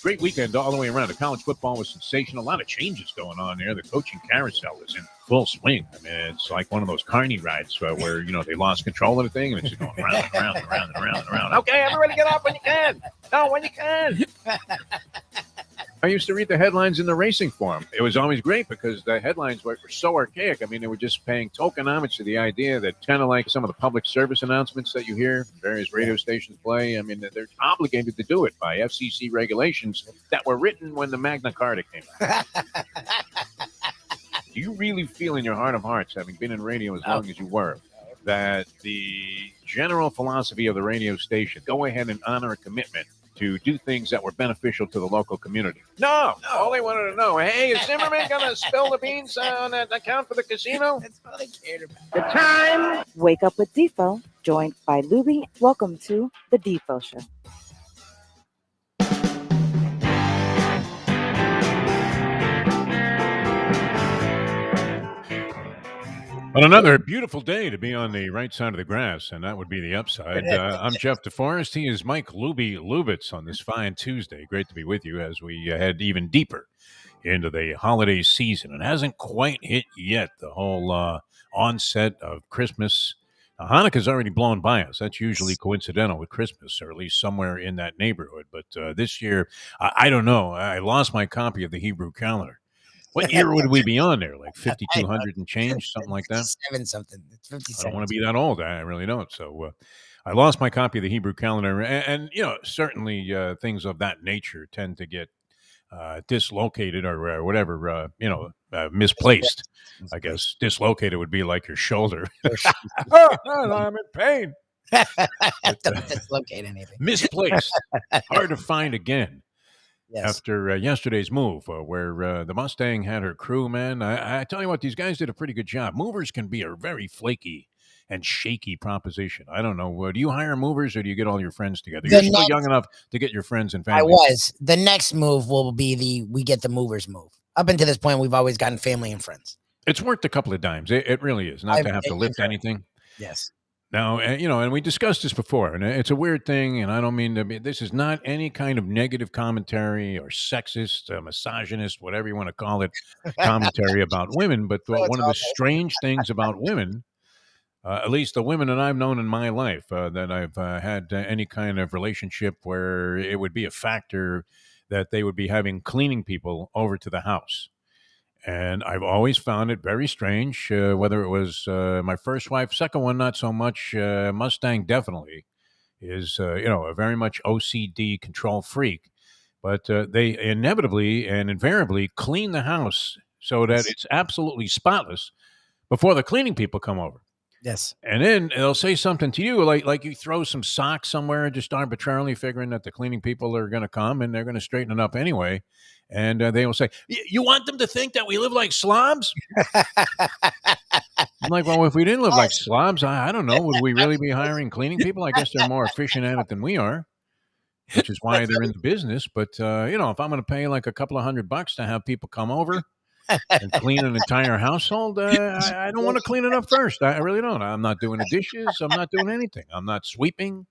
great weekend all the way around. The college football was sensational. A lot of changes going on there. The coaching carousel is in full swing. I mean, it's like one of those carny rides where, they lost control of the thing, and it's just going around and around and around and around and around. Okay, everybody get off when you can. No, when you can. I used to read the headlines in the racing forum. It was always great because the headlines were so archaic. I mean, they were just paying token homage to the idea that kind of like some of the public service announcements that you hear various radio stations play. I mean, they're obligated to do it by FCC regulations that were written when the Magna Carta came out. Do you really feel in your heart of hearts, having been in radio as long as you were, that the general philosophy of the radio station, go ahead and honor a commitment to do things that were beneficial to the local community? No. All they wanted to know, hey, is Zimmerman going to spill the beans on that account for the casino? That's all they cared about. The time. Wake up with Defo, joined by Lubie. Welcome to the Defo Show. On another beautiful day to be on the right side of the grass, and that would be the upside. I'm Jeff Deforrest. He is Mike Lubitz on this fine Tuesday. Great to be with you as we head even deeper into the holiday season. It hasn't quite hit yet, the whole onset of Christmas. Hanukkah's already blown by us. That's usually coincidental with Christmas, or at least somewhere in that neighborhood. But this year, I don't know. I lost my copy of the Hebrew calendar. What year would we be on there? Like 5,200 and change, something like that? 57 something. It's 57. I don't want to be that old. I really don't. So I lost my copy of the Hebrew calendar. And certainly things of that nature tend to get dislocated or whatever, misplaced. I guess dislocated would be like your shoulder. I'm in pain. Don't dislocate anything. Misplaced. Hard to find again. Yes. After yesterday's move, where the Mustang had her crew, man, I tell you what, these guys did a pretty good job. Movers can be a very flaky and shaky proposition. I don't know. Do you hire movers or do you get all your friends together? You're still young enough to get your friends and family. I was. The next move will be we get the movers move. Up until this point, we've always gotten family and friends. It's worth a couple of dimes. It really is. Not to have to lift anything. Yes. Now, and we discussed this before, and it's a weird thing, and I don't mean to be, this is not any kind of negative commentary or sexist, misogynist, whatever you want to call it, commentary about women, but one of the strange things about women, at least the women that I've known in my life, that I've had any kind of relationship where it would be a factor that they would be having cleaning people over to the house. And I've always found it very strange, whether it was my first wife, second one, not so much. Mustang definitely is, a very much OCD control freak. But they inevitably and invariably clean the house so that it's absolutely spotless before the cleaning people come over. Yes. And then they'll say something to you, like you throw some socks somewhere, just arbitrarily figuring that the cleaning people are going to come and they're going to straighten it up anyway. And they will say, you want them to think that we live like slobs? I'm like, well, if we didn't live like slobs, I don't know. Would we really be hiring cleaning people? I guess they're more efficient at it than we are, which is why they're in the business. But, if I'm going to pay like a couple of $100 to have people come over and clean an entire household, I don't want to clean it up first. I really don't. I'm not doing the dishes. I'm not doing anything. I'm not sweeping.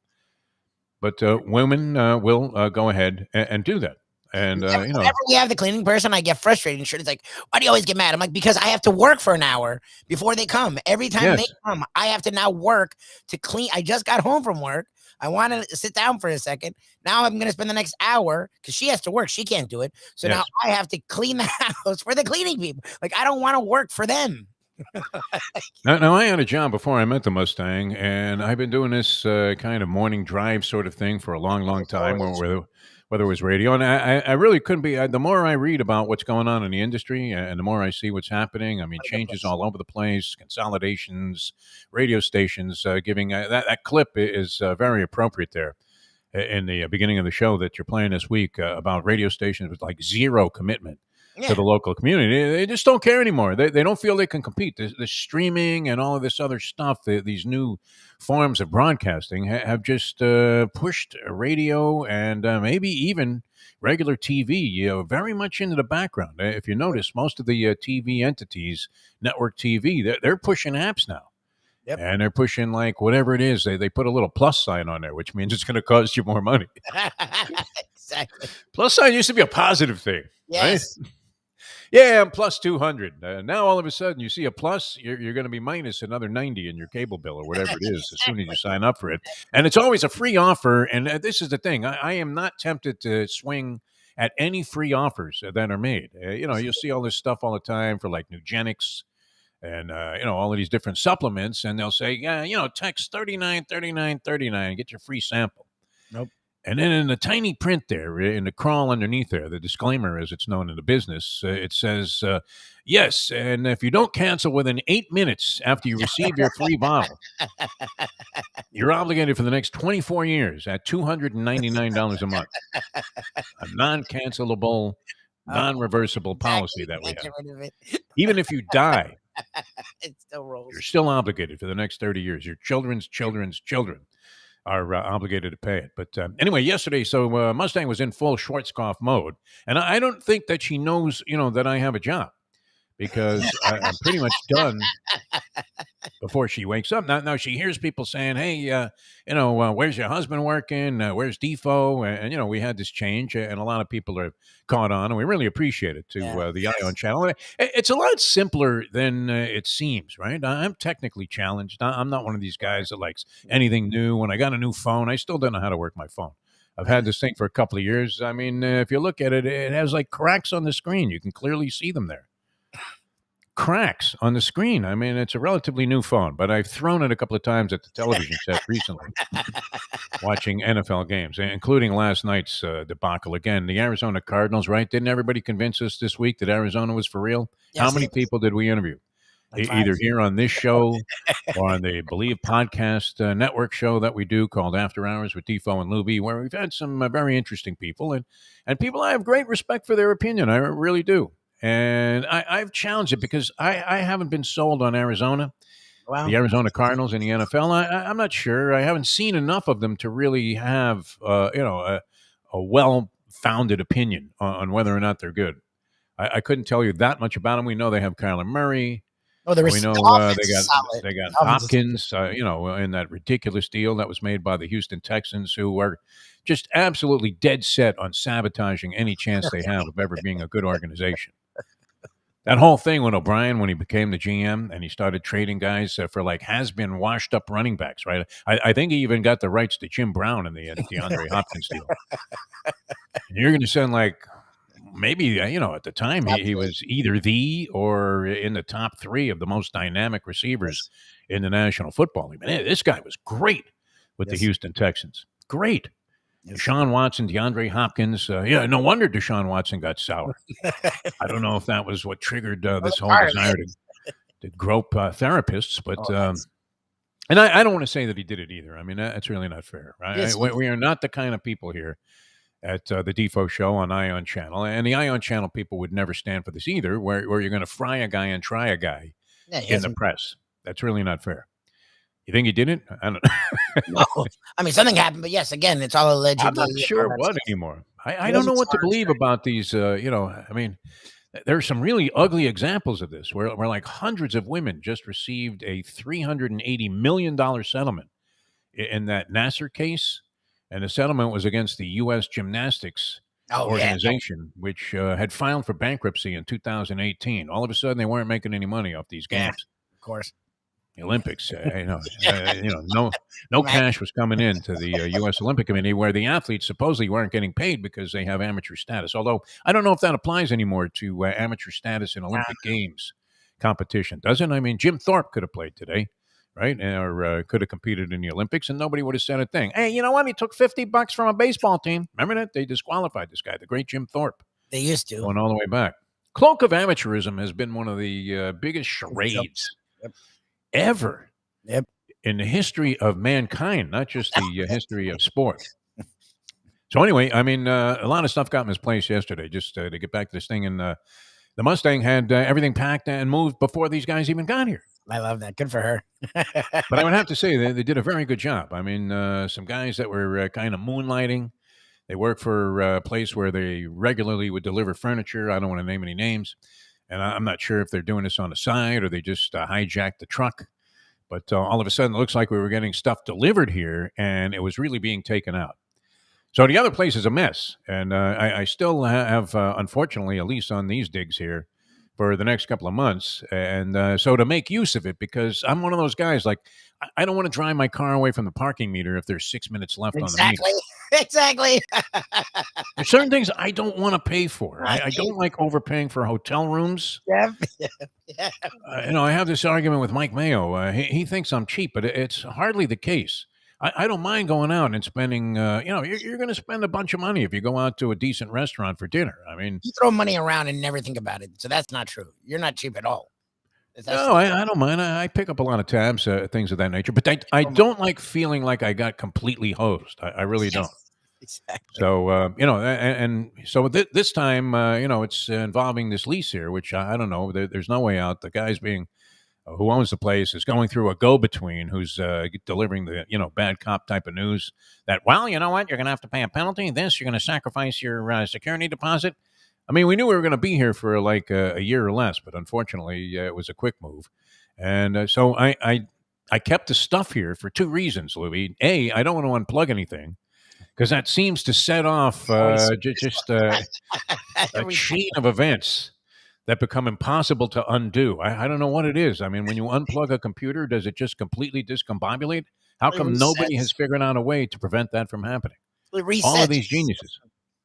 But women will go ahead and do that. And, whenever we have the cleaning person, I get frustrated. And it's like, why do you always get mad? I'm like, because I have to work for an hour before they come. Every time they come, I have to now work to clean. I just got home from work. I want to sit down for a second. Now I'm going to spend the next hour because she has to work. She can't do it. So now I have to clean the house for the cleaning people. Like, I don't want to work for them. Now, I had a job before I met the Mustang, and I've been doing this kind of morning drive sort of thing for a long, long time, whether it was radio. And I really couldn't be, the more I read about what's going on in the industry and the more I see what's happening, I mean, changes all over the place, consolidations, radio stations giving, that clip is very appropriate there in the beginning of the show that you're playing this week about radio stations with like zero commitment to the local community. They just don't care anymore. They don't feel they can compete. The streaming and all of this other stuff, these new forms of broadcasting have just pushed radio and maybe even regular TV very much into the background. If you notice, most of the TV entities, network TV, they're pushing apps now. Yep. And they're pushing like whatever it is. They put a little plus sign on there, which means it's going to cost you more money. Exactly. Plus sign used to be a positive thing, Yes. right? Yeah, I'm plus 200. Now all of a sudden you see a plus, you're going to be minus another 90 in your cable bill or whatever it is as soon as you sign up for it. And it's always a free offer. And this is the thing. I am not tempted to swing at any free offers that are made. You'll see all this stuff all the time for like Nugenics and, all of these different supplements. And they'll say, yeah, text 393939, get your free sample. Nope. And then in the tiny print there, in the crawl underneath there, the disclaimer, as it's known in the business, it says, yes, and if you don't cancel within 8 minutes after you receive your free bottle, you're obligated for the next 24 years at $299 a month. A non-cancelable, non-reversible policy that we have. Get rid of it. Even if you die, it still rolls. you're still obligated for the next 30 years. Your children's children's children are obligated to pay it. But anyway, yesterday, so Mustang was in full Schwarzkopf mode. And I don't think that she knows, that I have a job because I'm pretty much done before she wakes up. Now she hears people saying, hey, where's your husband working? Where's Defo? And, we had this change and a lot of people are caught on and we really appreciate it to the Ion channel. It's a lot simpler than it seems, right? I'm technically challenged. I'm not one of these guys that likes anything new. When I got a new phone, I still don't know how to work my phone. I've had this thing for a couple of years. I mean, if you look at it, it has like cracks on the screen. You can clearly see them there. Cracks on the screen. I mean, it's a relatively new phone, but I've thrown it a couple of times at the television set recently, watching NFL games, including last night's debacle. Again, the Arizona Cardinals, right? Didn't everybody convince us this week that Arizona was for real? Yes, How many people did we interview? Like Either here on this show or on the Believe podcast network show that we do called After Hours with Defo and Lubie, where we've had some very interesting people and people I have great respect for their opinion. I really do. And I've challenged it because I haven't been sold on Arizona, the Arizona Cardinals in the NFL. I'm not sure. I haven't seen enough of them to really have, a well-founded opinion on whether or not they're good. I couldn't tell you that much about them. We know they have Kyler Murray. Oh, we know they got Hopkins, in that ridiculous deal that was made by the Houston Texans, who are just absolutely dead set on sabotaging any chance they have of ever being a good organization. That whole thing with O'Brien when he became the GM and he started trading guys for like has-been washed-up running backs, right? I think he even got the rights to Jim Brown in the DeAndre Hopkins deal. And you're going to send like maybe, at the time he was either the or in the top 3 of the most dynamic receivers in the National Football League. Man, this guy was great with the Houston Texans. Great. Deshaun Watson, DeAndre Hopkins. No wonder Deshaun Watson got sour. I don't know if that was what triggered this whole desire to grope therapists, but and I don't want to say that he did it either. I mean, that's really not fair, right? Yes, we are not the kind of people here at the Defo Show on Ion Channel, and the Ion Channel people would never stand for this either, where you're going to fry a guy and try a guy in the press. That's really not fair. You think he did it? I don't know. No. I mean, something happened, but yes, again, it's all alleged. I'm not sure what anymore. I don't know what to believe about these. I mean, there are some really ugly examples of this where like hundreds of women just received a $380 million settlement in that Nasser case. And the settlement was against the U.S. Gymnastics organization, which had filed for bankruptcy in 2018. All of a sudden, they weren't making any money off these games. Of course. The Olympics, no cash was coming in to the U.S. Olympic Committee, where the athletes supposedly weren't getting paid because they have amateur status. Although I don't know if that applies anymore to amateur status in Olympic Games competition. Doesn't? I mean, Jim Thorpe could have played today, right? Or could have competed in the Olympics, and nobody would have said a thing. Hey, you know what? He took $50 from a baseball team. Remember that? They disqualified this guy, the great Jim Thorpe. They used to. Going all the way back. Cloak of amateurism has been one of the biggest charades ever in the history of mankind, not just the history of sport. So anyway, I mean, a lot of stuff got misplaced yesterday. Just to get back to this thing, and the Mustang had everything packed and moved before these guys even got here. I love that. Good for her. But I would have to say they did a very good job. I mean, some guys that were kind of moonlighting. They work for a place where they regularly would deliver furniture. I don't want to name any names. And I'm not sure if they're doing this on the side or they just hijacked the truck. But all of a sudden, it looks like we were getting stuff delivered here, and it was really being taken out. So the other place is a mess, and I still have, unfortunately, a lease on these digs here for the next couple of months, and so to make use of it, because I'm one of those guys, like, I don't want to drive my car away from the parking meter if there's 6 minutes left on the meter. Exactly. Exactly. There's certain things I don't want to pay for. I Right. don't like overpaying for hotel rooms. Yeah. Yeah. I have this argument with Mike Mayo. He thinks I'm cheap, but it's hardly the case. I don't mind going out and spending. You're going to spend a bunch of money if you go out to a decent restaurant for dinner. I mean, You throw money around and never think about it. So that's not true. You're not cheap at all. That's no, I don't mind. I pick up a lot of tabs, things of that nature. But I don't like feeling like I got completely hosed. I really don't. Exactly. So and so this time, it's involving this lease here, which I don't know. There's no way out. The guy's being who owns the place is going through a go-between who's delivering the bad cop type of news that, well, you know what, you're going to have to pay a penalty. This, you're going to sacrifice your security deposit. I mean, we knew we were going to be here for like a year or less, but unfortunately, it was a quick move, and so I kept the stuff here for two reasons, Lubie. A, I don't want to unplug anything, because that seems to set off just a chain of events that become impossible to undo. I don't know what it is. I mean, when you unplug a computer, does it just completely discombobulate? How come nobody has figured out a way to prevent that from happening? It resets. All of these geniuses.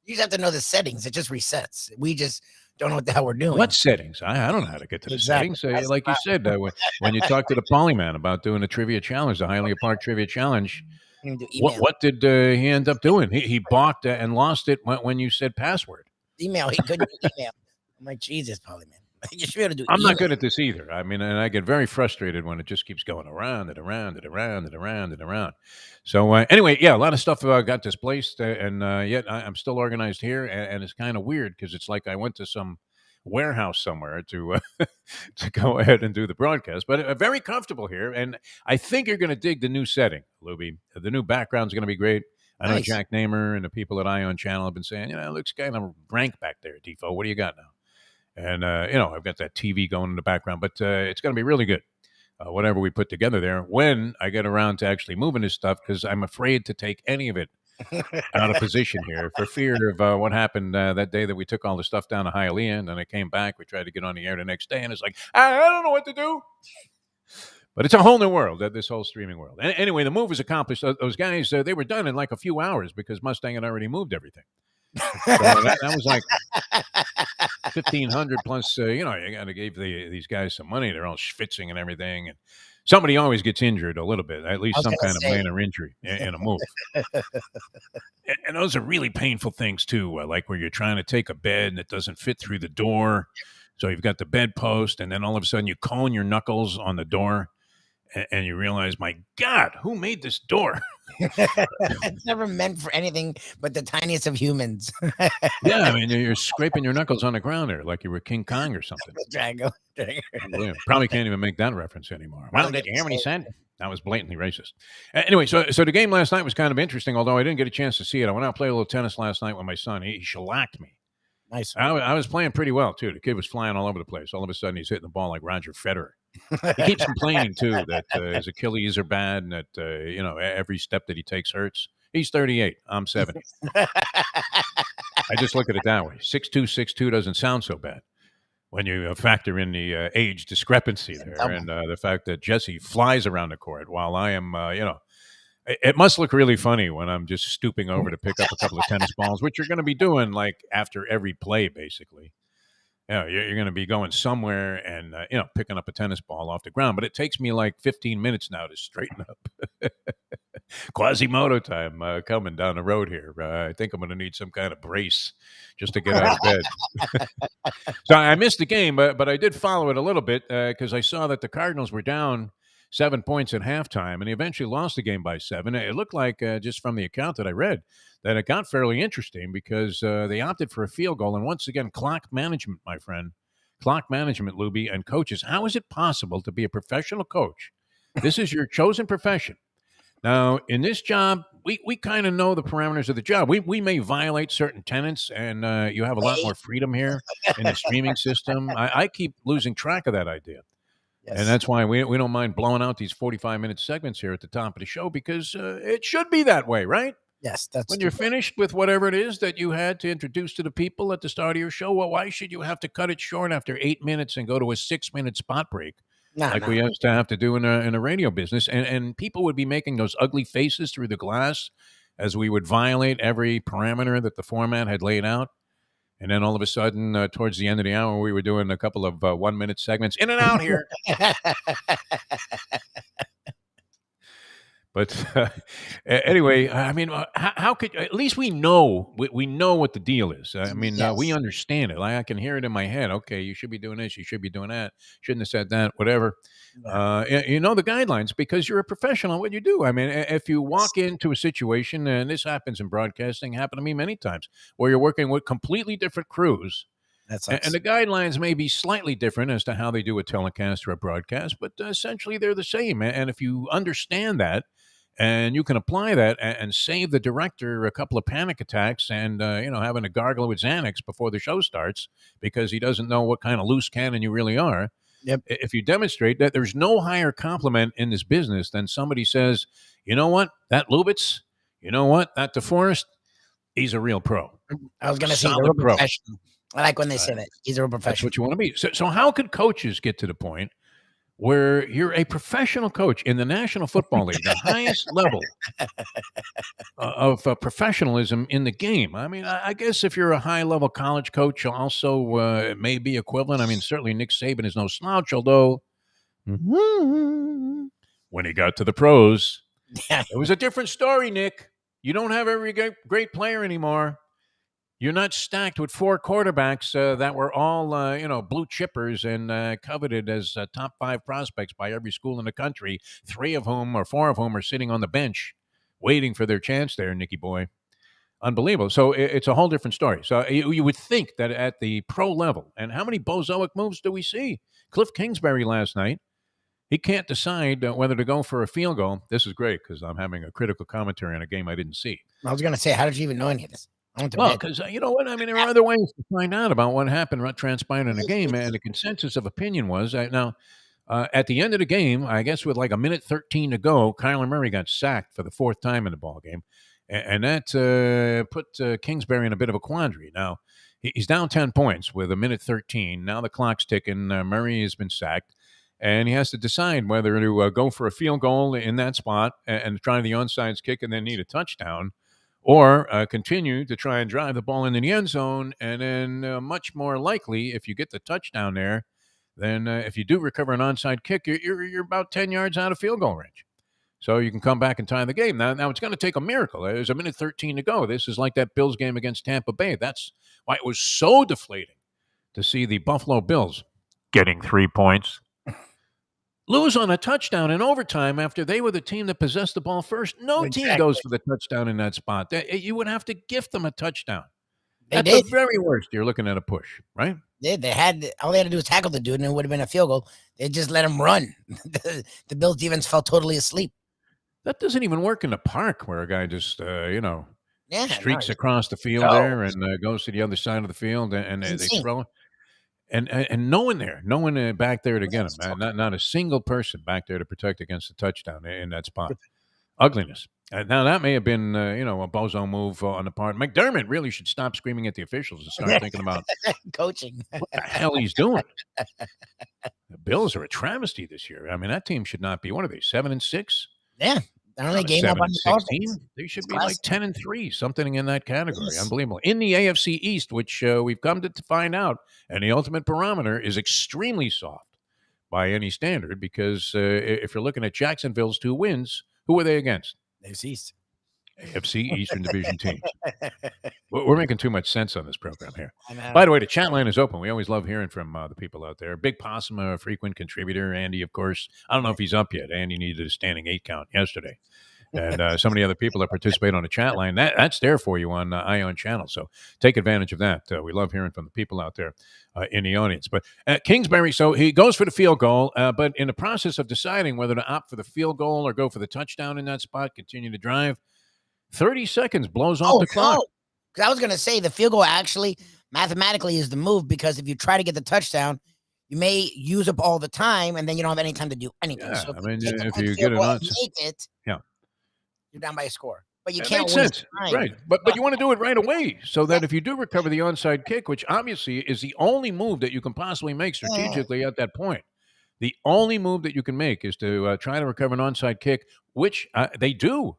You just have to know the settings. It just resets. We just don't know what the hell we're doing. What settings? I don't know how to get to the settings. Like you said, when you talked to the Polyman about doing a trivia challenge, the Highly Apart Trivia Challenge, what did he end up doing? He balked and lost it when you said password. Email. He couldn't do email. I'm like, Jesus, Polyman. You should be able to do I'm email. not good at this either. I mean, and I get very frustrated when it just keeps going around and around and around and around and around. So anyway, yeah, a lot of stuff got displaced, and yet I'm still organized here, and it's kind of weird because it's like I went to some warehouse somewhere to to go ahead and do the broadcast, but very comfortable here, and I think you're going to dig the new setting, Lubie. The new background's going to be great. I know Nice. Jack Namer and the people at Ion Channel have been saying, it looks kind of rank back there, Defo. What do you got now? And, I've got that TV going in the background, but it's going to be really good, whatever we put together there, when I get around to actually moving this stuff, because I'm afraid to take any of it out of position here for fear of what happened that day that we took all the stuff down to Hialeah, and then I came back. We tried to get on the air the next day, and it's like, I don't know what to do. But it's a whole new world, this whole streaming world. Anyway, the move was accomplished. Those guys, they were done in like a few hours because Mustang had already moved everything. So that was like 1,500 plus. You got to give these guys some money. They're all schwitzing and everything, and somebody always gets injured a little bit, at least some kind of minor injury in a move. And those are really painful things too, like where you're trying to take a bed and it doesn't fit through the door, so you've got the bedpost, and then all of a sudden you cone your knuckles on the door, and you realize, my God, who made this door? It's never meant for anything but the tiniest of humans. Yeah, I mean, you're scraping your knuckles on the ground there like you were King Kong or something. Drago. Probably can't even make that reference anymore. Well, did you hear what he said? That was blatantly racist. Anyway, so the game last night was kind of interesting, although I didn't get a chance to see it. I went out and played a little tennis last night with my son. He shellacked me. Nice. I was playing pretty well, too. The kid was flying all over the place. All of a sudden, he's hitting the ball like Roger Federer. He keeps complaining, too, that his Achilles are bad and that, every step that he takes hurts. He's 38. I'm 70. I just look at it that way. 6'2", 6'2" doesn't sound so bad when you factor in the age discrepancy there and the fact that Jesse flies around the court while I am, it must look really funny when I'm just stooping over to pick up a couple of tennis balls, which you're going to be doing like after every play, basically. You're going to be going somewhere and, picking up a tennis ball off the ground. But it takes me like 15 minutes now to straighten up. Quasimodo time coming down the road here. I think I'm going to need some kind of brace just to get out of bed. So I missed the game, but I did follow it a little bit because I saw that the Cardinals were down 7 points at halftime, and they eventually lost the game by 7. It looked like, just from the account that I read, that it got fairly interesting because they opted for a field goal. And once again, clock management, my friend. Clock management, Lubie, and coaches. How is it possible to be a professional coach? This is your chosen profession. Now, in this job, we kind of know the parameters of the job. We may violate certain tenets, and you have a lot more freedom here in the streaming system. I keep losing track of that idea. Yes. And that's why we don't mind blowing out these 45-minute segments here at the top of the show, because it should be that way, right? Yes, that's When you're finished with whatever it is that you had to introduce to the people at the start of your show, well, why should you have to cut it short after 8 minutes and go to a 6-minute spot break like we used to have to do in a radio business? And people would be making those ugly faces through the glass as we would violate every parameter that the format had laid out. And then all of a sudden, towards the end of the hour, we were doing a couple of 1-minute segments in and out here. But anyway, I mean, how could at least we know what the deal is? I mean, we understand it. Like I can hear it in my head. Okay, you should be doing this. You should be doing that. Shouldn't have said that. Whatever. You know the guidelines because you're a professional at what you do. I mean, if you walk into a situation, and this happens in broadcasting, happened to me many times, where you're working with completely different crews. And the guidelines may be slightly different as to how they do a telecast or a broadcast, but essentially they're the same. And if you understand that, and you can apply that and save the director a couple of panic attacks and, having a gargle with Xanax before the show starts because he doesn't know what kind of loose cannon you really are. Yep. If you demonstrate that there's no higher compliment in this business than somebody says, you know what, that Lubitz, you know what, that Deforrest, he's a real pro. I was going to say, he's a real professional. I like when they say that. He's a real professional. That's what you want to be. So how could coaches get to the point where you're a professional coach in the National Football League, the highest level of professionalism in the game? I mean, I guess if you're a high-level college coach, also it may be equivalent. I mean, certainly Nick Saban is no slouch, although when he got to the pros, it was a different story, Nick. You don't have every great player anymore. You're not stacked with 4 quarterbacks that were all, blue chippers and coveted as top 5 prospects by every school in the country. 3 of whom or 4 of whom are sitting on the bench waiting for their chance there, Nicky boy. Unbelievable. So it's a whole different story. So you would think that at the pro level, and how many bozoic moves do we see? Cliff Kingsbury last night, he can't decide whether to go for a field goal. This is great because I'm having a critical commentary on a game I didn't see. I was going to say, how did you even know any of this? Well, because you know what? I mean, there are other ways to find out about what happened, what transpired in the game. And the consensus of opinion was at the end of the game, I guess with like 1:13 to go, Kyler Murray got sacked for the 4th time in the ball game. And that put Kingsbury in a bit of a quandary. Now, he's down 10 points with 1:13. Now the clock's ticking. Murray has been sacked. And he has to decide whether to go for a field goal in that spot and try the onside kick and then need a touchdown, or continue to try and drive the ball into the end zone. And then much more likely, if you get the touchdown there, then if you do recover an onside kick, you're about 10 yards out of field goal range. So you can come back and tie the game. Now it's going to take a miracle. There's 1:13 to go. This is like that Bills game against Tampa Bay. That's why it was so deflating to see the Buffalo Bills getting 3 points, lose on a touchdown in overtime after they were the team that possessed the ball first. No team goes for the touchdown in that spot. You would have to gift them a touchdown. At the very worst, you're looking at a push, right? They had all they had to do was tackle the dude, and it would have been a field goal. They just let him run. The Bills defense fell totally asleep. That doesn't even work in the park where a guy just, streaks across the field there and goes to the other side of the field and they throw it. And no one back there to get him. Not a single person back there to protect against the touchdown in that spot. Ugliness. Now, that may have been, a bozo move on the part. McDermott really should stop screaming at the officials and start thinking about coaching. What the hell he's doing. The Bills are a travesty this year. I mean, that team should not be, what are they, 7-6? Yeah. They're only game up on the Dolphins. They should be like 10-3, something in that category. Yes. Unbelievable. In the AFC East, which we've come to find out, and the ultimate barometer is extremely soft by any standard, because if you're looking at Jacksonville's 2 wins, who are they against? AFC East. AFC Eastern Division teams. We're making too much sense on this program here. By the way, the chat line is open. We always love hearing from the people out there. Big Possum, a frequent contributor. Andy, of course. I don't know if he's up yet. Andy needed a standing 8 count yesterday. And so many other people that participate on the chat line. That's there for you on Ion Channel. So take advantage of that. We love hearing from the people out there in the audience. But Kingsbury, so he goes for the field goal, but in the process of deciding whether to opt for the field goal or go for the touchdown in that spot, continue to drive, 30 seconds blows off the clock. Because I was going to say the field goal actually mathematically is the move, because if you try to get the touchdown, you may use up all the time, and then you don't have any time to do anything. Yeah, so if you get it on, you're down by a score. But you That can't makes waste sense, time. right? But you want to do it right away so that if you do recover the onside kick, which obviously is the only move that you can possibly make strategically at that point, the only move that you can make is to try to recover an onside kick, which they do.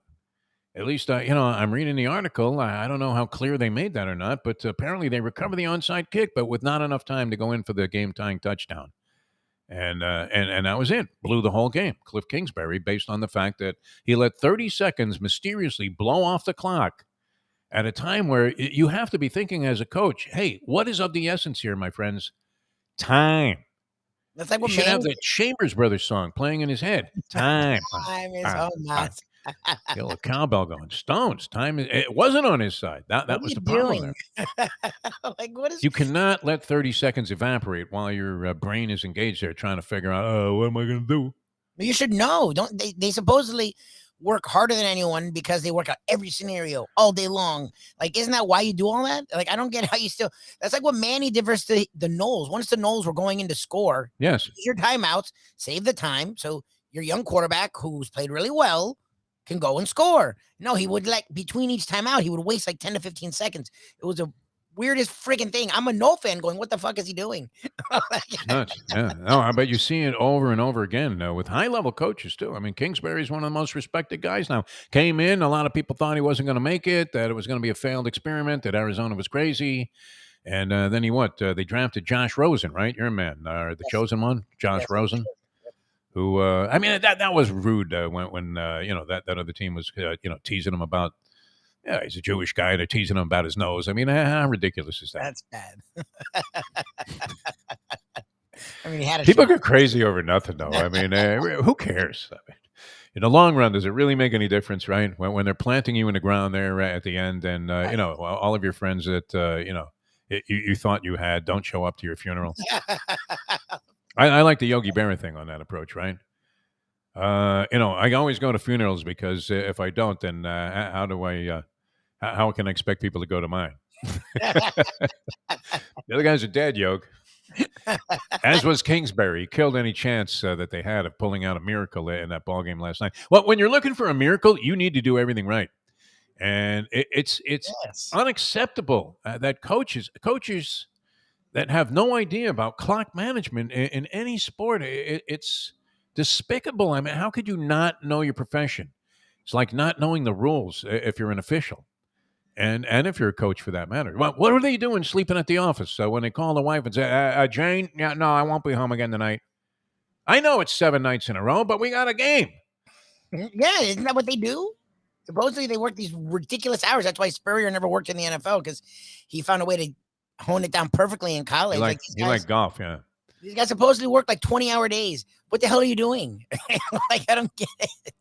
At least, I'm reading the article. I don't know how clear they made that or not, but apparently they recover the onside kick, but with not enough time to go in for the game-tying touchdown. And that was it. Blew the whole game. Cliff Kingsbury, based on the fact that he let 30 seconds mysteriously blow off the clock at a time where you have to be thinking as a coach, hey, what is of the essence here, my friends? Time. That's like You what should have Manny. the Chambers Brothers song playing in his head. Time. Time is Time. time. Get a little cowbell going. Stones. Time. It wasn't on his side. That What are was you the problem doing? there. Like, what is? You cannot let 30 seconds evaporate while your brain is engaged there trying to figure out, what am I going to do? You should know. Don't they supposedly work harder than anyone because they work out every scenario all day long. Like, isn't that why you do all that? Like, I don't get how you still. That's like what Manny did versus the Knowles. Once the Knowles were going in to score, Yes. use your timeouts, save the time, so your young quarterback who's played really well can go and score. No, he would between each timeout, he would waste like 10 to 15 seconds. It was a weirdest freaking thing. I'm a no fan going, what the fuck is he doing? It's nuts. Yeah. No, I bet you see it over and over again with high-level coaches, too. I mean, Kingsbury's one of the most respected guys now. Came in, a lot of people thought he wasn't going to make it, that it was going to be a failed experiment, that Arizona was crazy. And then they drafted Josh Rosen, right? Your man, the chosen one, Josh Rosen. Who, that was rude when that other team was, teasing him about, he's a Jewish guy. They're teasing him about his nose. I mean, how ridiculous is that? That's bad. I mean, he had a People shot. get crazy over nothing, though. I mean, who cares? I mean, in the long run, does it really make any difference, right? When they're planting you in the ground there at the end, and all of your friends that you thought you had don't show up to your funeral. I like the Yogi Berra thing on that approach, right? I always go to funerals because if I don't, then how can I expect people to go to mine? The other guys are dead, Yogi. As was Kingsbury. He killed any chance that they had of pulling out a miracle in that ball game last night. Well, when you're looking for a miracle, you need to do everything right, and it's unacceptable that coaches that have no idea about clock management in any sport. It's despicable. I mean, how could you not know your profession? It's like not knowing the rules if you're an official, and if you're a coach for that matter. Well, what are they doing sleeping at the office? So when they call the wife and say, Jane, yeah, no, I won't be home again tonight. I know it's 7 nights in a row, but we got a game. Yeah, isn't that what they do? Supposedly they work these ridiculous hours. That's why Spurrier never worked in the NFL, because he found a way to hone it down perfectly in college. You like golf, yeah. These guys supposedly work like 20-hour days. What the hell are you doing? Like, I don't get it.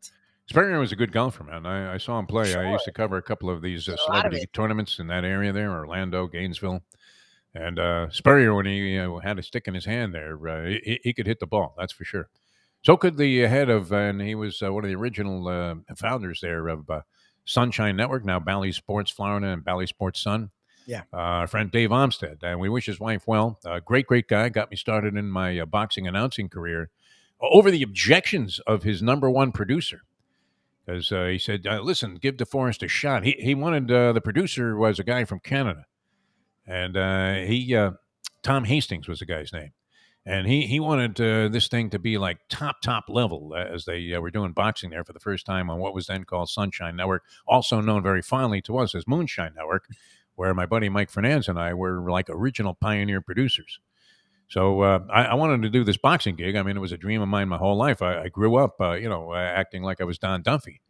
Spurrier was a good golfer, man. I saw him play. Sure. I used to cover a couple of these celebrity tournaments in that area there, Orlando, Gainesville. And Spurrier, when he had a stick in his hand there, he could hit the ball, that's for sure. So could the head of, and he was one of the original founders there of Sunshine Network, now Bally Sports Florida and Bally Sports Sun. Yeah. Our friend Dave Armstead. And we wish his wife well. Great guy. Got me started in my boxing announcing career over the objections of his number one producer. Because he said, listen, give Deforrest a shot. He wanted, the producer was a guy from Canada. And Tom Hastings was the guy's name. And he wanted this thing to be like top level as they were doing boxing there for the first time on what was then called Sunshine Network, also known very fondly to us as Moonshine Network, where my buddy Mike Fernandez and I were like original pioneer producers. So I wanted to do this boxing gig. I mean, it was a dream of mine my whole life. I grew up, acting like I was Don Duffy.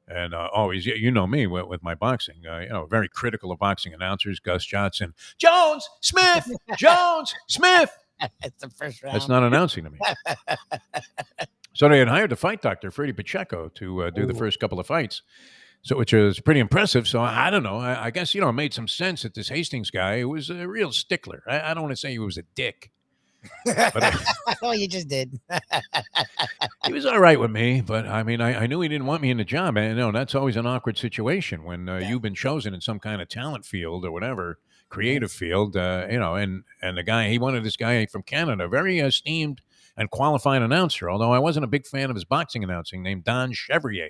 And always, you know me with my boxing, very critical of boxing announcers, Gus Johnson, Jones, Smith, Jones, Smith. It's the first round. That's not announcing to me. So they had hired the fight doctor, Freddie Pacheco, to do the first couple of fights. So, which was pretty impressive. So I don't know. I guess, it made some sense that this Hastings guy was a real stickler. I don't want to say he was a dick. But oh, you just did. He was all right with me, but I mean, I knew he didn't want me in the job. And that's always an awkward situation when you've been chosen in some kind of talent field or whatever, creative field, and the guy, he wanted this guy from Canada, very esteemed and qualified announcer, although I wasn't a big fan of his boxing announcing, named Don Chevrier.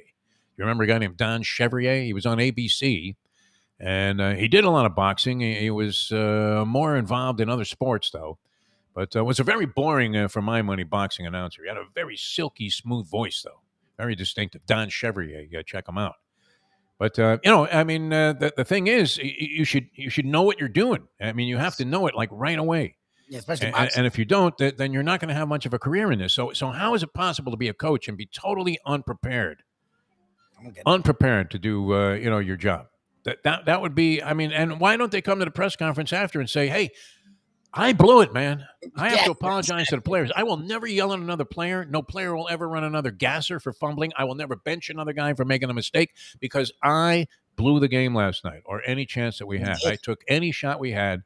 You remember a guy named Don Chevrier? He was on ABC, and he did a lot of boxing. He was more involved in other sports, though. But was a very boring, for my money, boxing announcer. He had a very silky, smooth voice, though. Very distinctive. Don Chevrier. Check him out. But the thing is, you should know what you're doing. I mean, you have to know it like right away. Yeah, especially And if you don't, then you're not going to have much of a career in this. So how is it possible to be a coach and be totally unprepared? Unprepared to do your job. That would be. I mean, and why don't they come to the press conference after and say, "Hey, I blew it, man. I have to apologize to the players. I will never yell at another player. No player will ever run another gasser for fumbling. I will never bench another guy for making a mistake because I blew the game last night or any chance that we had. I took any shot we had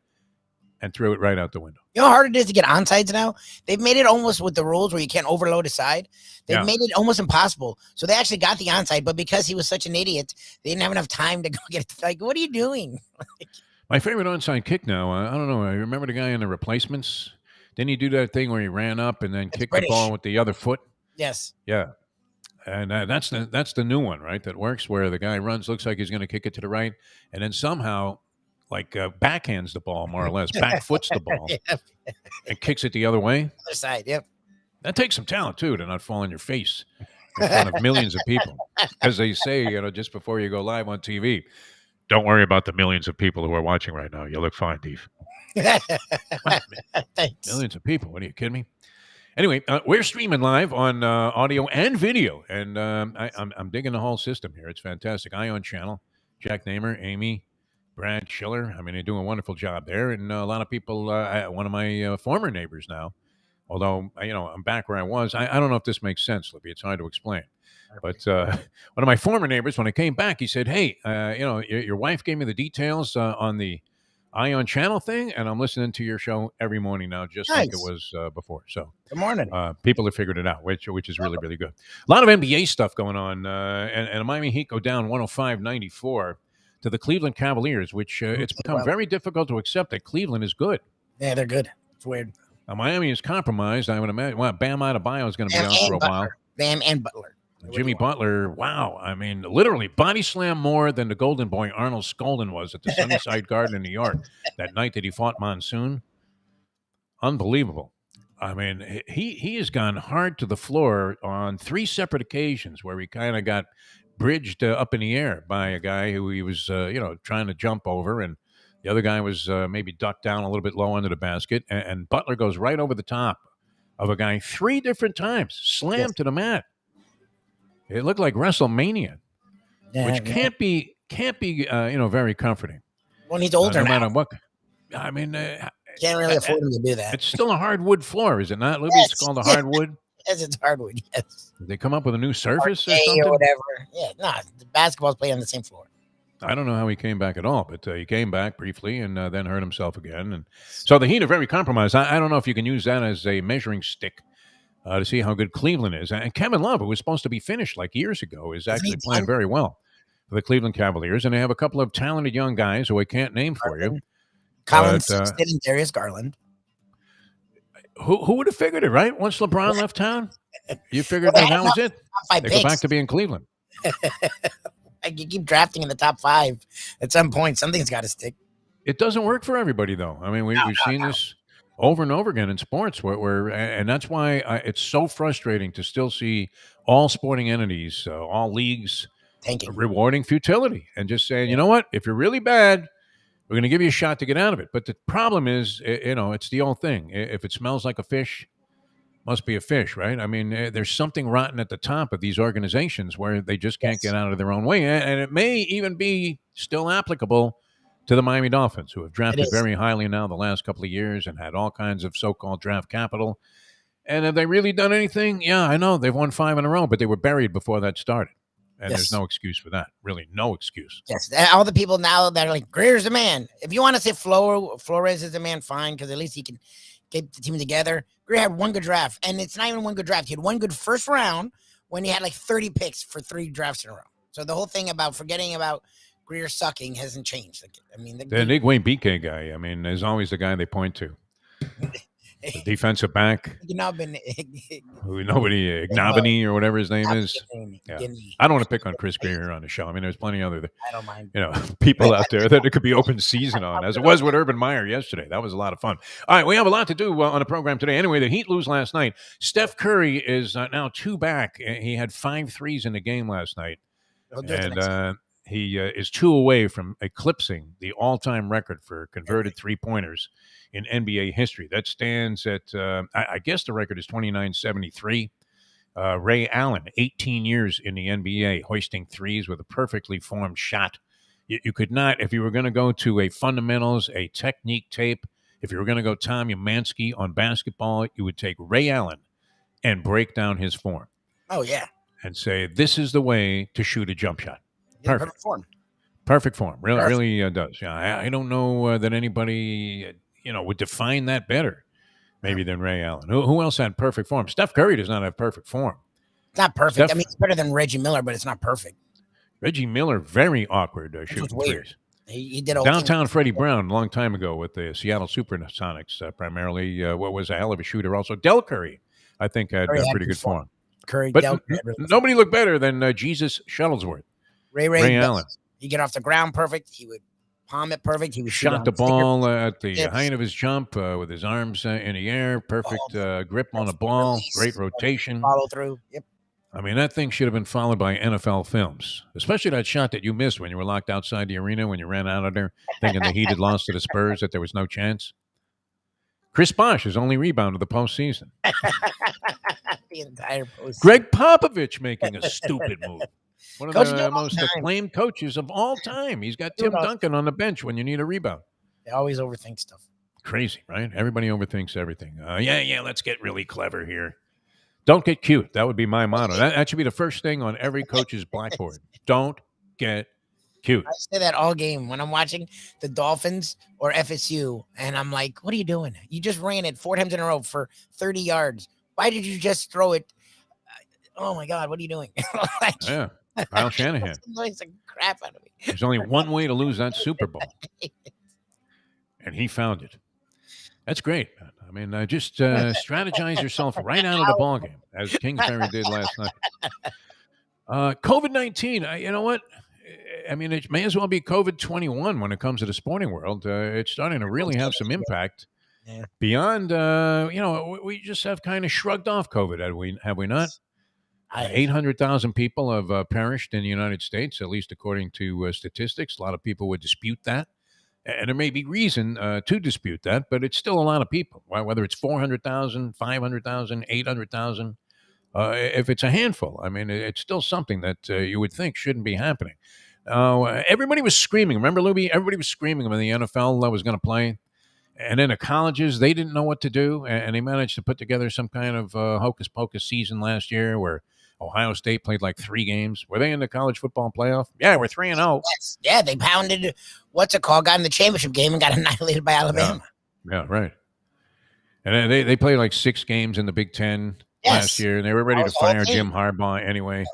and threw it right out the window." You know how hard it is to get onsides now? They've made it almost with the rules where you can't overload a side. They've made it almost impossible. So they actually got the onside, but because he was such an idiot, they didn't have enough time to go get it. Like, what are you doing? My favorite onside kick now, I don't know. I remember the guy in the replacements. Didn't he do that thing where he ran up and then kicked the ball with the other foot? Yes. Yeah. And that's the new one, right? That works where the guy runs, looks like he's going to kick it to the right, and then somehow backhands the ball, more or less, back foots the ball and kicks it the other way. Other side, yep. That takes some talent, too, to not fall on your face in front of millions of people. As they say, just before you go live on TV, don't worry about the millions of people who are watching right now. You look fine, Def. Thanks. Millions of people. What are you kidding me? Anyway, we're streaming live on audio and video, and I'm digging the whole system here. It's fantastic. Ion Channel, Jack Namer, Amy, Brad Schiller. I mean, they do a wonderful job there, and a lot of people. One of my former neighbors now, although I'm back where I was. I don't know if this makes sense, Libby. It's hard to explain. But one of my former neighbors, when I came back, he said, "Hey, your wife gave me the details on the Ion Channel thing, and I'm listening to your show every morning now, just like it was before." So, good morning. People have figured it out, which is really, really good. A lot of NBA stuff going on, and Miami Heat go down 105-94 to the Cleveland Cavaliers, which it's become very difficult to accept that Cleveland is good. Yeah, they're good. It's weird. Now, Miami is compromised. I would imagine. Well, Bam Adebayo is going to be out for a while. Bam and Butler. Jimmy Butler, wow. I mean, literally body slam more than the golden boy Arnold Skolden was at the Sunnyside Garden in New York that night that he fought Monsoon. Unbelievable. I mean, he has gone hard to the floor on 3 separate occasions where he kind of got bridged up in the air by a guy who he was, trying to jump over, and the other guy was maybe ducked down a little bit low under the basket, and Butler goes right over the top of a guy 3 different times, slammed to the mat. It looked like WrestleMania, which can't be very comforting. When he's older no now. matter what. I mean, can't really afford him to do that. It's still a hardwood floor, is it not, Lubie? It's called a hardwood. Yes, it's hardwood. Yes. Did they come up with a new surface or Or something? whatever. Yeah, the basketball's playing on the same floor. I don't know how he came back at all, but he came back briefly and then hurt himself again. And so the Heat are very compromised. I don't know if you can use that as a measuring stick to see how good Cleveland is. And Kevin Love, who was supposed to be finished like years ago, is actually playing very well for the Cleveland Cavaliers. And they have a couple of talented young guys who I can't name for you. Collins, Sexton, and Darius Garland. Who would have figured it, right? Once LeBron left town, you figured that was it. They go back to being Cleveland. You keep drafting in the top 5. At some point, something's got to stick. It doesn't work for everybody, though. I mean, we've seen this over and over again in sports, and that's why it's so frustrating to still see all sporting entities, all leagues, tanking, rewarding futility, and just saying, you know what, if you're really bad, we're going to give you a shot to get out of it. But the problem is, it's the old thing. If it smells like a fish, must be a fish, right? I mean, there's something rotten at the top of these organizations where they just can't get out of their own way, and it may even be still applicable to the Miami Dolphins, who have drafted very highly now the last couple of years and had all kinds of so-called draft capital. And have they really done anything? Yeah, I know. They've won 5 in a row, but they were buried before that started. And there's no excuse for that. Really, no excuse. Yes, all the people now that are like, Greer's the man. If you want to say Flores is the man, fine, because at least he can get the team together. Greer had 1 good draft, and it's not even 1 good draft. He had 1 good first round when he had like 30 picks for 3 drafts in a row. So the whole thing about forgetting about Greer sucking hasn't changed. I mean, the Nick Wayne BK guy, I mean, is always the guy they point to. the defensive back. You know, been Who nobody Ignabony or whatever his name is. Yeah. I don't want to pick on Chris Greer on the show. I mean, there's plenty of other, I don't mind. people out there that it could be open season on, as it was with Urban Meyer yesterday. That was a lot of fun. All right, we have a lot to do on the program today. Anyway, the Heat lose last night. Steph Curry is now 2 back. He had 5 threes in the game last night, and he is 2 away from eclipsing the all-time record for converted three-pointers in NBA history. That stands at, I guess the record is 29-73. Ray Allen, 18 years in the NBA, hoisting threes with a perfectly formed shot. You could not, if you were going to go to a fundamentals, a technique tape, if you were going to go Tom Umansky on basketball, you would take Ray Allen and break down his form. Oh, yeah. And say, this is the way to shoot a jump shot. Perfect form. Perfect form. Really does. Yeah, I don't know that anybody, would define that better, maybe, than Ray Allen. Who else had perfect form? Steph Curry does not have perfect form. It's not perfect. It's better than Reggie Miller, but it's not perfect. Reggie Miller, very awkward shooting threes. He did downtown Freddie Brown a long time ago with the Seattle Supersonics, primarily. What was a hell of a shooter also. Del Curry, I think, had pretty good form. Curry, but nobody looked better than Jesus Shuttlesworth. Ray Allen. He get off the ground perfect. He would palm it perfect. He would shot the ball at the height of his jump with his arms in the air. Perfect grip on the ball. Release, great rotation. Follow through. Yep. I mean, that thing should have been followed by NFL films, especially that shot that you missed when you were locked outside the arena, when you ran out of there thinking the Heat had lost to the Spurs, that there was no chance. Chris Bosh his only rebound of the postseason. The entire postseason. Greg Popovich making a stupid move. One of the most acclaimed coaches of all time. He's got Tim Duncan on the bench when you need a rebound. They always overthink stuff. Crazy, right? Everybody overthinks everything. Let's get really clever here. Don't get cute. That would be my motto. That should be the first thing on every coach's blackboard. Don't get cute. I say that all game when I'm watching the Dolphins or FSU, and I'm like, what are you doing? You just ran it 4 times in a row for 30 yards. Why did you just throw it? Oh, my God, what are you doing? Yeah. Kyle Shanahan. Annoys the crap out of me. There's only one way to lose that Super Bowl, and he found it. That's great, man. I mean, just strategize yourself right out of the ballgame, as Kingsbury did last night. COVID-19, you know what? I mean, it may as well be COVID-21 when it comes to the sporting world. It's starting to really have some impact. Yeah. Beyond, we just have kind of shrugged off COVID, have we not? 800,000 people have perished in the United States, at least according to statistics. A lot of people would dispute that. And there may be reason to dispute that, but it's still a lot of people. Whether it's 400,000, 500,000, 800,000, if it's a handful, I mean, it's still something that you would think shouldn't be happening. Everybody was screaming. Remember, Lubie? Everybody was screaming when the NFL was going to play. And then the colleges, they didn't know what to do. And they managed to put together some kind of hocus-pocus season last year where Ohio State played like 3 games. Were they in the college football playoff? Yeah, we're 3-0. Yeah, they pounded, got in the championship game and got annihilated by Alabama. Yeah, right. And they played like 6 games in the Big Ten last year, and they were ready to fire Jim Harbaugh anyway.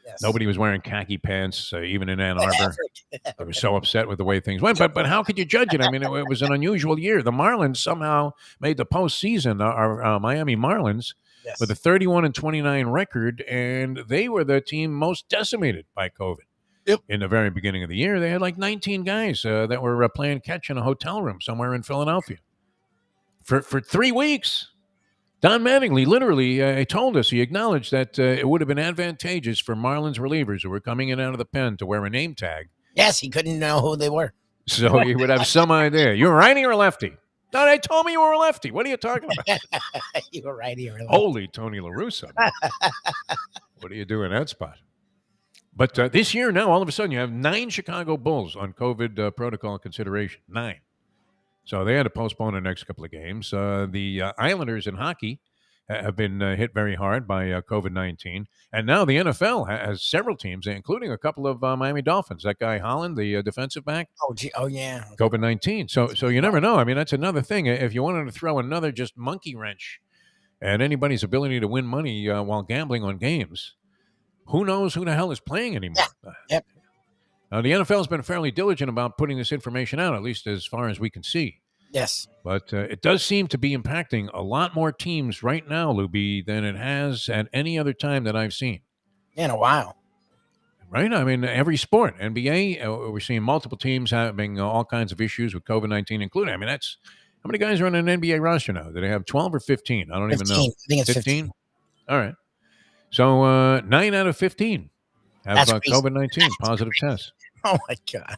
Yes. Nobody was wearing khaki pants, even in Ann Arbor. They were so upset with the way things went. But how could you judge it? I mean, it was an unusual year. The Marlins somehow made the postseason, our Miami Marlins, with a 31-29 record, and they were the team most decimated by COVID. Yep. In the very beginning of the year, they had like 19 guys that were playing catch in a hotel room somewhere in Philadelphia for 3 weeks. Don Mattingly literally told us, he acknowledged that it would have been advantageous for Marlins relievers who were coming in out of the pen to wear a name tag. Yes, he couldn't know who they were. So he would have some idea. You're righty or lefty? No, they told me you were a lefty. What are you talking about? You were righty or lefty. Holy Tony La Russa. What do you do in that spot? But this year now, all of a sudden, you have 9 Chicago Bulls on COVID protocol consideration. 9. So they had to postpone the next couple of games. The Islanders in hockey have been hit very hard by COVID-19. And now the NFL has several teams, including a couple of Miami Dolphins. That guy Holland, the defensive back. Oh, yeah. COVID-19. So you never know. I mean, that's another thing. If you wanted to throw another just monkey wrench at anybody's ability to win money while gambling on games, who knows who the hell is playing anymore? Yep. The NFL has been fairly diligent about putting this information out, at least as far as we can see. Yes. But it does seem to be impacting a lot more teams right now, Lubie, than it has at any other time that I've seen. In a while. Right? I mean, every sport, NBA, we're seeing multiple teams having all kinds of issues with COVID-19, including, I mean, that's how many guys are on an NBA roster now? Do they have 12 or 15? I don't 15. even know. I think it's 15. All right. So 9 out of 15 have That's crazy. COVID-19 positive tests. Oh, my God.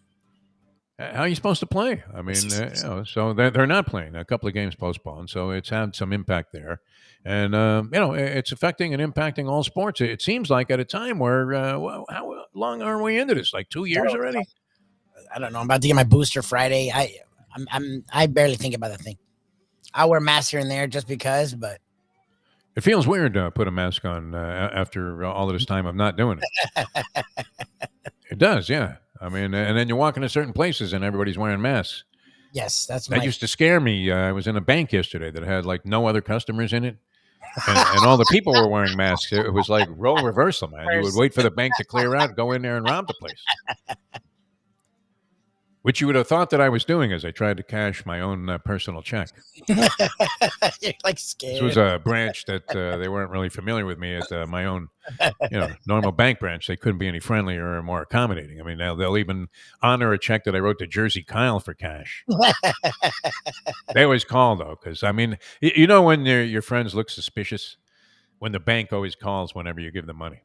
How are you supposed to play? I mean, so they're not playing. A couple of games postponed, so it's had some impact there. And, it's affecting and impacting all sports. It seems like at a time where, how long are we into this? Like 2 years already? I don't know. I'm about to get my booster Friday. I barely think about that thing. I'll wear masks here and there just because, but. It feels weird to put a mask on after all of this time of not doing it. It does, yeah. I mean, and then you walk into certain places and everybody's wearing masks. Yes, that used to scare me. I was in a bank yesterday that had like no other customers in it, and all the people were wearing masks. It was like role reversal, man. You would wait for the bank to clear out, go in there and rob the place. Which you would have thought that I was doing as I tried to cash my own personal check. You're like scared. This was a branch that they weren't really familiar with me at my own, normal bank branch. They couldn't be any friendlier or more accommodating. I mean, they'll even honor a check that I wrote to Jersey Kyle for cash. They always call, though, because, I mean, when your friends look suspicious? When the bank always calls whenever you give them money.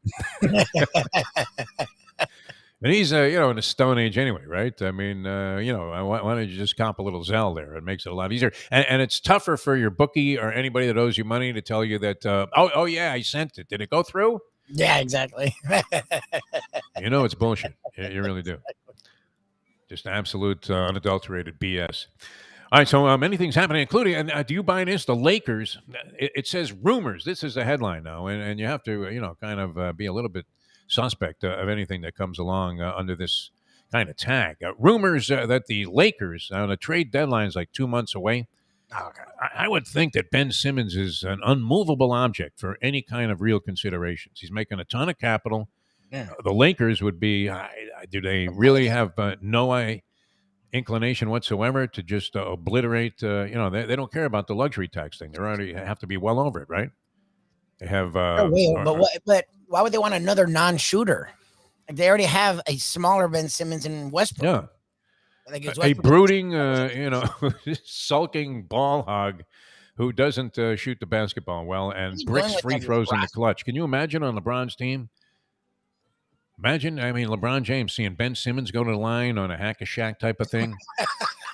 And he's, in a stone age anyway, right? I mean, why don't you just cop a little Zelle there? It makes it a lot easier. And it's tougher for your bookie or anybody that owes you money to tell you that, yeah, I sent it. Did it go through? Yeah, exactly. It's bullshit. You really do. Just absolute unadulterated BS. All right, so many things happening, including, and do you buy this? The Lakers, it says rumors. This is the headline now, and you have to, kind of be a little bit suspect of anything that comes along under this kind of tag. Rumors that the Lakers, the trade deadline is like 2 months away. Okay. I would think that Ben Simmons is an unmovable object for any kind of real considerations. He's making a ton of capital. Yeah. The Lakers would be, do they really have no inclination whatsoever to just obliterate, they don't care about the luxury tax thing. They already have to be well over it, right? They have. But why would they want another non-shooter? Like they already have a smaller Ben Simmons in Westbrook. Yeah. Like a brooding, sulking ball hog who doesn't shoot the basketball well and bricks free throws in the clutch. Can you imagine on LeBron's team? Imagine, LeBron James seeing Ben Simmons go to the line on a hack-a-shack type of thing.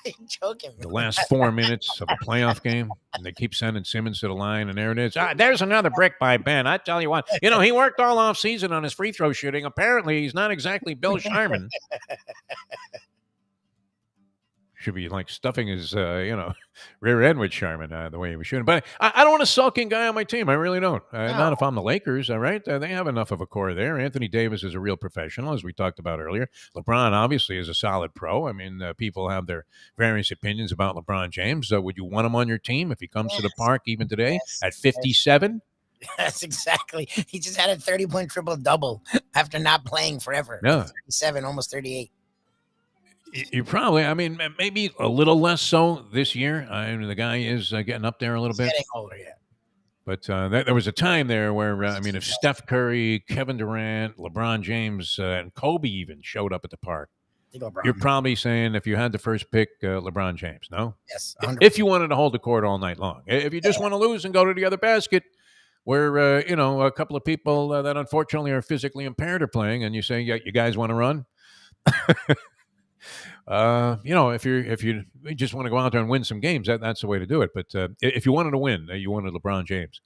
You're joking. The last 4 minutes of a playoff game, and they keep sending Simmons to the line, and there it is. There's another brick by Ben. I tell you what, he worked all off season on his free throw shooting. Apparently, he's not exactly Bill Sharman. Should be like stuffing his, rear end with Sharman the way he was shooting. But I don't want a sulking guy on my team. I really don't. No. Not if I'm the Lakers, all right? They have enough of a core there. Anthony Davis is a real professional, as we talked about earlier. LeBron, obviously, is a solid pro. I mean, people have their various opinions about LeBron James. Would you want him on your team if he comes to the park even today at 57? That's exactly. He just had a 30-point triple-double after not playing forever. Yeah. 37, almost 38. You probably, maybe a little less so this year. The guy is getting up there a little bit. Getting older, yeah. But there was a time there where, if Steph Curry, Kevin Durant, LeBron James, and Kobe even showed up at the park, you're probably saying if you had the first pick, LeBron James, no? Yes, 100%. If you wanted to hold the court all night long. If you just want to lose and go to the other basket, where, a couple of people that unfortunately are physically impaired are playing, and you say, yeah, you guys want to run? If you just want to go out there and win some games, that's the way to do it. But if you wanted to win, you wanted LeBron James,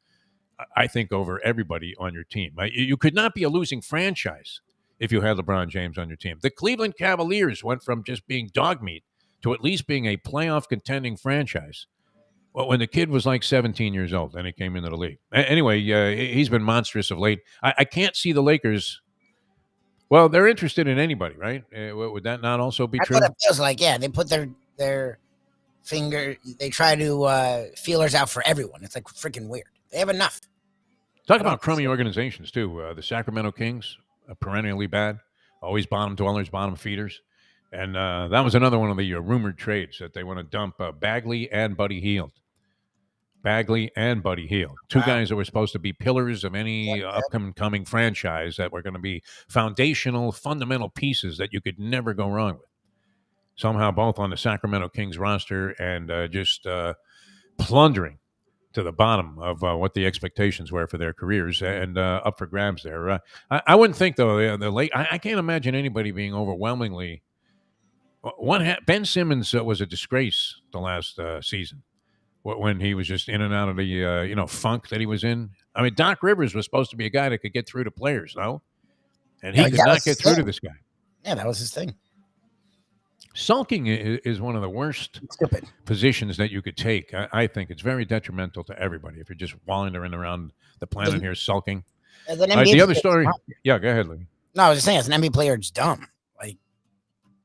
I think, over everybody on your team. You could not be a losing franchise if you had LeBron James on your team. The Cleveland Cavaliers went from just being dog meat to at least being a playoff contending franchise. Well, when the kid was like 17 years old, then he came into the league. Anyway, he's been monstrous of late. I can't see the Lakers. Well, they're interested in anybody, right? Would that not also be true? That's what it feels like. Yeah, they put their finger. They try to feelers out for everyone. It's like freaking weird. They have enough. Talk about crummy organizations too. The Sacramento Kings, perennially bad, always bottom dwellers, bottom feeders. And that was another one of the rumored trades that they want to dump Bagley and Buddy Hield. Bagley and Buddy Hield, two guys that were supposed to be pillars of any upcoming franchise that were going to be foundational, fundamental pieces that you could never go wrong with. Somehow both on the Sacramento Kings roster and just plundering to the bottom of what the expectations were for their careers and up for grabs there. I wouldn't think, though, the late. I can't imagine anybody being overwhelmingly. Ben Simmons was a disgrace the last season when he was just in and out of the funk that he was in. I mean, Doc Rivers was supposed to be a guy that could get through to players, no? And he could not get through to this guy. Yeah, that was his thing. Sulking is one of the worst positions that you could take. I think it's very detrimental to everybody if you're just wandering around the planet here sulking. The other story. Yeah, go ahead, Lee. No, I was just saying, as an NBA player, it's dumb. Like,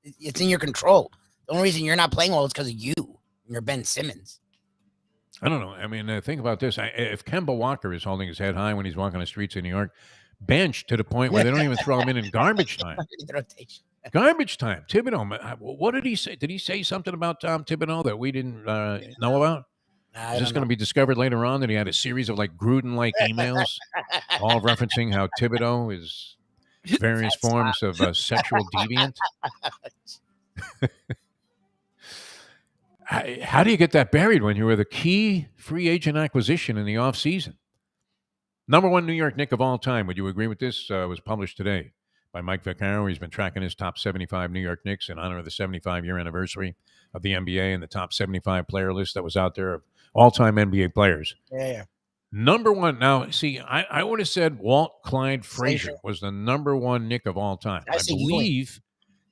it's in your control. The only reason you're not playing well is because of you. You're Ben Simmons. I don't know. I mean, think about this. If Kemba Walker is holding his head high when he's walking the streets of New York, benched to the point where they don't even throw him in garbage time. Garbage time. Thibodeau. What did he say? Did he say something about Tom Thibodeau that we didn't know about? Is this going to be discovered later on that he had a series of like Gruden-like emails, all referencing how Thibodeau is various forms of sexual deviant? How do you get that buried when you were the key free agent acquisition in the offseason? Number one New York Knick of all time. Would you agree with this? Was published today by Mike Vaccaro. He's been tracking his top 75 New York Knicks in honor of the 75-year anniversary of the NBA and the top 75 player list that was out there of all-time NBA players. Yeah. Number one. Now, see, I would have said Walt Clyde Frazier was the number one Knick of all time. I believe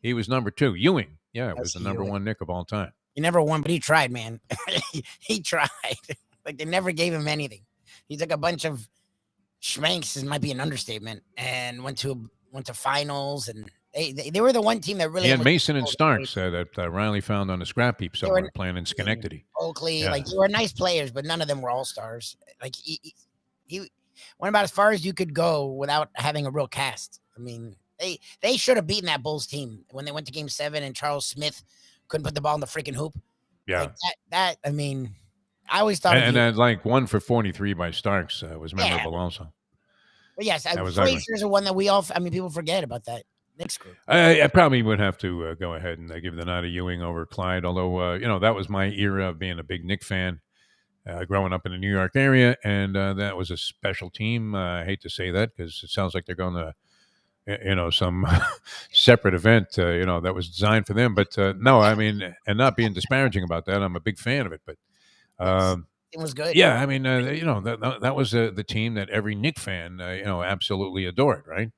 he was number two. Ewing. Yeah, it was the number one Knick of all time. He never won, but he tried, man. He tried. Like, they never gave him anything. He took a bunch of schmanks, this might be an understatement, and went to finals, and they were the one team that really had Mason and Starks that Riley found on the scrap heap somewhere playing in Schenectady. Oakley, like, they were nice players, but none of them were all-stars. Like, he went about as far as you could go without having a real cast. I mean, they should have beaten that Bulls team when they went to Game 7 and Charles Smith couldn't put the ball in the freaking hoop. Yeah. Like that I mean, I always thought. And then, like, 1 for 43 by Starks was memorable also. But yes, Frazier's the one that people forget about that Knicks group. I probably would have to go ahead and give the nod to Ewing over Clyde, although, that was my era of being a big Knick fan growing up in the New York area, and that was a special team. I hate to say that because it sounds like they're going to some separate event, that was designed for them. But no, I mean, and not being disparaging about that, I'm a big fan of it. But it was good. Yeah, I mean, that was the team that every Knick fan, absolutely adored, right?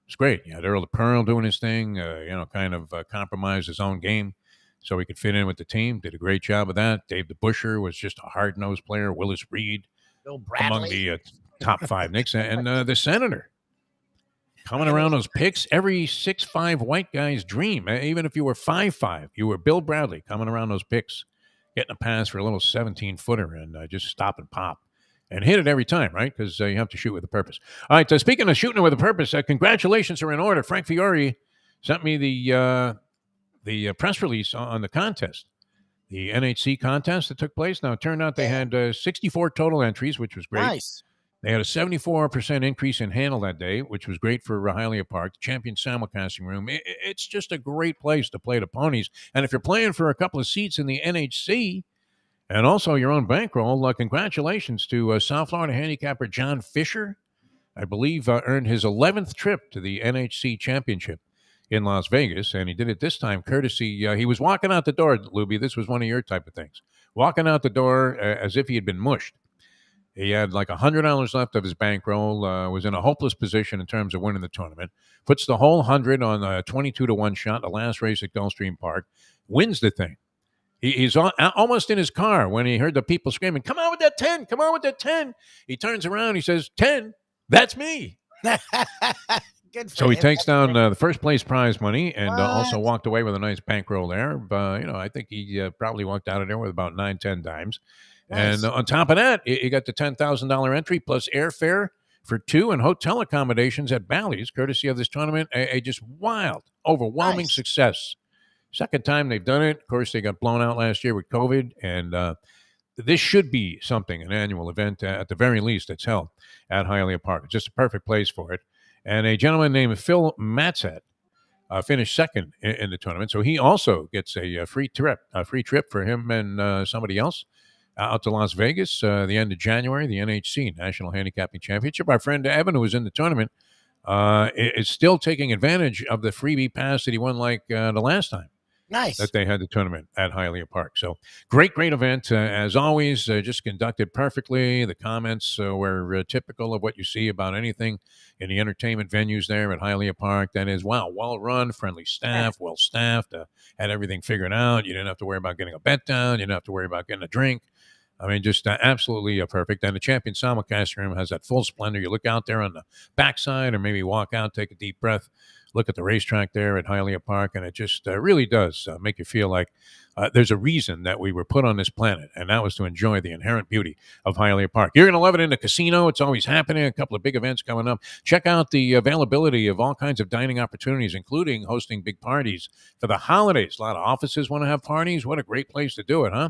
It's great. You had Earl of Pearl doing his thing, kind of compromised his own game so he could fit in with the team. Did a great job of that. Dave DeBusschere was just a hard-nosed player. Willis Reed, Bill Bradley, among the top 5 Knicks, and the Senator. Coming around those picks, every 6'5" white guy's dream. Even if you were 5'5", you were Bill Bradley coming around those picks, getting a pass for a little 17-footer and just stop and pop. And hit it every time, right? Because you have to shoot with a purpose. All right, speaking of shooting with a purpose, congratulations are in order. Frank Fiore sent me the press release on the contest, the NHC contest that took place. Now, it turned out they had 64 total entries, which was great. Nice. They had a 74% increase in handle that day, which was great for Hylia Park, the Champion Simulcasting Room. It's just a great place to play the ponies. And if you're playing for a couple of seats in the NHC and also your own bankroll, congratulations to South Florida handicapper John Fisher. I believe earned his 11th trip to the NHC Championship in Las Vegas, and he did it this time courtesy. He was walking out the door, Lubie. This was one of your type of things. Walking out the door as if he had been mushed. He had like $100 left of his bankroll, was in a hopeless position in terms of winning the tournament, puts the whole 100 on a 22-1 shot, the last race at Gulfstream Park, wins the thing. He's almost in his car when he heard the people screaming, "Come on with that 10, come on with that 10. He turns around, he says, 10, that's me. Good for So he him. takes down the first place prize money and also walked away with a nice bankroll there. But, I think he probably walked out of there with about 9-10 dimes. Nice. And on top of that, you got the $10,000 entry plus airfare for 2 and hotel accommodations at Bally's, courtesy of this tournament. A just wild, overwhelming success Second time they've done it. Of course, they got blown out last year with COVID, and this should be something, an annual event at the very least that's held at Hialeah Park. It's just a perfect place for it. And a gentleman named Phil Matzat finished second in the tournament, so he also gets a free trip for him and somebody else out to Las Vegas the end of January, the NHC, National Handicapping Championship. Our friend Evan, who was in the tournament, is still taking advantage of the freebie pass that he won the last time. Nice. That they had the tournament at Hialeah Park. So great event. As always, just conducted perfectly. The comments were typical of what you see about anything in the entertainment venues there at Hialeah Park. That is, wow, well run, friendly staff, well staffed, had everything figured out. You didn't have to worry about getting a bet down. You didn't have to worry about getting a drink. I mean, just absolutely perfect. And the Champion Simulcast room has that full splendor. You look out there on the backside or maybe walk out, take a deep breath, look at the racetrack there at Hialeah Park, and it just really does make you feel like there's a reason that we were put on this planet, and that was to enjoy the inherent beauty of Hialeah Park. You're going to love it in the casino. It's always happening. A couple of big events coming up. Check out the availability of all kinds of dining opportunities, including hosting big parties for the holidays. A lot of offices want to have parties. What a great place to do it, huh?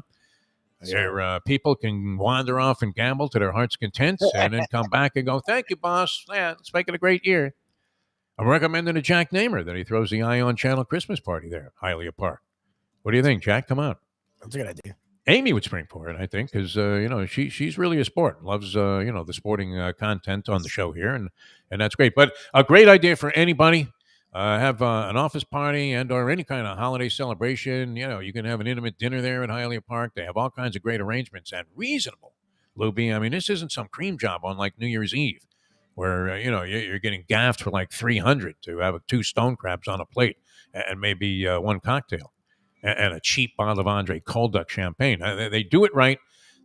Where people can wander off and gamble to their heart's content and then come back and go, thank you, boss. Yeah, let's make it a great year. I'm recommending to Jack Namer that he throws the Ion Channel Christmas party there at Hialeah Park. What do you think, Jack? Come on. That's a good idea. Amy would spring for it, I think, because she's really a sport, loves the sporting content on the show here, and that's great. But a great idea for anybody. Have an office party and or any kind of holiday celebration. You can have an intimate dinner there at Hialeah Park. They have all kinds of great arrangements and reasonable, Lubie. I mean, this isn't some cream job on like New Year's Eve where, you're getting gaffed for like $300 to have 2 stone crabs on a plate and maybe 1 cocktail and a cheap bottle of Andre Cold Duck champagne. They do it right.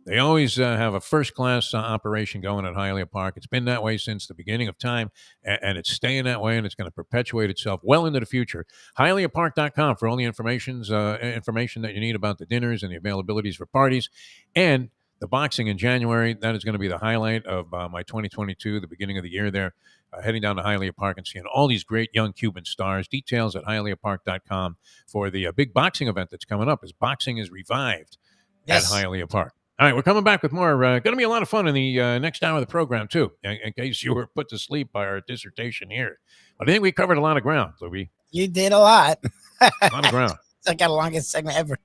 They always have a first-class operation going at Hialeah Park. It's been that way since the beginning of time, and it's staying that way, and it's going to perpetuate itself well into the future. HialeahPark.com for all the information that you need about the dinners and the availabilities for parties. And the boxing in January, that is going to be the highlight of my 2022, the beginning of the year there, heading down to Hialeah Park and seeing all these great young Cuban stars. Details at HialeahPark.com for the big boxing event that's coming up as boxing is revived at Hialeah Park. All right, we're coming back with more. Going to be a lot of fun in the next hour of the program, too, in case you were put to sleep by our dissertation here. But I think we covered a lot of ground, Lubie. You did a lot. A lot of ground. It's like the longest segment ever.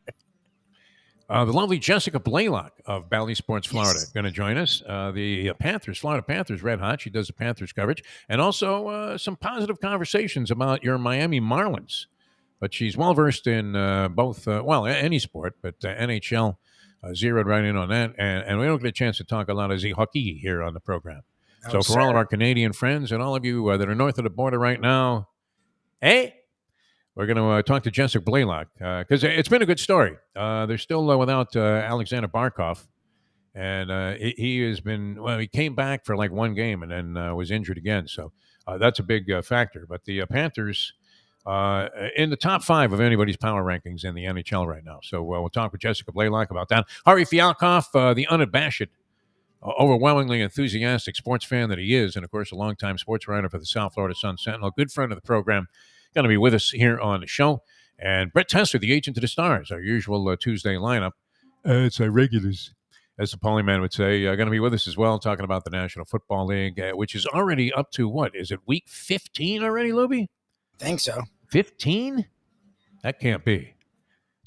The lovely Jessica Blaylock of Bally Sports Florida going to join us. The Florida Panthers, red hot. She does the Panthers coverage. And also some positive conversations about your Miami Marlins. But she's well-versed in both, any sport, but NHL. Zeroed right in on that, and we don't get a chance to talk a lot of hockey here on the program. So for all of our Canadian friends and all of you that are north of the border right now, hey, we're going to talk to Jessica Blaylock because it's been a good story. They're still without Alexander Barkov, and he has been, he came back for like 1 game and then was injured again. So that's a big factor. But the Panthers in the top 5 of anybody's power rankings in the NHL right now. So we'll talk with Jessica Blaylock about that. Harvey Fialkov, the unabashed, overwhelmingly enthusiastic sports fan that he is, and, of course, a longtime sports writer for the South Florida Sun-Sentinel, good friend of the program, going to be with us here on the show. And Brett Tessler, the agent of the stars, our usual Tuesday lineup. It's our regulars, as the Polyman would say, going to be with us as well, talking about the National Football League, which is already up to, what, is it week 15 already, Lubie? I think so. 15? That can't be.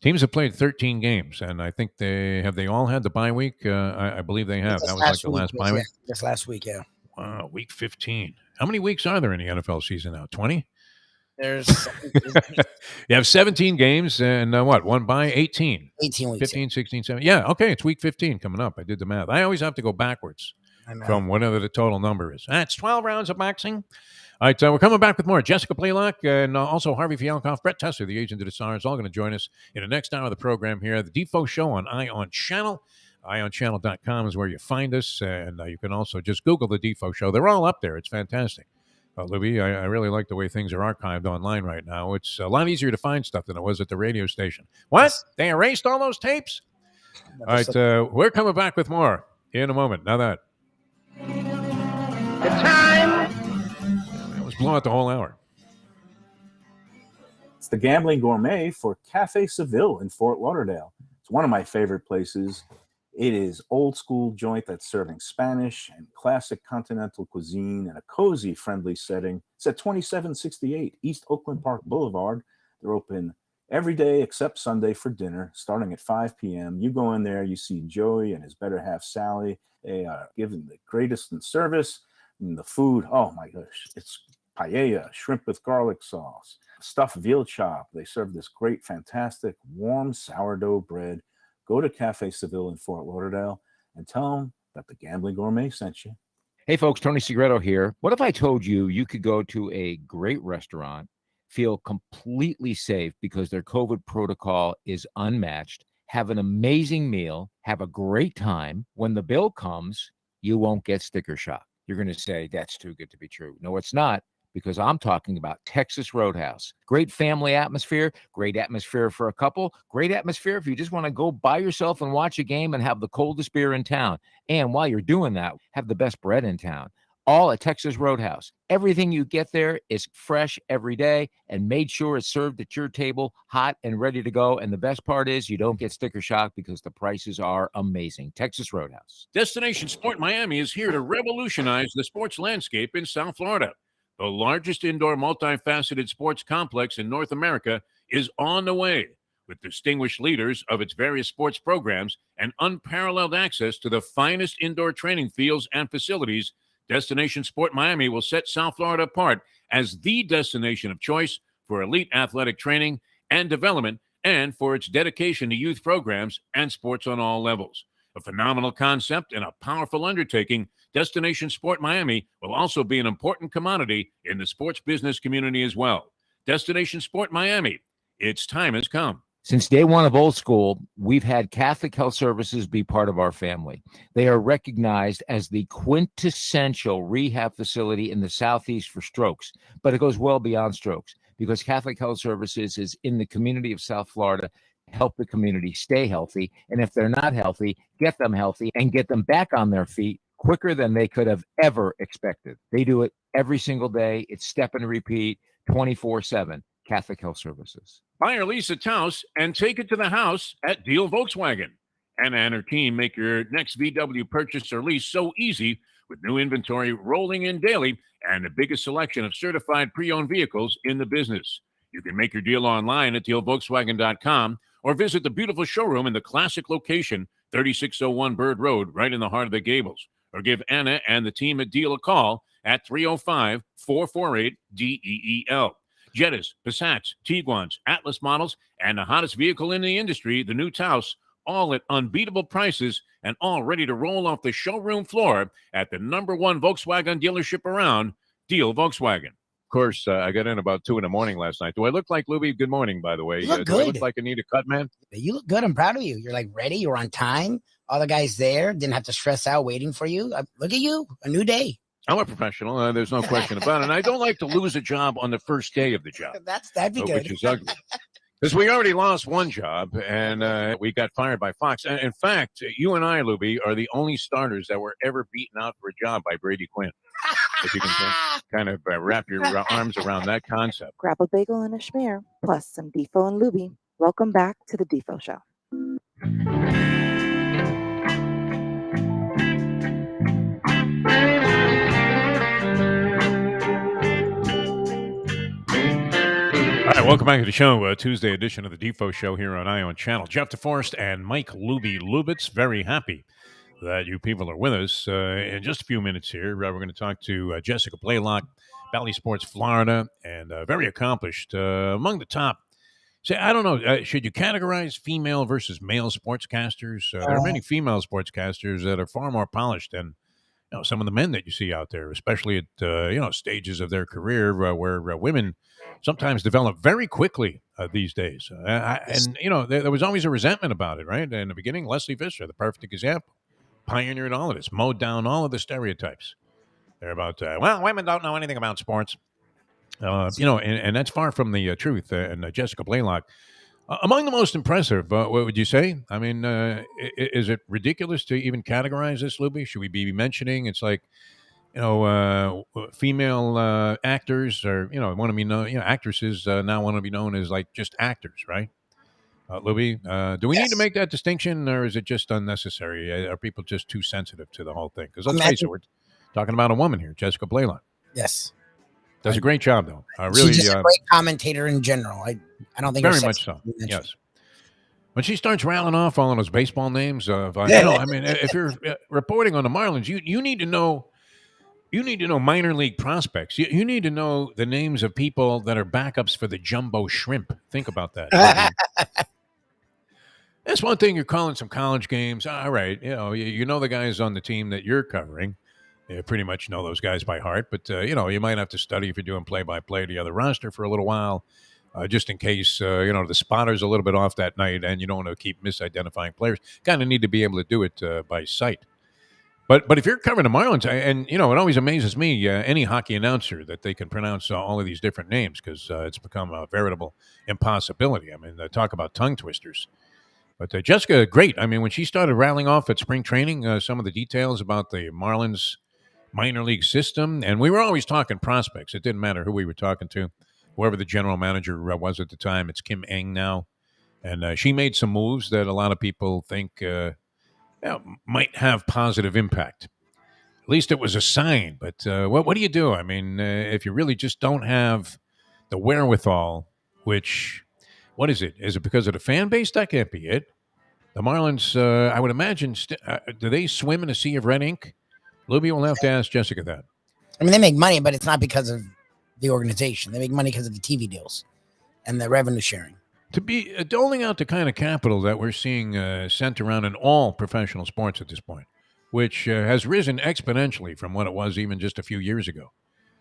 Teams have played 13 games, and I think they all had the bye week. I believe they have. That was like the last bye week. Just last week, yeah. Wow, week 15. How many weeks are there in the NFL season now? 20? There's you have 17 games, and one bye? 18. 18 weeks. 15, 16, 17. Yeah, okay, it's week 15 coming up. I did the math. I always have to go backwards from whatever the total number is. That's 12 rounds of boxing. All right, we're coming back with more. Jessica Blaylock and also Harvey Fialkov, Brett Tessler, the agent of the stars, all going to join us in the next hour of the program here. The Defo Show on Ion Channel. IonChannel.com is where you find us, and you can also just Google the Defo Show. They're all up there. It's fantastic. Lubie, I really like the way things are archived online right now. It's a lot easier to find stuff than it was at the radio station. What? They erased all those tapes? All right, we're coming back with more in a moment. Now that. The time. Blow out the whole hour. It's the Gambling Gourmet for Cafe Seville in Fort Lauderdale. It's one of my favorite places. It is old school joint that's serving Spanish and classic continental cuisine in a cozy, friendly setting. It's at 2768 East Oakland Park Boulevard. They're open every day except Sunday for dinner, starting at 5 p.m. You go in there, you see Joey and his better half, Sally. They are giving the greatest in service. And the food, oh my gosh, it's paella, shrimp with garlic sauce, stuffed veal chop. They serve this great, fantastic, warm sourdough bread. Go to Cafe Seville in Fort Lauderdale and tell them that the Gambling Gourmet sent you. Hey, folks, Tony Segreto here. What if I told you you could go to a great restaurant, feel completely safe because their COVID protocol is unmatched, have an amazing meal, have a great time. When the bill comes, you won't get sticker shock. You're going to say, that's too good to be true. No, it's not, because I'm talking about Texas Roadhouse. Great family atmosphere, great atmosphere for a couple, great atmosphere if you just want to go by yourself and watch a game and have the coldest beer in town. And while you're doing that, have the best bread in town. All at Texas Roadhouse. Everything you get there is fresh every day and made sure it's served at your table, hot and ready to go. And the best part is you don't get sticker shock because the prices are amazing. Texas Roadhouse. Destination Sport Miami is here to revolutionize the sports landscape in South Florida. The largest indoor multifaceted sports complex in North America is on the way, with distinguished leaders of its various sports programs and unparalleled access to the finest indoor training fields and facilities. Destination Sport Miami will set South Florida apart as the destination of choice for elite athletic training and development, and for its dedication to youth programs and sports on all levels. A phenomenal concept and a powerful undertaking, Destination Sport Miami will also be an important commodity in the sports business community as well. Destination Sport Miami, its time has come. Since day one of Old School, we've had Catholic Health Services be part of our family. They are recognized as the quintessential rehab facility in the Southeast for strokes, but it goes well beyond strokes because Catholic Health Services is in the community of South Florida to help the community stay healthy. And if they're not healthy, get them healthy and get them back on their feet quicker than they could have ever expected. They do it every single day. It's step and repeat 24/7. Catholic Health Services. Buy or lease a Taos and take it to the house at Deal Volkswagen. Anna and her team make your next VW purchase or lease so easy with new inventory rolling in daily and the biggest selection of certified pre-owned vehicles in the business. You can make your deal online at dealvolkswagen.com or visit the beautiful showroom in the classic location, 3601 Bird Road, right in the heart of the Gables. Or give Anna and the team at Deal a call at 305-448-DEEL. Jettas, Passats, Tiguans, Atlas models, and the hottest vehicle in the industry, the new Taos, all at unbeatable prices and all ready to roll off the showroom floor at the #1 Volkswagen dealership around, Deal Volkswagen. Of course, I got in about 2 a.m. last night. Do I look like Lubie? Good morning, by the way. You look Do I good. look like I need a cut, man? You look good. I'm proud of you. You're like ready. You're on time. All the guys there didn't have to stress out waiting for you. Look at you. A new day. I'm a professional. There's no question about it. And I don't like to lose a job on the first day of the job. That'd be good. Which is ugly. Because we already lost one job, and we got fired by Fox. And in fact, you and I, Lubie, are the only starters that were ever beaten out for a job by Brady Quinn. If you can kind of wrap your arms around that concept. Grab a bagel and a schmear, plus some Defo and Lubie. Welcome back to the Defo Show. All right, welcome back to the show. Tuesday edition of the Defo Show here on Ion Channel. Jeff Deforrest and Mike Lubitz. Very happy that you people are with us. In just a few minutes here, we're going to talk to Jessica Blaylock, Bally Sports Florida, and very accomplished. Among the top, say, I don't know, should you categorize female versus male sportscasters? There are many female sportscasters that are far more polished than some of the men that you see out there, especially at stages of their career where women sometimes develop very quickly these days. There was always a resentment about it, right? In the beginning, Leslie Visser, the perfect example, pioneered all of this, mowed down all of the stereotypes. They're about, women don't know anything about sports. And that's far from the truth. And Jessica Blaylock, among the most impressive, what would you say? I mean, is it ridiculous to even categorize this, Lubie? Should we be mentioning? It's like, female actors or want to be known, actresses now want to be known as like just actors, right? Lubie, do we need to Yes. make that distinction, or is it just unnecessary? Are people just too sensitive to the whole thing? Because let's I face it, we're talking about a woman here, Jessica Blaylock. Yes. Does a great job, though. She's just a great commentator in general. I don't think very much so. Yes. When she starts rattling off all of those baseball names, if you're reporting on the Marlins, you need to know. You need to know minor league prospects. You need to know the names of people that are backups for the jumbo shrimp. Think about that. That's one thing. You're calling some college games. All right. You know the guys on the team that you're covering. You pretty much know those guys by heart. But, you might have to study if you're doing play-by-play the other roster for a little while, just in case, the spotter's a little bit off that night and you don't want to keep misidentifying players. Kind of need to be able to do it by sight. But if you're covering the Marlins, and it always amazes me, any hockey announcer that they can pronounce all of these different names because it's become a veritable impossibility. I mean, talk about tongue twisters. But Jessica, great. I mean, when she started rattling off at spring training, some of the details about the Marlins minor league system, and we were always talking prospects. It didn't matter who we were talking to, whoever the general manager was at the time. It's Kim Eng now, and she made some moves that a lot of people think might have positive impact. At least it was a sign. But what do you do? I mean, if you really just don't have the wherewithal, which, what is it? Is it because of the fan base? That can't be it. The Marlins, I would imagine, do they swim in a sea of red ink? Lubie will have to ask Jessica that. I mean, they make money, but it's not because of the organization. They make money because of the TV deals and the revenue sharing. To be doling out the kind of capital that we're seeing sent around in all professional sports at this point, which has risen exponentially from what it was even just a few years ago,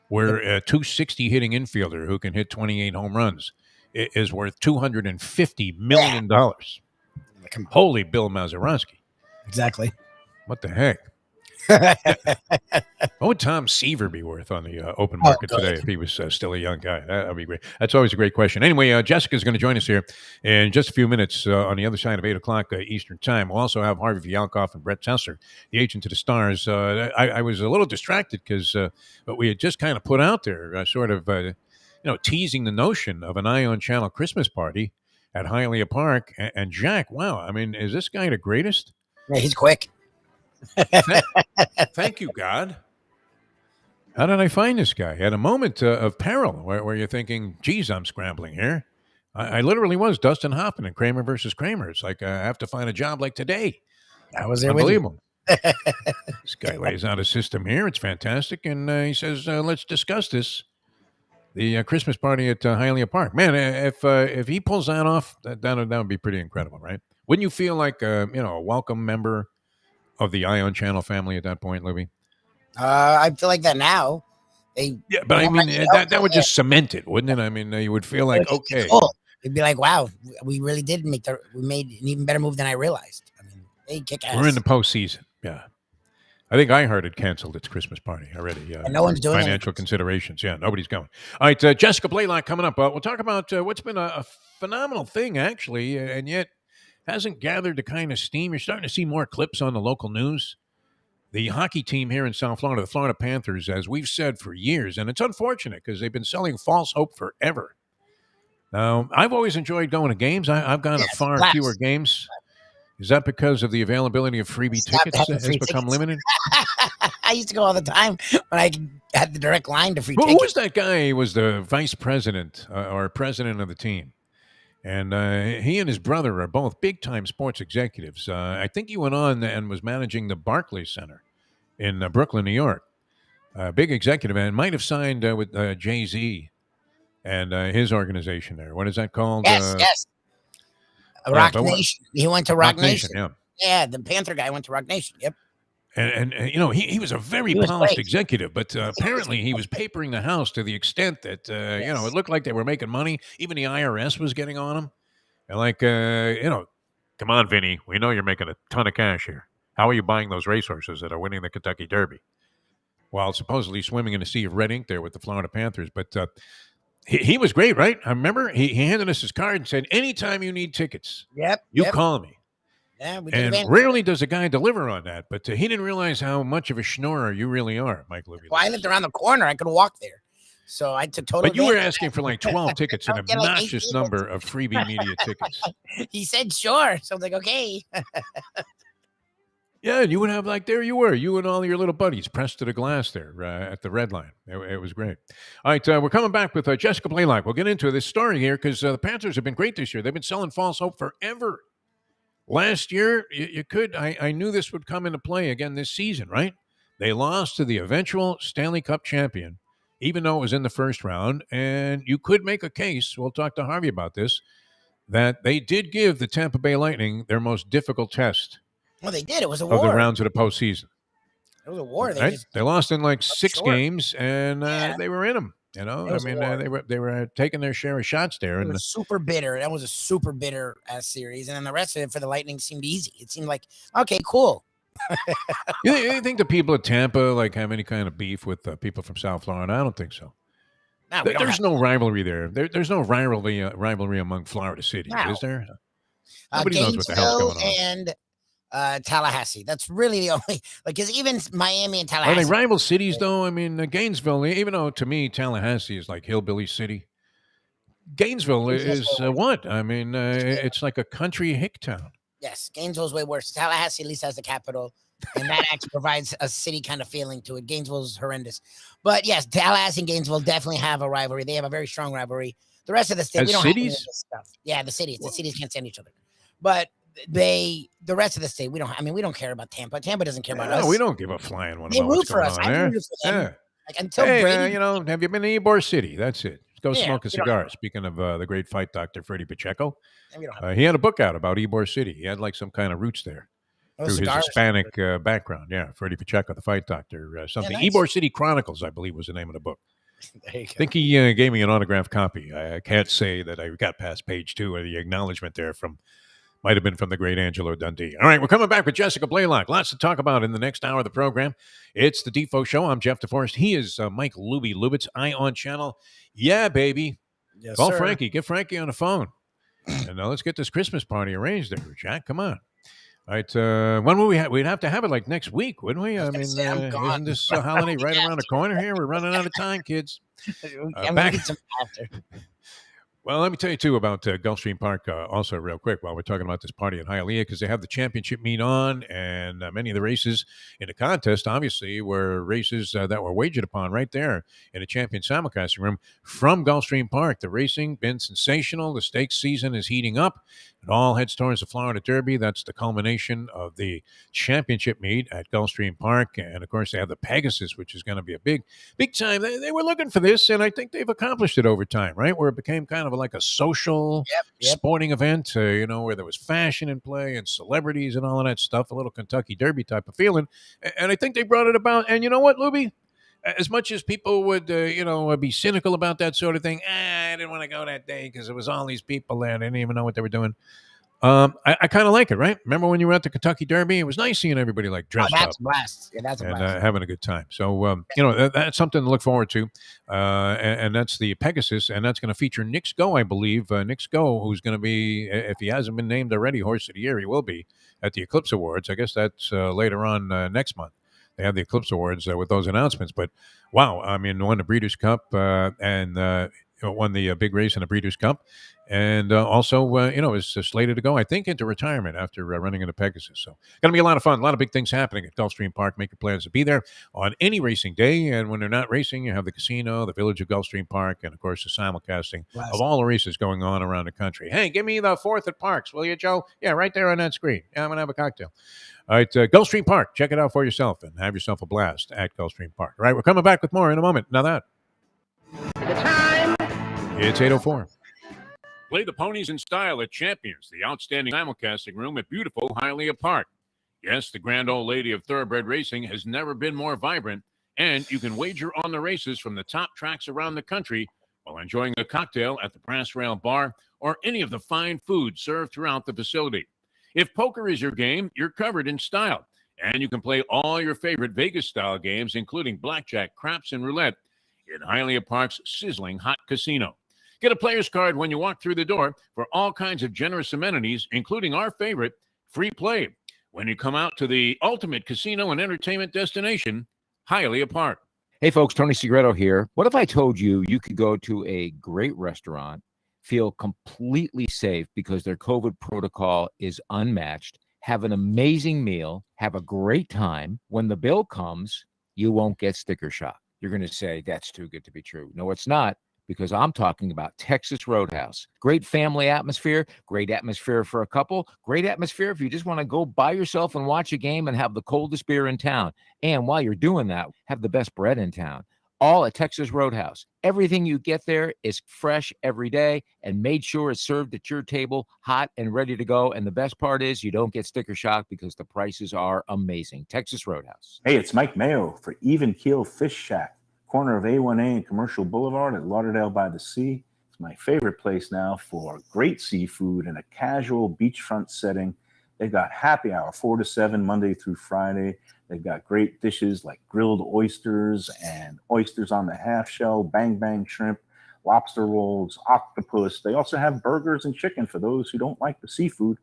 where a 260 hitting infielder who can hit 28 home runs is worth $250 million. Holy Bill Mazeroski. Exactly. What the heck? What would Tom Seaver be worth on the open market today if he was still a young guy? That would be great. That's always a great question. Anyway, Jessica's going to join us here in just a few minutes on the other side of 8 o'clock Eastern time. We'll also have Harvey Fialkov and Brett Tessler, the agent to the stars. I was a little distracted because what we had just kind of put out there, sort of teasing the notion of an Ion Channel Christmas party at Hialeah Park. And Jack, wow, I mean, is this guy the greatest? Yeah, he's quick. Thank you, God. How did I find this guy? At a moment of peril where you're thinking, geez, I'm scrambling here. I literally was Dustin Hoffman in Kramer versus Kramer. It's like I have to find a job like today. I was there Unbelievable. This guy lays out a system here. It's fantastic. And he says, let's discuss this. The Christmas party at Hialeah Park. Man, if he pulls that off, that would be pretty incredible, right? Wouldn't you feel like a welcome member of the Ion Channel family at that point, Lubie? I feel like that now. But I mean, that would just cement it, wouldn't it? I mean, you would feel like, okay. Cool. It'd be like, wow, we really did we made an even better move than I realized. I mean, they kick ass. We're in the postseason. Yeah. I think iHeart had canceled its Christmas party already. And no one's doing financial considerations. Yeah, nobody's going. All right, Jessica Blaylock coming up. We'll talk about what's been a phenomenal thing, actually, and yet hasn't gathered the kind of steam. You're starting to see more clips on the local news. The hockey team here in South Florida, the Florida Panthers, as we've said for years, and it's unfortunate because they've been selling false hope forever. Now, I've always enjoyed going to games. I've gone to far fewer games. Is that because of the availability of freebie tickets that has become limited? I used to go all the time when I had the direct line to free tickets. Who was that guy? He was the vice president or president of the team. And he and his brother are both big-time sports executives. I think he went on and was managing the Barclays Center in Brooklyn, New York. Big executive, and might have signed with Jay-Z and his organization there. What is that called? Yes. Rock Nation. He went to Rock Nation. Yeah, the Panther guy went to Rock Nation. Yep. And he was a very polished executive, but apparently he was papering the house to the extent that, it looked like they were making money. Even the IRS was getting on him. And like, come on, Vinny, we know you're making a ton of cash here. How are you buying those racehorses that are winning the Kentucky Derby? While supposedly swimming in a sea of red ink there with the Florida Panthers. But he was great, right? I remember he handed us his card and said, anytime you need tickets, you call me. Yeah, we took And advantage. rarely does a guy deliver on that, but he didn't realize how much of a schnorrer you really are, Mike Lubie. Well, I lived around the corner. I could walk there. So I took total But you were advantage of asking that. for like 12 tickets, I an would get like 8 obnoxious tables. number of freebie media tickets. He said sure. So I was like, okay. Yeah, you would have like, there you were, you and all your little buddies pressed to the glass there at the red line. It was great. All right, we're coming back with Jessica Blaylock. We'll get into this story here because the Panthers have been great this year. They've been selling false hope forever. Last year, I knew this would come into play again this season, right? They lost to the eventual Stanley Cup champion, even though it was in the first round. And you could make a case, we'll talk to Harvey about this, that they did give the Tampa Bay Lightning their most difficult test. Well, they did. It was a of war. the rounds of the postseason. It was a war. Right? They lost in like 6 short. games, and they were in them. You know, It was a war. they were taking their share of shots there. It And was super bitter. That was a super bitter series. And then the rest of it for the Lightning seemed easy. It seemed like, okay, cool. you think the people at Tampa like have any kind of beef with people from South Florida? I don't think so. No, There's no rivalry there. There's no rivalry among Florida cities, No. is there? Nobody knows what the hell's going on. And Tallahassee. That's really the only, like, because even Miami and Are Tallahassee. they rival cities, though? I mean, Gainesville, even though to me Tallahassee is like hillbilly city, Gainesville is what? I mean, it's like a country hick town. Yes, Gainesville's way worse. Tallahassee at least has the capital, and that actually provides a city kind of feeling to it. Gainesville's horrendous. But yes, Tallahassee and Gainesville definitely have a rivalry. They have a very strong rivalry. The rest of the state, As we don't cities? have any of this stuff. Yeah, the cities. The cities can't stand each other. But the rest of the state, we don't care about Tampa. Tampa doesn't care about us. No, we don't give a flying one They about root what's for going us. on I there. rooted for them. Yeah. Like, until Hey, Brady, have you been to Ybor City? That's it. Go Yeah, smoke a we don't cigar. Speaking of the great fight doctor, Freddie Pacheco, we don't have he had a book out about Ybor City. He had like some kind of roots there those through his cigars. Hispanic background. Yeah, Freddie Pacheco, the fight doctor. Something. nice. Ybor City Chronicles, I believe, was the name of the book. There you go. I think he gave me an autographed copy. I can't say that I got past page 2 of the acknowledgement there might have been from the great Angelo Dundee. All right, we're coming back with Jessica Blaylock. Lots to talk about in the next hour of the program. It's the Defo Show. I'm Jeff Deforrest. He is Mike Lubie, Lubitz, on channel. Yeah, baby. Yes, Call sir. Frankie. Get Frankie on the phone. And let's get this Christmas party arranged there, Jack. Come on. All right. When will we have? We'd have to have it like next week, wouldn't we? I mean, isn't this holiday right around the corner here? We're running out of time, kids. I'm back- gonna get some after. Well, let me tell you, too, about Gulfstream Park also real quick while we're talking about this party in Hialeah, because they have the championship meet on, and many of the races in the contest, obviously, were races that were wagered upon right there in the champion simulcasting room from Gulfstream Park. The racing been sensational. The stakes season is heating up. It all heads towards the Florida Derby. That's the culmination of the championship meet at Gulfstream Park. And, of course, they have the Pegasus, which is going to be a big time. They were looking for this, and I think they've accomplished it over time, right, where it became kind of like a social sporting event, where there was fashion in play and celebrities and all of that stuff, a little Kentucky Derby type of feeling. And I think they brought it about. And you know what, Lubie? As much as people would, be cynical about that sort of thing, I didn't want to go that day because it was all these people there. They didn't even know what they were doing. I kind of like it, right? Remember when you were at the Kentucky Derby? It was nice seeing everybody like dressed That's up. a blast. Yeah, that's a And blast. having a good time. So, that's something to look forward to. And that's the Pegasus, and that's going to feature Knicks Go, I believe. Knicks Go, who's going to be, if he hasn't been named already Horse of the Year, he will be at the Eclipse Awards. I guess that's later on next month. They have the Eclipse Awards with those announcements. But, wow, I mean, won the Breeders' Cup and won the big race in the Breeders' Cup. And also, is slated to go, I think, into retirement after running into Pegasus. So, going to be a lot of fun. A lot of big things happening at Gulfstream Park. Make your plans to be there on any racing day. And when they're not racing, you have the casino, the village of Gulfstream Park, and, of course, the simulcasting of all the races going on around the country. Hey, give me the 4th at Parks, will you, Joe? Yeah, right there on that screen. Yeah, I'm going to have a cocktail. All right, Gulfstream Park. Check it out for yourself and have yourself a blast at Gulfstream Park. All right, we're coming back with more in a moment. Now that. The time. It's 8:04. Play the ponies in style at Champions, the outstanding simulcasting room at beautiful Hialeah Park. Yes, the grand old lady of thoroughbred racing has never been more vibrant, and you can wager on the races from the top tracks around the country while enjoying a cocktail at the Brass Rail Bar or any of the fine food served throughout the facility. If poker is your game, you're covered in style, and you can play all your favorite Vegas-style games, including blackjack, craps, and roulette, in Hialeah Park's sizzling hot casino. Get a player's card when you walk through the door for all kinds of generous amenities, including our favorite, free play when you come out to the ultimate casino and entertainment destination, Hialeah Park. Hey, folks, Tony Segreto here. What if I told you you could go to a great restaurant, feel completely safe because their COVID protocol is unmatched, have an amazing meal, have a great time. When the bill comes, you won't get sticker shock. You're going to say, that's too good to be true. No, it's not, because I'm talking about Texas Roadhouse. Great family atmosphere, great atmosphere for a couple, great atmosphere if you just want to go by yourself and watch a game and have the coldest beer in town. And while you're doing that, have the best bread in town. All at Texas Roadhouse. Everything you get there is fresh every day and made sure it's served at your table, hot and ready to go. And the best part is you don't get sticker shock because the prices are amazing. Texas Roadhouse. Hey, it's Mike Mayo for Even Keel Fish Shack, corner of A1A and Commercial Boulevard at Lauderdale by the Sea. It's my favorite place now for great seafood in a casual beachfront setting. They've got happy hour 4 to 7 Monday through Friday. They've got great dishes like grilled oysters and oysters on the half shell, bang bang shrimp, lobster rolls, octopus. They also have burgers and chicken for those who don't like the seafood.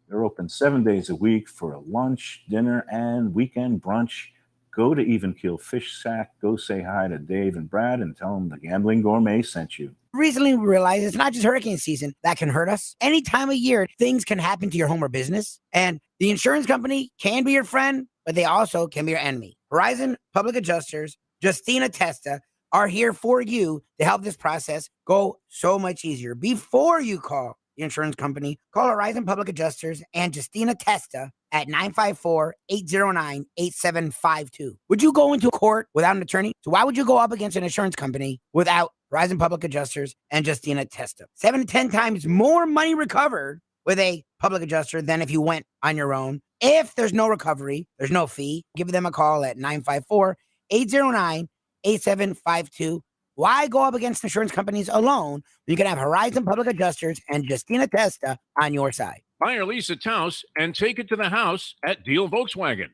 They're open 7 days a week for a lunch, dinner, and weekend brunch. Go to Even Keel Fish Shack. Go say hi to Dave and Brad and tell them the Gambling Gourmet sent you. Recently, we realized it's not just hurricane season that can hurt us. Any time of year, things can happen to your home or business. And the insurance company can be your friend, but they also can be your enemy. Horizon Public Adjusters, Justina Testa, are here for you to help this process go so much easier. Before you call your insurance company, call Horizon Public Adjusters and Justina Testa at 954-809-8752. Would you go into court without an attorney? So why would you go up against an insurance company without Horizon Public Adjusters and Justina Testa? 7 to 10 times more money recovered with a public adjuster than if you went on your own. If there's no recovery, there's no fee. Give them a call at 954-809-8752. Why go up against insurance companies alone? You can have Horizon Public Adjusters and Justina Testa on your side. Buy or lease a Taos and take it to the house at Deal Volkswagen.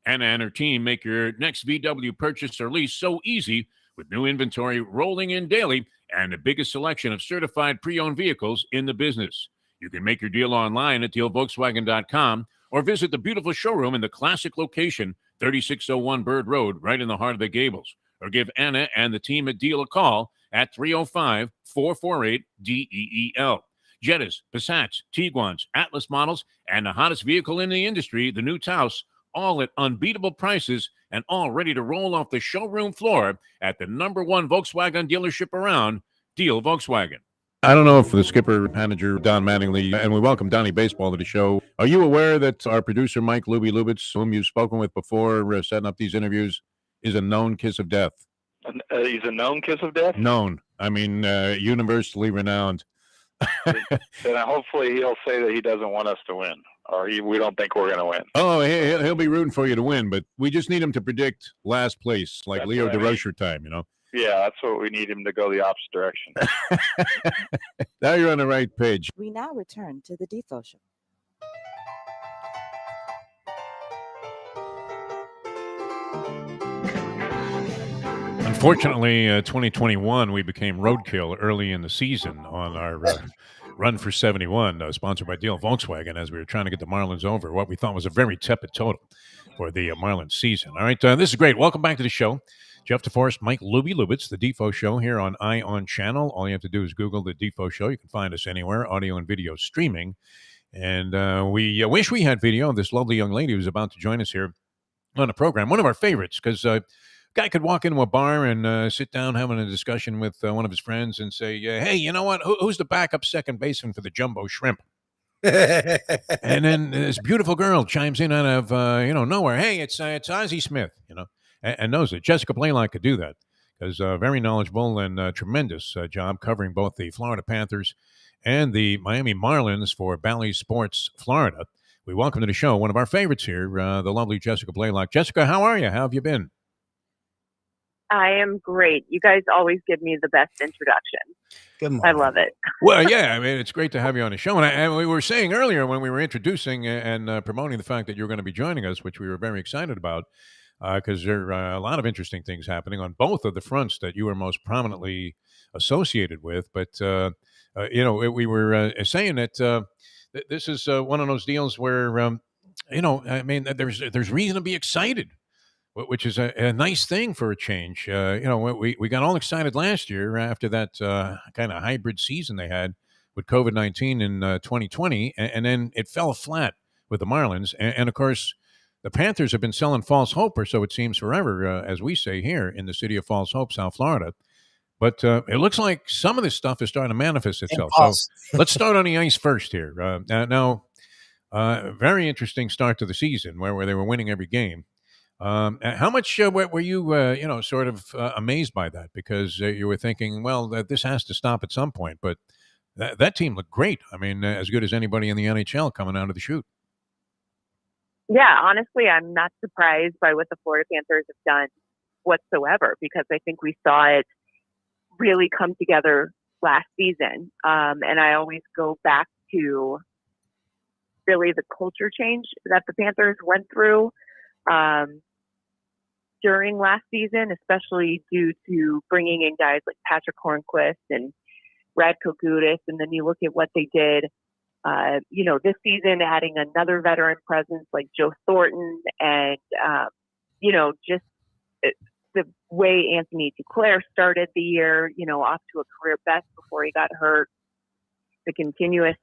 Anna and her team make your next VW purchase or lease so easy with new inventory rolling in daily and the biggest selection of certified pre-owned vehicles in the business. You can make your deal online at dealvolkswagen.com or visit the beautiful showroom in the classic location, 3601 Bird Road, right in the heart of the Gables. Or give Anna and the team at Deal a call at 305-448-DEEL. Jettas, Passats, Tiguans, Atlas models, and the hottest vehicle in the industry, the new Taos, all at unbeatable prices and all ready to roll off the showroom floor at the #1 Volkswagen dealership around, Deal Volkswagen. I don't know if the skipper, manager, Don Mattingly, and we welcome Donnie Baseball to the show. Are you aware that our producer, Mike Lubitz, whom you've spoken with before setting up these interviews, is a known kiss of death? He's a known kiss of death? Known. I mean, universally renowned. Then hopefully he'll say that he doesn't want us to win, or we don't think we're going to win. Oh, he'll be rooting for you to win, but we just need him to predict last place, like That's Leo what I DeRocher time, you know? Yeah, that's what we need him to go the opposite direction. Now you're on the right page. We now return to the Defo Show. Unfortunately, 2021, we became roadkill early in the season on our run for 71, sponsored by Deal Volkswagen, as we were trying to get the Marlins over what we thought was a very tepid total for the Marlins season. All right, this is great. Welcome back to the show. Jeff Deforrest, Mike Lubitz, the Defo Show here on ION Channel. All you have to do is Google the Defo Show. You can find us anywhere, audio and video streaming. And we wish we had video of this lovely young lady who's about to join us here on the program. One of our favorites, because guy could walk into a bar and sit down having a discussion with one of his friends and say, hey, you know what? Who's the backup second baseman for the Jumbo Shrimp? And then this beautiful girl chimes in out of nowhere. Hey, it's Ozzie Smith, and knows it. Jessica Blaylock could do that because very knowledgeable and tremendous job covering both the Florida Panthers and the Miami Marlins for Bally Sports Florida. We welcome to the show one of our favorites here, the lovely Jessica Blaylock. Jessica, how are you? How have you been? I am great. You guys always give me the best introduction. Good morning. I love it. Well, yeah, I mean, it's great to have you on the show. And we were saying earlier when we were introducing and promoting the fact that you're going to be joining us, which we were very excited about, because there are a lot of interesting things happening on both of the fronts that you are most prominently associated with. But, we were saying that this is one of those deals where, I mean, there's reason to be excited, which is a nice thing for a change. We got all excited last year after that kind of hybrid season they had with COVID-19 in 2020, and then it fell flat with the Marlins. And of course, the Panthers have been selling false hope, or so it seems, forever, as we say here in the city of False Hope, South Florida. But it looks like some of this stuff is starting to manifest itself. So let's start on the ice first here. Very interesting start to the season where they were winning every game. How much were you, sort of amazed by that? Because you were thinking, well, this has to stop at some point. But that team looked great. I mean, as good as anybody in the NHL coming out of the chute. Yeah, honestly, I'm not surprised by what the Florida Panthers have done whatsoever, because I think we saw it really come together last season. And I always go back to really the culture change that the Panthers went through during last season, especially due to bringing in guys like Patrick Hornquist and Radko Gudas. And then you look at what they did, this season, adding another veteran presence like Joe Thornton and, just the way Anthony Duclair started the year, off to a career best before he got hurt, the continuous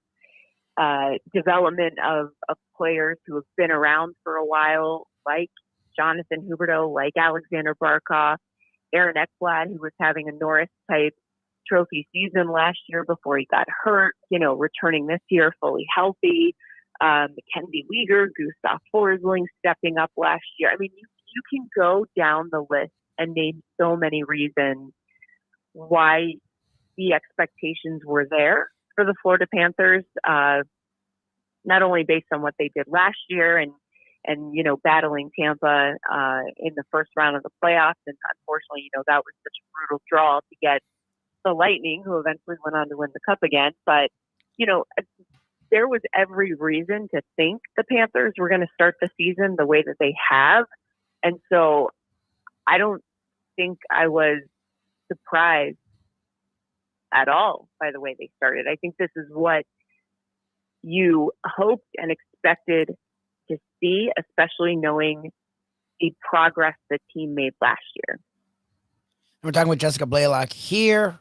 development of players who have been around for a while, like Jonathan Huberdeau, like Alexander Barkov, Aaron Ekblad, who was having a Norris-type trophy season last year before he got hurt, returning this year fully healthy. Mackenzie Weegar, Gustav Forsling stepping up last year. I mean, you can go down the list and name so many reasons why the expectations were there for the Florida Panthers, not only based on what they did last year and battling Tampa in the first round of the playoffs. And unfortunately, that was such a brutal draw to get the Lightning, who eventually went on to win the Cup again. But, there was every reason to think the Panthers were going to start the season the way that they have. And so I don't think I was surprised at all by the way they started. I think this is what you hoped and expected to see, especially knowing the progress the team made last year. We're talking with Jessica Blaylock here.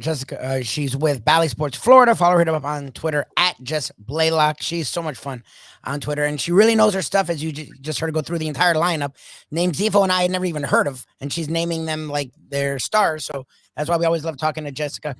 Jessica, she's with Bally Sports Florida. Follow her up on Twitter at Jess Blaylock. She's so much fun on Twitter, and she really knows her stuff, as you just heard her go through the entire lineup. Names Defo and I had never even heard of, and she's naming them like they're stars. So that's why we always love talking to Jessica.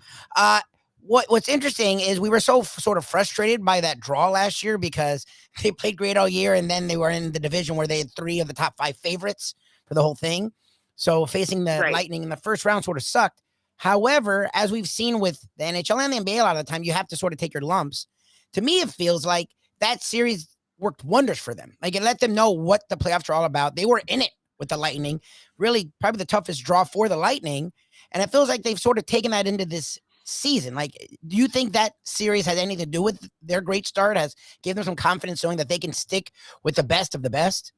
What's interesting is we were so sort of frustrated by that draw last year because they played great all year, and then they were in the division where they had 3 of the top 5 favorites for the whole thing. So facing the Lightning in the first round sort of sucked. However, as we've seen with the NHL and the NBA, a lot of the time you have to sort of take your lumps. To me, it feels like that series worked wonders for them. Like, it let them know what the playoffs are all about. They were in it with the Lightning, really probably the toughest draw for the Lightning. And it feels like they've sort of taken that into this season. Like, do you think that series has anything to do with their great start, has given them some confidence knowing that they can stick with the best of the best?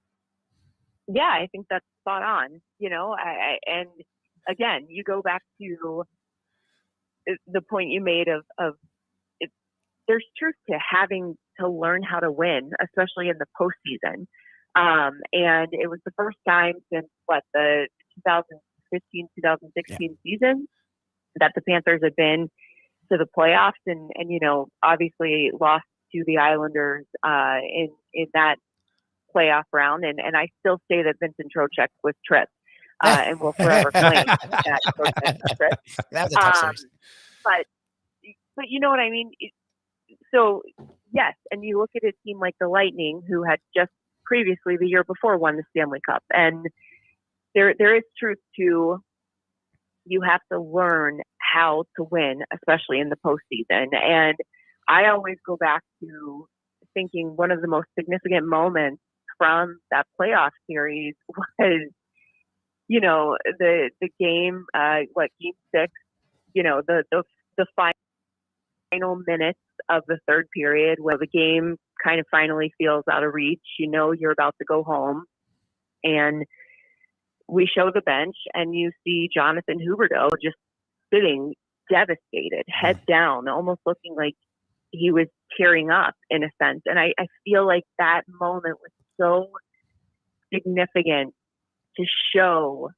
Yeah, I think that's spot on. And again, you go back to the point you made of there's truth to having to learn how to win, especially in the postseason. And it was the first time since the 2015-2016 season that the Panthers had been to the playoffs, and obviously lost to the Islanders in that playoff round. And I still say that Vincent Trocheck was tripped. And will forever claim that trip. That was a tough series. But you know what I mean? So, yes, and you look at a team like the Lightning, who had just previously, the year before, won the Stanley Cup. And there is truth to, you have to learn how to win, especially in the postseason. And I always go back to thinking one of the most significant moments from that playoff series was the game, game 6, the final minutes of the third period, where the game kind of finally feels out of reach. You're about to go home, and we show the bench, and you see Jonathan Huberdeau just sitting devastated, head down, almost looking like he was tearing up in a sense. And I feel like that moment was so significant to show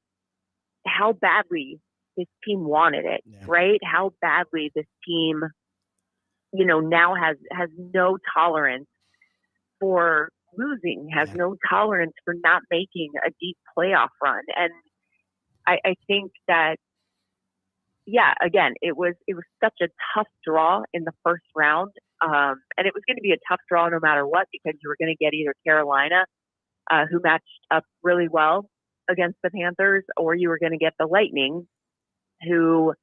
how badly this team wanted it, right? How badly this team, now has no tolerance for losing, has no tolerance for not making a deep playoff run. And I think that, again, it was such a tough draw in the first round. And it was going to be a tough draw no matter what, because you were going to get either Carolina, who matched up really well against the Panthers, or you were going to get the Lightning, who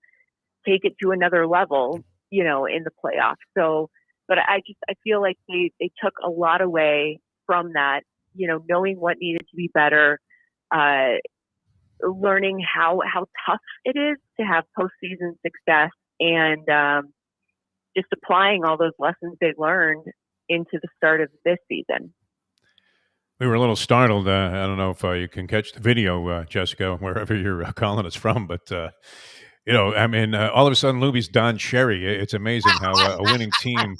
take it to another level, in the playoffs. So, but I feel like they took a lot away from that, knowing what needed to be better, learning how tough it is to have postseason success, and just applying all those lessons they learned into the start of this season. We were a little startled. I don't know if you can catch the video, Jessica, wherever you're calling us from, but all of a sudden, Lubie's Don Cherry. It's amazing how a winning team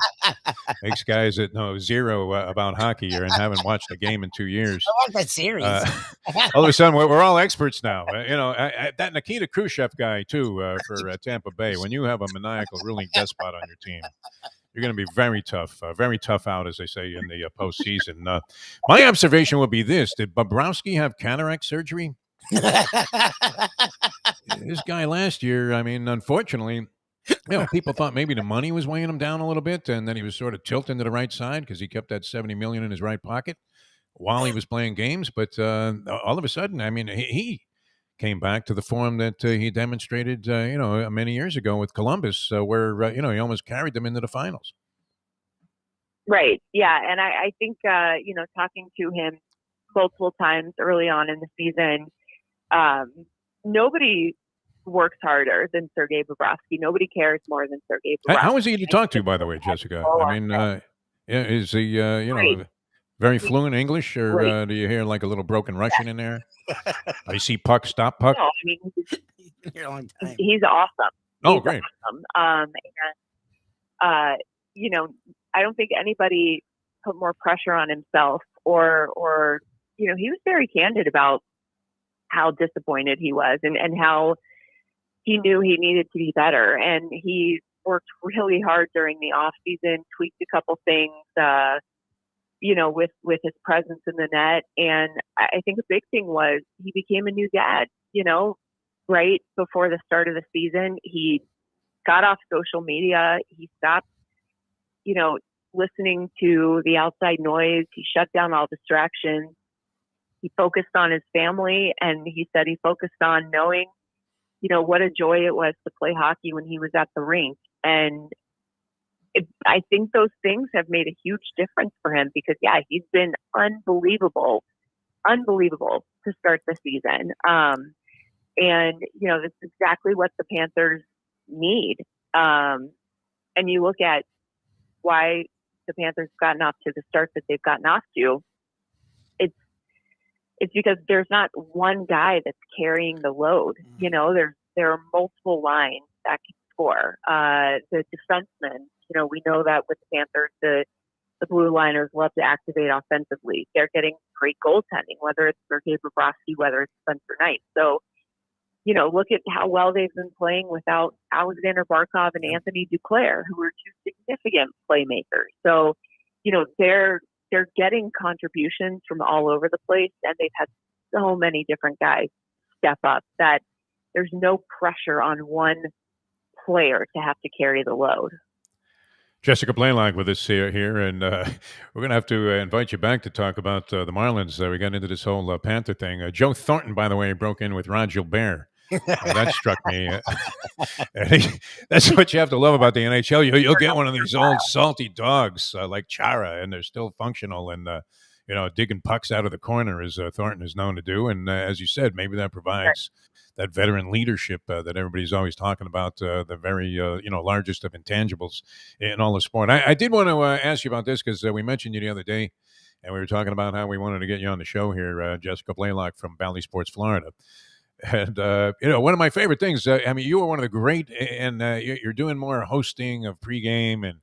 makes guys that know zero about hockey and haven't watched a game in 2 years. I like that series. All of a sudden, we're all experts now. That Nikita Khrushchev guy, too, for Tampa Bay. When you have a maniacal ruling despot on your team, you're going to be very tough out, as they say, in the postseason. My observation would be this. Did Bobrovsky have cataract surgery? This guy last year, unfortunately, people thought maybe the money was weighing him down a little bit, and then he was sort of tilting to the right side because he kept that $70 million in his right pocket while he was playing games. But all of a sudden, he came back to the form that he demonstrated, many years ago with Columbus, where he almost carried them into the finals. Right. Yeah, and I think talking to him multiple times early on in the season, nobody works harder than Sergei Bobrovsky. Nobody cares more than Sergei Bobrovsky. How is he to talk to, by the way, Jessica? Is he, very fluent English, or do you hear like a little broken Russian in there? I see puck, stop puck. No, he's awesome. Oh, great. Awesome. I don't think anybody put more pressure on himself, or he was very candid about how disappointed he was and how he knew he needed to be better. And he worked really hard during the off season, tweaked a couple things, with his presence in the net. And I think a big thing was he became a new dad, right before the start of the season. He got off social media. He stopped, listening to the outside noise. He shut down all distractions. He focused on his family, and he said he focused on knowing, what a joy it was to play hockey when he was at the rink. And I think those things have made a huge difference for him, because, he's been unbelievable to start the season. And, that's exactly what the Panthers need. And you look at why the Panthers gotten off to the start that they've gotten off to. It's because there's not one guy that's carrying the load. There are multiple lines that can score. The defensemen, we know that with the Panthers, the blue liners love to activate offensively. They're getting great goaltending, whether it's Sergei Bobrovsky, whether it's Spencer Knight. So, look at how well they've been playing without Alexander Barkov and Anthony Duclair, who are two significant playmakers. So, they're getting contributions from all over the place, and they've had so many different guys step up that there's no pressure on one player to have to carry the load. Jessica Blaylock with us here, and we're going to have to invite you back to talk about the Marlins. We got into this whole Panther thing. Joe Thornton, by the way, broke in with Rod Gilbert. That struck me. That's what you have to love about the NHL. You'll get one of these old salty dogs like Chara, and they're still functional and digging pucks out of the corner, as Thornton is known to do. And as you said, maybe that provides that veteran leadership that everybody's always talking about, the very largest of intangibles in all of sport. I did want to ask you about this, because we mentioned you the other day, and we were talking about how we wanted to get you on the show here, Jessica Blaylock from Bally Sports Florida. And, one of my favorite things, you were one of the great, and you're doing more hosting of pregame and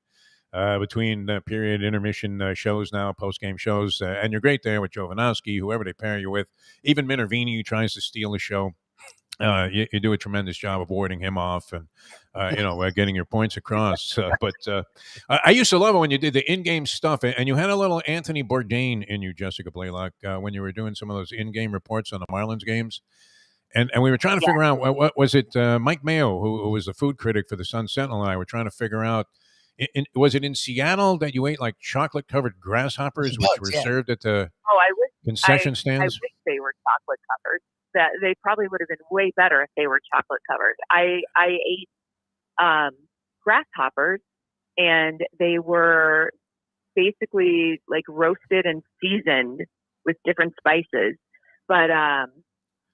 between period intermission shows now, post-game shows. And you're great there with Jovanovski, whoever they pair you with. Even Minervini, who tries to steal the show. You do a tremendous job of warding him off and, getting your points across. But I used to love it when you did the in-game stuff, and you had a little Anthony Bourdain in you, Jessica Blaylock, when you were doing some of those in-game reports on the Marlins games. And we were trying to figure out, what was it, Mike Mayo, who was the food critic for the Sun Sentinel, and I were trying to figure out, was it in Seattle that you ate like chocolate-covered grasshoppers, which were served at the concession stands? I wish they were chocolate covered. That they probably would have been way better if they were chocolate covered. I ate grasshoppers, and they were basically like roasted and seasoned with different spices. But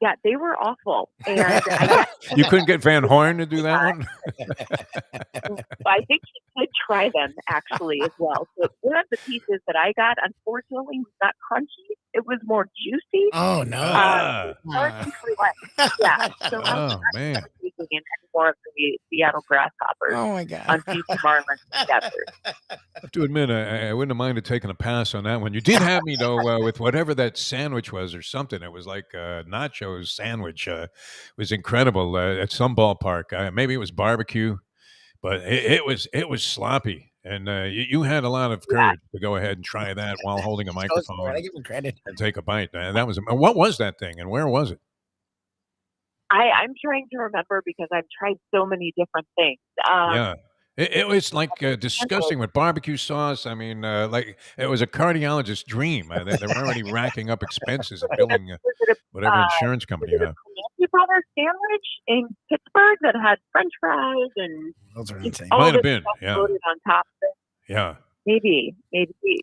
yeah, they were awful. And you couldn't get Van Horn to do that one? I think he did try them actually as well. So one of the pieces that I got, unfortunately, was not crunchy. It was more juicy. Oh no! Yeah. So man. Taking in any more of the Seattle grasshoppers. Oh my God! On future Marlins chapters. I have to admit, I wouldn't have minded taking a pass on that one. You did have me though with whatever that sandwich was or something. It was like a nacho sandwich. It was incredible at some ballpark. Maybe it was barbecue, but it was sloppy. And you had a lot of courage to go ahead and try that while holding a microphone. I give him credit. And take a bite. That was what was that thing, and where was it? I'm trying to remember because I've tried so many different things. Yeah. It was like disgusting with barbecue sauce. I mean, like it was a cardiologist's dream. They were already racking up expenses and billing whatever insurance company you have. Clancy Brothers sandwich in Pittsburgh that had French fries and those are insane. all Might have this been, stuff yeah. loaded on top of it. Yeah. Maybe.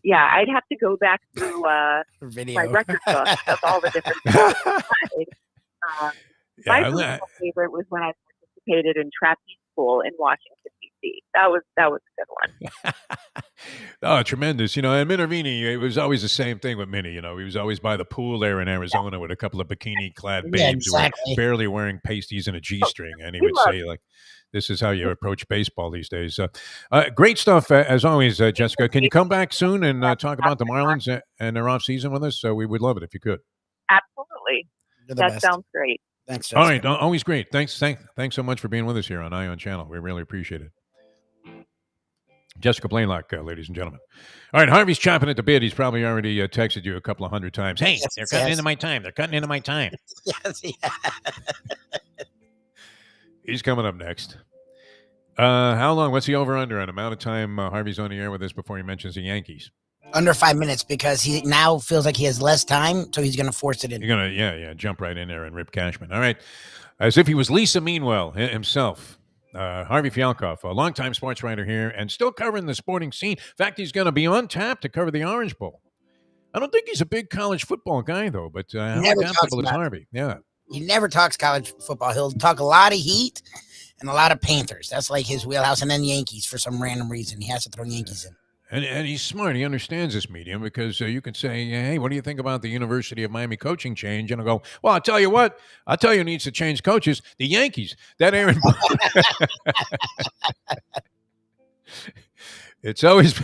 Yeah, I'd have to go back through my record book of all the different stuff. My personal favorite was when I participated in trapeze school in Washington, D.C. That was a good one. Oh, tremendous. And Minervini, it was always the same thing with Minnie. He was always by the pool there in Arizona with a couple of bikini-clad babes who were barely wearing pasties and a G-string. And he would say, like, this is how you approach baseball these days. Great stuff, as always, Jessica. Can you come back soon and talk about the Marlins and their off-season with us? We would love it if you could. Absolutely. That sounds great. Thanks, Jessica. All right. Always great. Thanks so much for being with us here on Ion Channel. We really appreciate it. Jessica Blaylock, ladies and gentlemen. All right, Harvey's chopping at the bit. He's probably already texted you a couple of hundred times. Hey, they're cutting into my time. They're cutting into my time. Yes, yeah. He's coming up next. How long? What's the over-under on amount of time Harvey's on the air with us before he mentions the Yankees? Under 5 minutes, because he now feels like he has less time, so he's going to force it in. You're going to, jump right in there and rip Cashman. All right. As if he was Lisa Meanwell himself. Harvey Fialkov, a longtime sports writer here and still covering the sporting scene. In fact, he's going to be on tap to cover the Orange Bowl. I don't think he's a big college football guy, though, but how adaptable is Harvey? Yeah. He never talks college football. He'll talk a lot of Heat and a lot of Panthers. That's like his wheelhouse. And then Yankees for some random reason. He has to throw Yankees in. And he's smart. He understands this medium because you can say, hey, what do you think about the University of Miami coaching change? And I'll go, well, I'll tell you what. I'll tell you who needs to change coaches. The Yankees. That Aaron. It's always,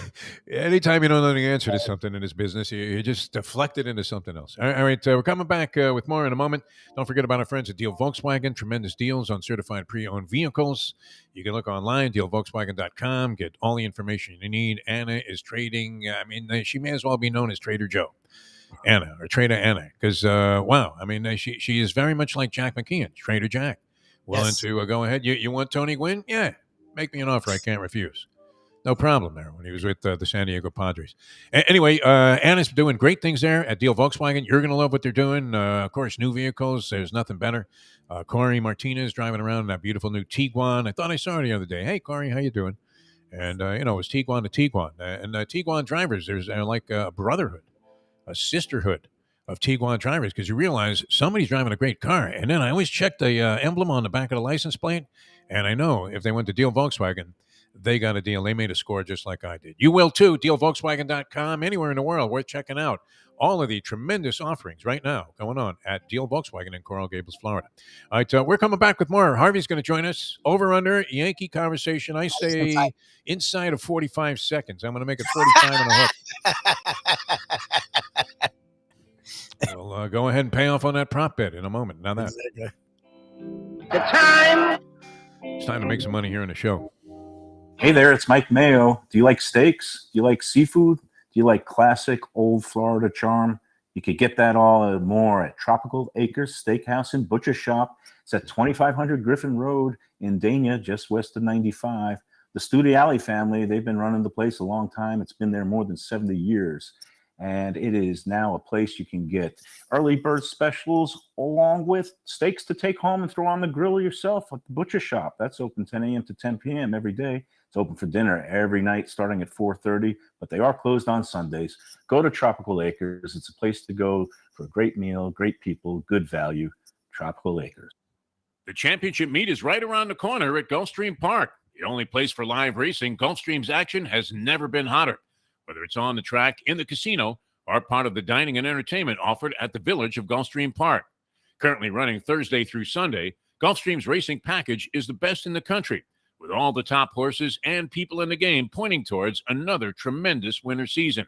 anytime you don't know the answer to something in this business, you just deflect it into something else. All right, we're coming back with more in a moment. Don't forget about our friends at Deal Volkswagen. Tremendous deals on certified pre-owned vehicles. You can look online, dealvolkswagen.com, get all the information you need. Anna is trading. She may as well be known as Trader Joe. Anna, or Trader Anna, because, wow, she is very much like Jack McKeon, Trader Jack. Willing to go ahead. You want Tony Gwynn? Yeah, make me an offer I can't refuse. No problem there when he was with the San Diego Padres. Anyway, Anna's doing great things there at Deal Volkswagen. You're going to love what they're doing. Of course, new vehicles. There's nothing better. Corey Martinez driving around in that beautiful new Tiguan. I thought I saw her the other day. Hey, Corey, how you doing? And, it was Tiguan to Tiguan. And Tiguan drivers, there's like a brotherhood, a sisterhood of Tiguan drivers, because you realize somebody's driving a great car. And then I always check the emblem on the back of the license plate, and I know if they went to Deal Volkswagen, They got a deal. They made a score just like I did. You will too. DealVolkswagen.com, anywhere in the world. Worth checking out. All of the tremendous offerings right now going on at Deal Volkswagen in Coral Gables, Florida. All right, we're coming back with more. Harvey's going to join us. Over under Yankee conversation. I say inside of 45 seconds. I'm going to make it 45 and a hook. We'll go ahead and pay off on that prop bet in a moment. Now that it's time to make some money here in the show. Hey there, it's Mike Mayo. Do you like steaks? Do you like seafood? Do you like classic old Florida charm? You could get that all and more at Tropical Acres Steakhouse and Butcher Shop. It's at 2500 Griffin Road in Dania, just west of 95. The Studiali family, they've been running the place a long time. It's been there more than 70 years. And it is now a place you can get early bird specials along with steaks to take home and throw on the grill yourself at the Butcher Shop. That's open 10 a.m. to 10 p.m. every day. It's open for dinner every night starting at 4:30, but they are closed on Sundays. Go to Tropical Acres. It's a place to go for a great meal, great people, good value. Tropical Acres. The championship meet is right around the corner at Gulfstream Park. The only place for live racing, Gulfstream's action has never been hotter. Whether it's on the track, in the casino, or part of the dining and entertainment offered at the Village of Gulfstream Park. Currently running Thursday through Sunday, Gulfstream's racing package is the best in the country, with all the top horses and people in the game pointing towards another tremendous winter season.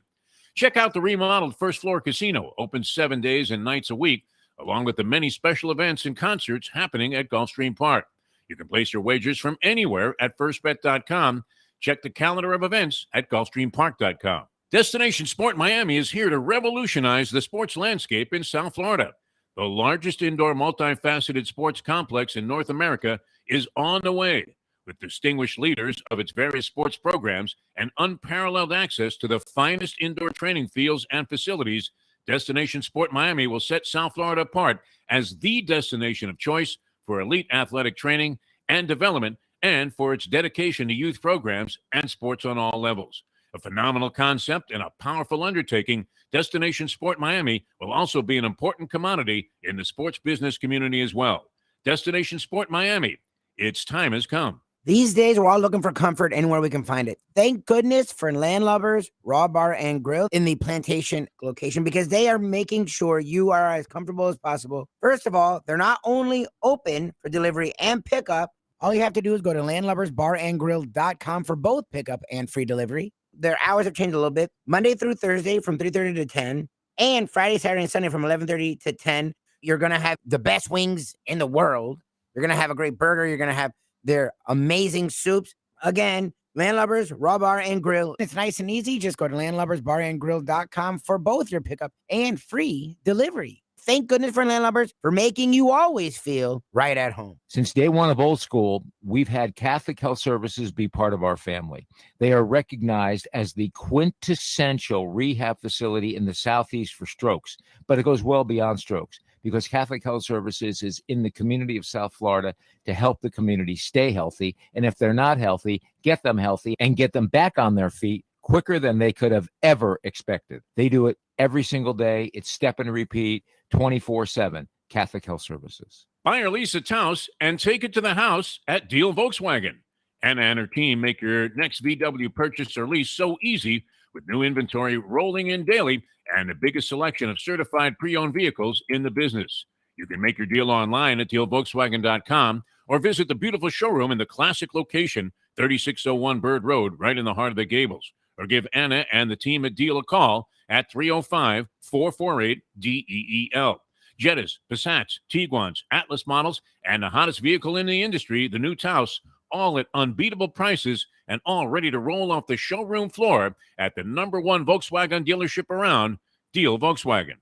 Check out the remodeled first floor casino, open 7 days and nights a week, along with the many special events and concerts happening at Gulfstream Park. You can place your wagers from anywhere at firstbet.com. Check the calendar of events at GulfstreamPark.com. Destination Sport Miami is here to revolutionize the sports landscape in South Florida. The largest indoor multifaceted sports complex in North America is on the way, with distinguished leaders of its various sports programs and unparalleled access to the finest indoor training fields and facilities. Destination Sport Miami will set South Florida apart as the destination of choice for elite athletic training and development, and for its dedication to youth programs and sports on all levels. A phenomenal concept and a powerful undertaking, Destination Sport Miami will also be an important commodity in the sports business community as well. Destination Sport Miami, its time has come. These days, we're all looking for comfort anywhere we can find it. Thank goodness for Landlubbers Raw Bar and Grill in the Plantation location, because they are making sure you are as comfortable as possible. First of all, they're not only open for delivery and pickup. All you have to do is go to landlubbersbarandgrill.com for both pickup and free delivery. Their hours have changed a little bit. Monday through Thursday from 3:30 to 10, and Friday, Saturday, and Sunday from 11:30 to 10. You're going to have the best wings in the world. You're going to have a great burger. You're going to have their amazing soups. Again, Landlubbers Raw Bar and Grill. It's nice and easy. Just go to landlubbersbarandgrill.com for both your pickup and free delivery. Thank goodness for Landlubbers for making you always feel right at home. Since day one of Old School, we've had Catholic Health Services be part of our family. They are recognized as the quintessential rehab facility in the Southeast for strokes, but it goes well beyond strokes, because Catholic Health Services is in the community of South Florida to help the community stay healthy. And if they're not healthy, get them healthy and get them back on their feet quicker than they could have ever expected. They do it every single day. It's step and repeat, 24/7. Catholic Health Services. Buy or lease a house and take it to the house at Deal Volkswagen. Anna and her team make your next VW purchase or lease so easy, with new inventory rolling in daily and the biggest selection of certified pre-owned vehicles in the business. You can make your deal online at dealvolkswagen.com or visit the beautiful showroom in the classic location, 3601 Bird Road, right in the heart of the Gables. Or give Anna and the team at Deal a call at 305-448-DEEL. Jettas, Passats, Tiguans, Atlas models, and the hottest vehicle in the industry, the new Taos, all at unbeatable prices and all ready to roll off the showroom floor at the #1 Volkswagen dealership around, Deal Volkswagen.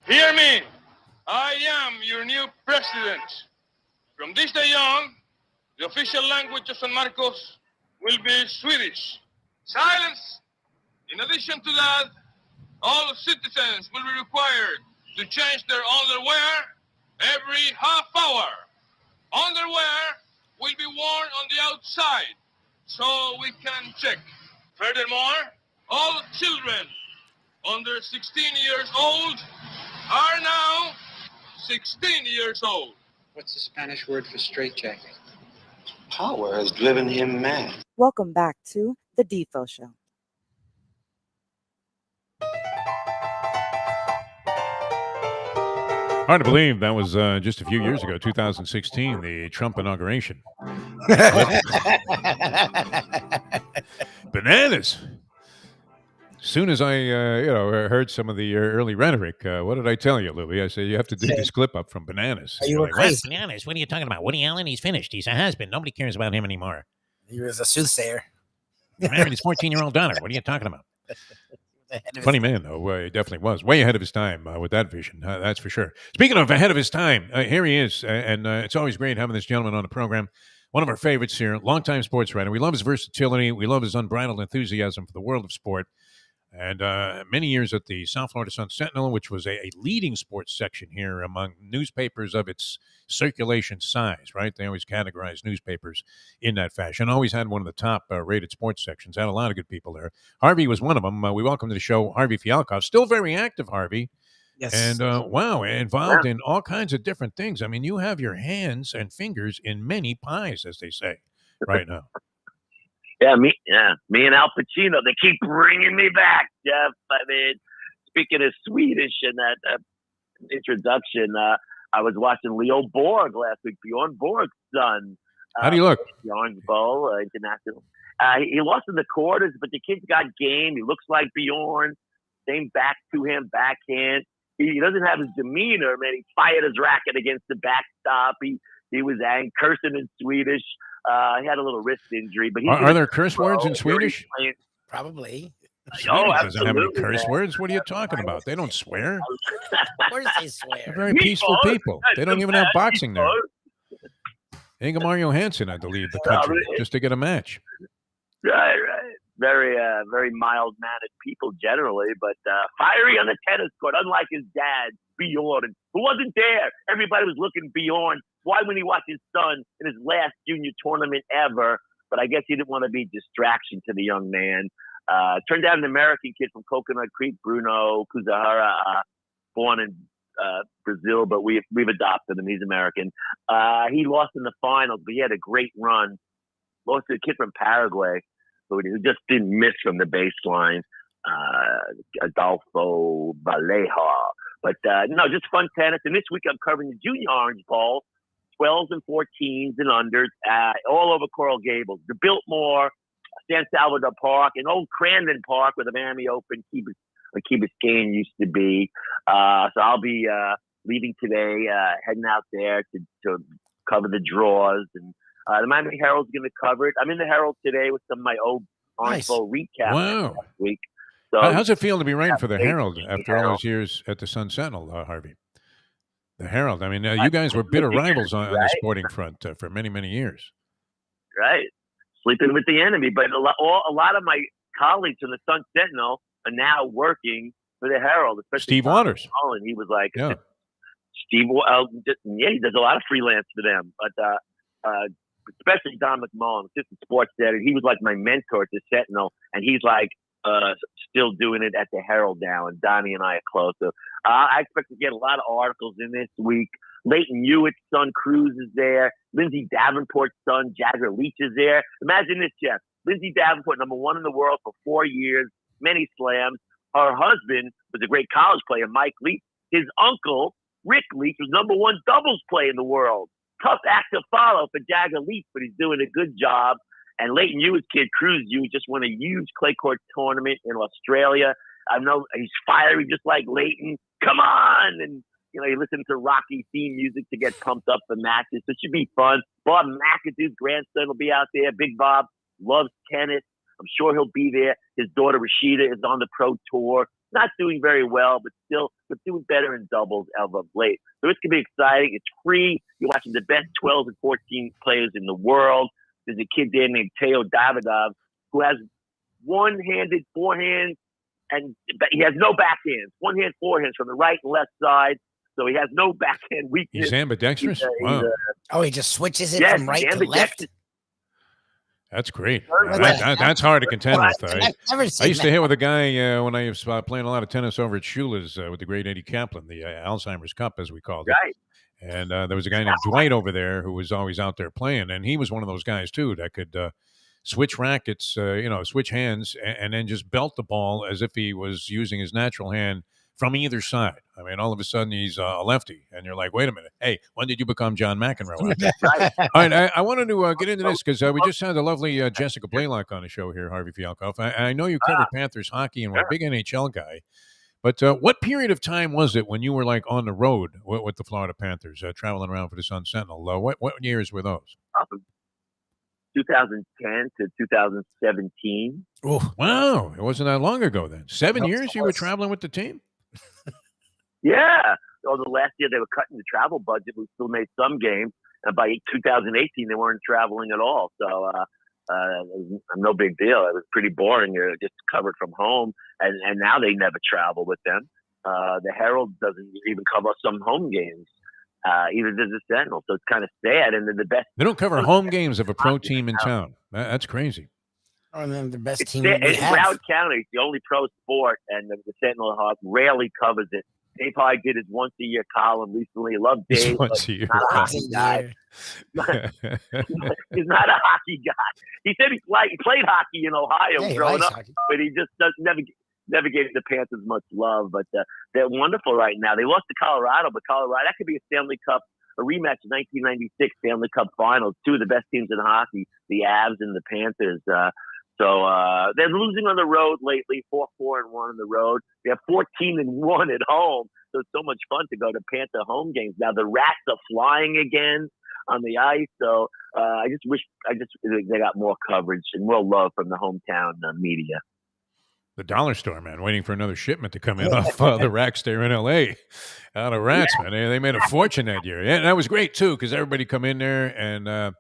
Hear me. I am your new president. From this day on, the official language of San Marcos will be Swedish. Silence. In addition to that, all citizens will be required to change their underwear every half hour. Underwear will be worn on the outside so we can check. Furthermore, all children under 16 years old are now 16 years old. What's the Spanish word for straitjacket? power has driven him mad. Welcome back to the Defo Show. Hard to believe that was just a few years ago, 2016, the Trump inauguration. Bananas. As soon as I, heard some of the early rhetoric, what did I tell you, Lubie? I said, you have to dig this clip up from Bananas. You were like, crazy. "What? Bananas. What are you talking about? Woody Allen? He's finished. He's a has-been. Nobody cares about him anymore. He was a soothsayer. Married his 14-year-old daughter. What are you talking about? Funny man, though. He definitely was. Way ahead of his time with that vision. That's for sure. Speaking of ahead of his time, here he is. And it's always great having this gentleman on the program. One of our favorites here, longtime sports writer. We love his versatility. We love his unbridled enthusiasm for the world of sport. And many years at the South Florida Sun-Sentinel, which was a leading sports section here among newspapers of its circulation size, right? They always categorize newspapers in that fashion. Always had one of the top rated sports sections. Had a lot of good people there. Harvey was one of them. We welcome to the show Harvey Fialkov. Still very active, Harvey. Yes. And, involved in all kinds of different things. I mean, you have your hands and fingers in many pies, as they say, right now. Yeah, me and Al Pacino, they keep bringing me back, Jeff. I mean, speaking of Swedish and that introduction, I was watching Leo Borg last week, Bjorn Borg's son. How do you look? Bjorn Bowl, international. He lost in the quarters, but the kid's got game. He looks like Bjorn. Same back to him, backhand. He doesn't have his demeanor, man. He fired his racket against the backstop. He was cursing in Swedish. He had a little wrist injury, but are there curse words in Swedish? Probably. Sweden doesn't have any curse words. What are you talking about? They don't swear. Of course they swear. They're very peaceful people. They don't even have boxing there. Ingemar Johansson had to leave the country just to get a match. Right. Very, very mild-mannered people generally, but fiery on the tennis court, unlike his dad, Bjorn, who wasn't there. Everybody was looking Bjorn. Why wouldn't he watch his son in his last junior tournament ever? But I guess he didn't want to be a distraction to the young man. Turned out an American kid from Coconut Creek, Bruno Kuzahara, born in Brazil, but we've adopted him. He's American. He lost in the finals, but he had a great run. Lost to a kid from Paraguay who just didn't miss from the baseline, Adolfo Vallejo. But no, just fun tennis. And this week I'm covering the Junior Orange Bowl, 12s and 14s and unders, all over Coral Gables, the Biltmore, San Salvador Park, and old Crandon Park where the Miami Open, Key Biscayne used to be. So I'll be leaving today, heading out there to cover the draws. And the Miami Herald's going to cover it. I'm in the Herald today with some of my old Orange Bowl recap last week. So, how's it feel to be writing for the Herald after all those years at the Sun-Sentinel, Harvey? The Herald. I mean, you guys were bitter rivals on the sporting front for many, many years. Right. Sleeping with the enemy. But a lot of my colleagues from the Sun-Sentinel are now working for the Herald, especially Steve Waters. And he was like, yeah. Steve, he does a lot of freelance for them. But especially Don McMullen, assistant sports editor, he was like my mentor at the Sentinel, and he's like still doing it at the Herald now, and Donnie and I are close. So I expect to get a lot of articles in this week. Leighton Hewitt's son, Cruz, is there. Lindsay Davenport's son, Jagger Leach, is there. Imagine this, Jeff. Lindsay Davenport, number 1 in the world for 4 years, many slams. Her husband was a great college player, Mike Leach. His uncle, Rick Leach, was number 1 doubles player in the world. Tough act to follow for Jagger Leach, but he's doing a good job. And Leighton Hewitt's kid, Cruz Hewitt, just won a huge clay court tournament in Australia. I know he's fiery just like Leighton. Come on! And, you listen to Rocky theme music to get pumped up for matches. So it should be fun. Bob McAdoo's grandson will be out there. Big Bob loves tennis. I'm sure he'll be there. His daughter, Rashida, is on the pro tour. Not doing very well, but doing better in doubles as of late. So it's going to be exciting. It's free. You're watching the best 12 and 14 players in the world. There's a kid there named Teo Davidov who has one-handed forehands, but he has no backhands. One hand forehands from the right and left side. So he has no backhand weakness. He's ambidextrous? Wow. He just switches it from right to left? That's great. That's hard to contend with. I used to hit with a guy when I was playing a lot of tennis over at Shula's with the great Eddie Kaplan, the Alzheimer's Cup, as we called it. Right. And there was a guy named Dwight over there who was always out there playing, and he was one of those guys too that could switch rackets, switch hands, and then just belt the ball as if he was using his natural hand from either side. I mean, all of a sudden he's a lefty, and you're like, wait a minute, hey, when did you become John McEnroe? All right, I wanted to get into this because we just had the lovely Jessica Blaylock on the show here, Harvey Fialkov. I know you covered Panthers hockey and were a big NHL guy. But what period of time was it when you were like on the road with the Florida Panthers, traveling around for the Sun Sentinel? What years were those? 2010 to 2017. Oh, wow. It wasn't that long ago then. 7 years you were traveling with the team? Yeah. Although last year they were cutting the travel budget, we still made some games. And by 2018, they weren't traveling at all. So, no big deal. It was pretty boring. You're just covered from home, and now they never travel with them. The Herald doesn't even cover some home games, either does the Sentinel. So it's kind of sad. And then the best they don't cover home games of a pro team in town. That's crazy. Oh, then the best team it's Broward County. It's the only pro sport, and the Sentinel Hawk rarely covers it. Dave Hyde did his once-a-year column recently. I love Dave. Once-a-year not a hockey guy. He's not a hockey guy. He said he played hockey in Ohio growing up, but he just never gave the Panthers much love. But they're wonderful right now. They lost to Colorado, but Colorado, that could be a Stanley Cup, a rematch of 1996 Stanley Cup Finals. Two of the best teams in hockey, the Avs and the Panthers. So they're losing on the road lately, 4-4-1 on the road. They have 14-1 at home. So it's so much fun to go to Panther home games. Now the Rats are flying again on the ice. So I just wish they got more coverage and more love from the hometown media. The dollar store, man, waiting for another shipment to come in off the racks there in L.A. Out of Rats, man. They made a fortune that year. Yeah, that was great, too, because everybody come in there and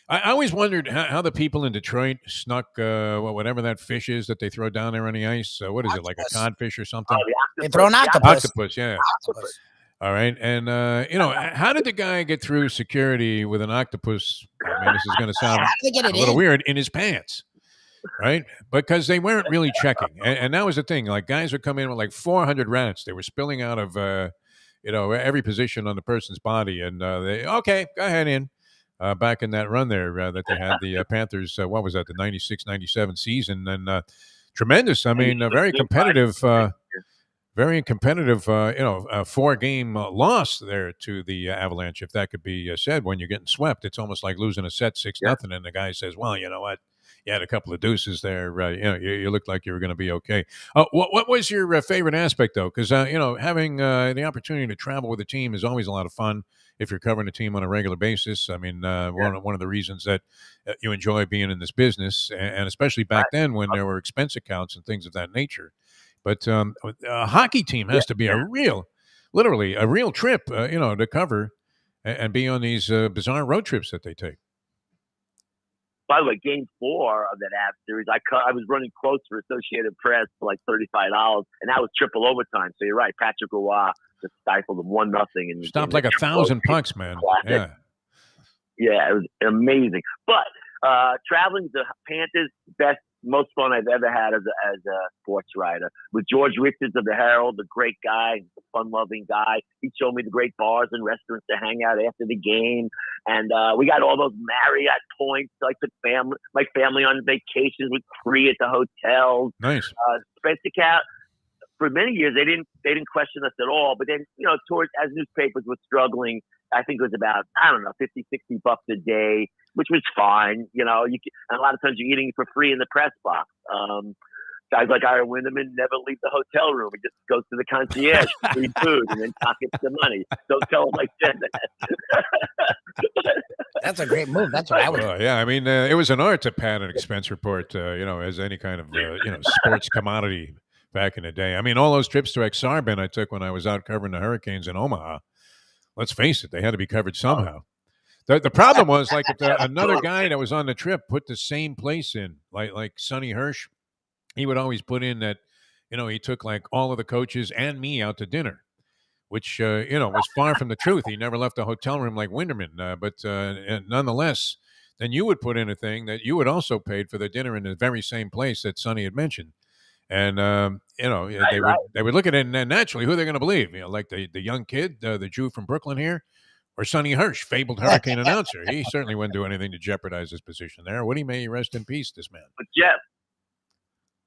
I always wondered how the people in Detroit snuck whatever that fish is that they throw down there on the ice. What is it, like a codfish or something? They throw an octopus. Octopus, yeah. Octopus. All right. And, how did the guy get through security with an octopus? I mean, this is going to sound a little weird, in his pants, right? Because they weren't really checking. And that was the thing. Like, guys would come in with like 400 rats. They were spilling out of, every position on the person's body. And okay, go ahead in. Back in that run there that they had, the Panthers, what was that, the 96-97 season, and tremendous. I mean, very competitive, 4-game loss there to the Avalanche, if that could be said. When you're getting swept, it's almost like losing a set 6-0, and the guy says, well, you know what? You had a couple of deuces there. You looked like you were going to be okay. What was your favorite aspect, though? Because, having the opportunity to travel with a team is always a lot of fun if you're covering a team on a regular basis. I mean, one of the reasons that you enjoy being in this business, and especially back then when there were expense accounts and things of that nature. But a hockey team has to be literally a real trip, to cover and be on these bizarre road trips that they take. By the way, Game 4 of that Avs series, I was running quotes for Associated Press for like $35, and that was triple overtime. So you're right, Patrick Roy just stifled them 1-0. And stopped like 1,000 pucks, man. Classic. Yeah, it was amazing. But traveling the Panthers, most fun I've ever had as a sports writer. With George Richards of the Herald, a great guy, a fun-loving guy. He showed me the great bars and restaurants to hang out after the game. And we got all those Marriott points. So I took my family on vacations with free at the hotels. Nice. Spencer Cat, for many years, they didn't question us at all. But then, as newspapers were struggling, I think it was about, $50-$60 a day, which was fine. And a lot of times you're eating for free in the press box. Guys like Ira Winderman never leave the hotel room. He just goes to the concierge, free food, and then pockets the money. Don't tell him I said that. That's a great move. That's what I would. Yeah, I mean, it was an art to pad an expense report, as any kind of, sports commodity back in the day. I mean, all those trips to Exarban I took when I was out covering the Hurricanes in Omaha. Let's face it, they had to be covered somehow. The problem was, like, if another guy that was on the trip put the same place in, like Sonny Hirsch, he would always put in that, he took like all of the coaches and me out to dinner, which, was far from the truth. He never left a hotel room like Winderman. But nonetheless, then you would put in a thing that you would also paid for the dinner in the very same place that Sonny had mentioned. And, they would look at it, and naturally, who are they going to believe? Like the young kid, the Jew from Brooklyn here, Or Sonny Hirsch, fabled hurricane announcer. He certainly wouldn't do anything to jeopardize his position there. Woody, may he rest in peace, this man. But Jeff,